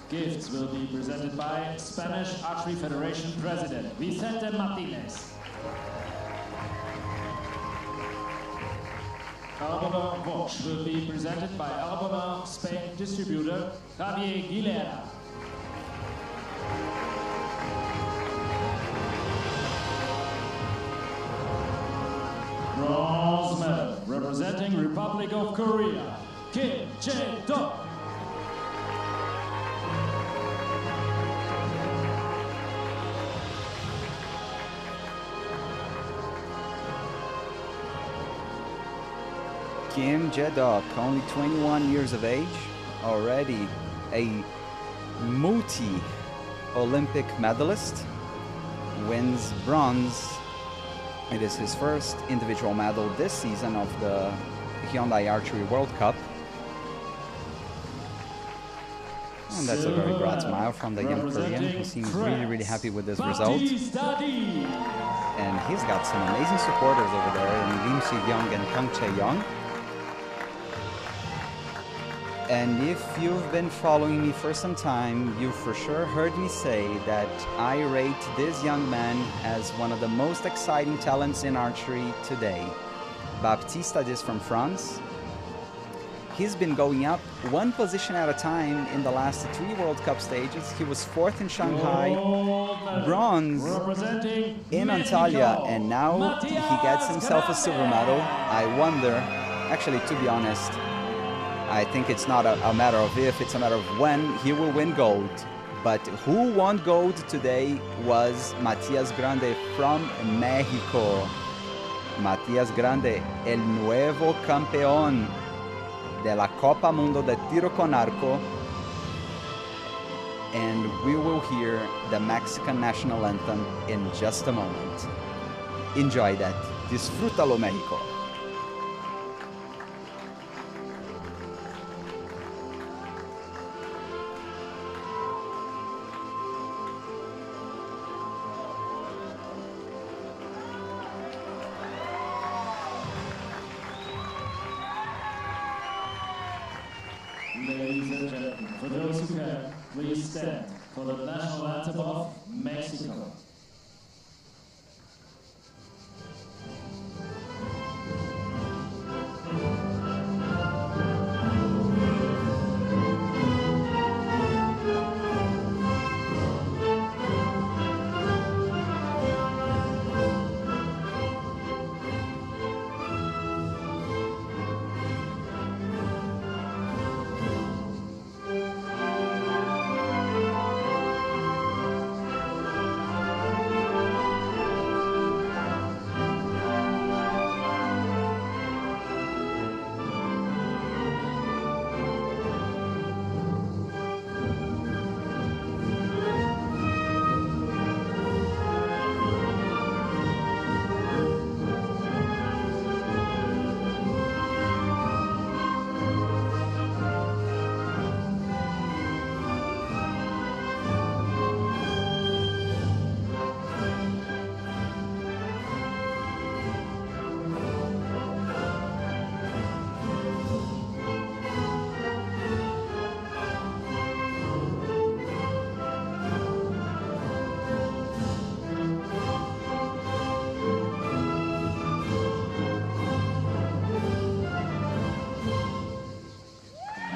Gifts will be presented by Spanish Archery Federation President Vicente Martinez. Arbona watch will be presented by Arbona Spain distributor Javier Guilera. Bronze medal representing Republic of Korea, Kim Jae-duk. Kim Jae-duk, only 21 years of age, already a multi-Olympic medalist, wins bronze. It is his first individual medal this season of the Hyundai Archery World Cup. And that's a very bright smile from the young Korean, who seems really, really happy with this result. And he's got some amazing supporters over there in Lim Si-young and Kang Chae-young. And if you've been following me for some time, you've for sure heard me say that I rate this young man as one of the most exciting talents in archery today. Baptiste is from France. He's been going up one position at a time in the last 3 World Cup stages. He was 4th in Shanghai, bronze in Antalya, and now he gets himself a silver medal. I wonder, actually, to be honest, I think it's not a matter of if, it's a matter of when he will win gold. But who won gold today was Matias Grande from Mexico. Matias Grande, el nuevo campeón de la Copa Mundo de Tiro con Arco. And we will hear the Mexican national anthem in just a moment. Enjoy that. Disfrútalo, México. stand for the national anthem of Mexico.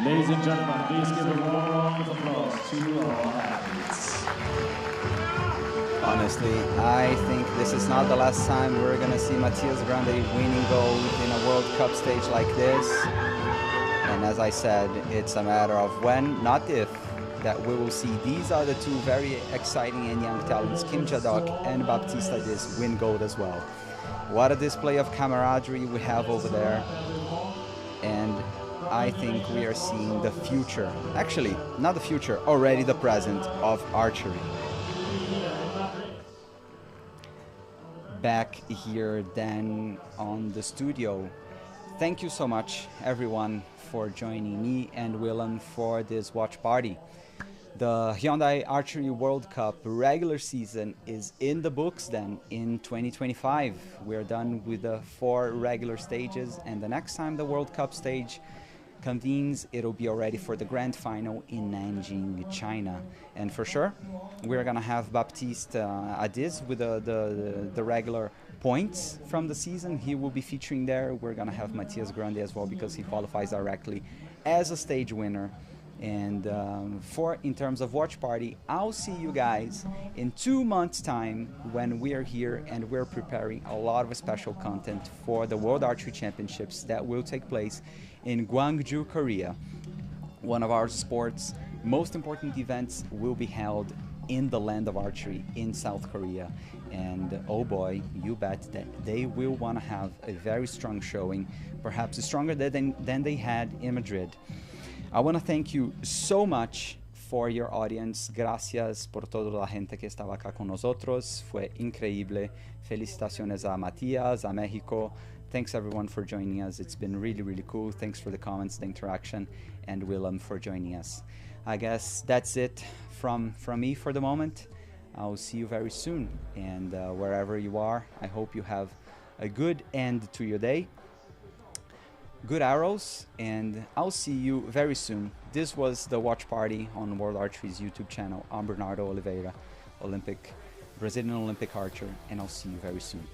Ladies and gentlemen, please give a warm round of applause to our athletes. Honestly, I think this is not the last time we're going to see Matias Grande winning gold in a World Cup stage like this. And as I said, it's a matter of when, not if, that we will see these are the two very exciting and young talents, Kim Jae-duk and Baptista Diz, win gold as well. What a display of camaraderie we have over there. And I think we are seeing the future, actually, not the future, already the present of archery. Back here then on the studio. Thank you so much, everyone, for joining me and Willem for this watch party. The Hyundai Archery World Cup regular season is in the books then in 2025. We're done with the 4 regular stages, and the next time the World Cup stage convenes, it'll be already for the grand final in Nanjing, China. And for sure, we're gonna have Baptiste Adiz with the regular points from the season. He will be featuring there. We're gonna have Matias Grande as well because he qualifies directly as a stage winner. And in terms of watch party, I'll see you guys in 2 months' time when we are here and we're preparing a lot of special content for the World Archery Championships that will take place in Gwangju, Korea. One of our sport's most important events will be held in the land of archery in South Korea. And oh boy, you bet that they will want to have a very strong showing, perhaps stronger than they had in Madrid. I want to thank you so much for your audience. Gracias por toda la gente que estaba acá con nosotros. Fue increíble. Felicitaciones a Matías, a México. Thanks everyone for joining us. It's been really, really cool. Thanks for the comments, the interaction, and Willem for joining us. I guess that's it from me for the moment. I'll see you very soon. And wherever you are, I hope you have a good end to your day. Good arrows, and I'll see you very soon. This was the Watch Party on World Archery's YouTube channel. I'm Bernardo Oliveira, Brazilian Olympic archer, and I'll see you very soon.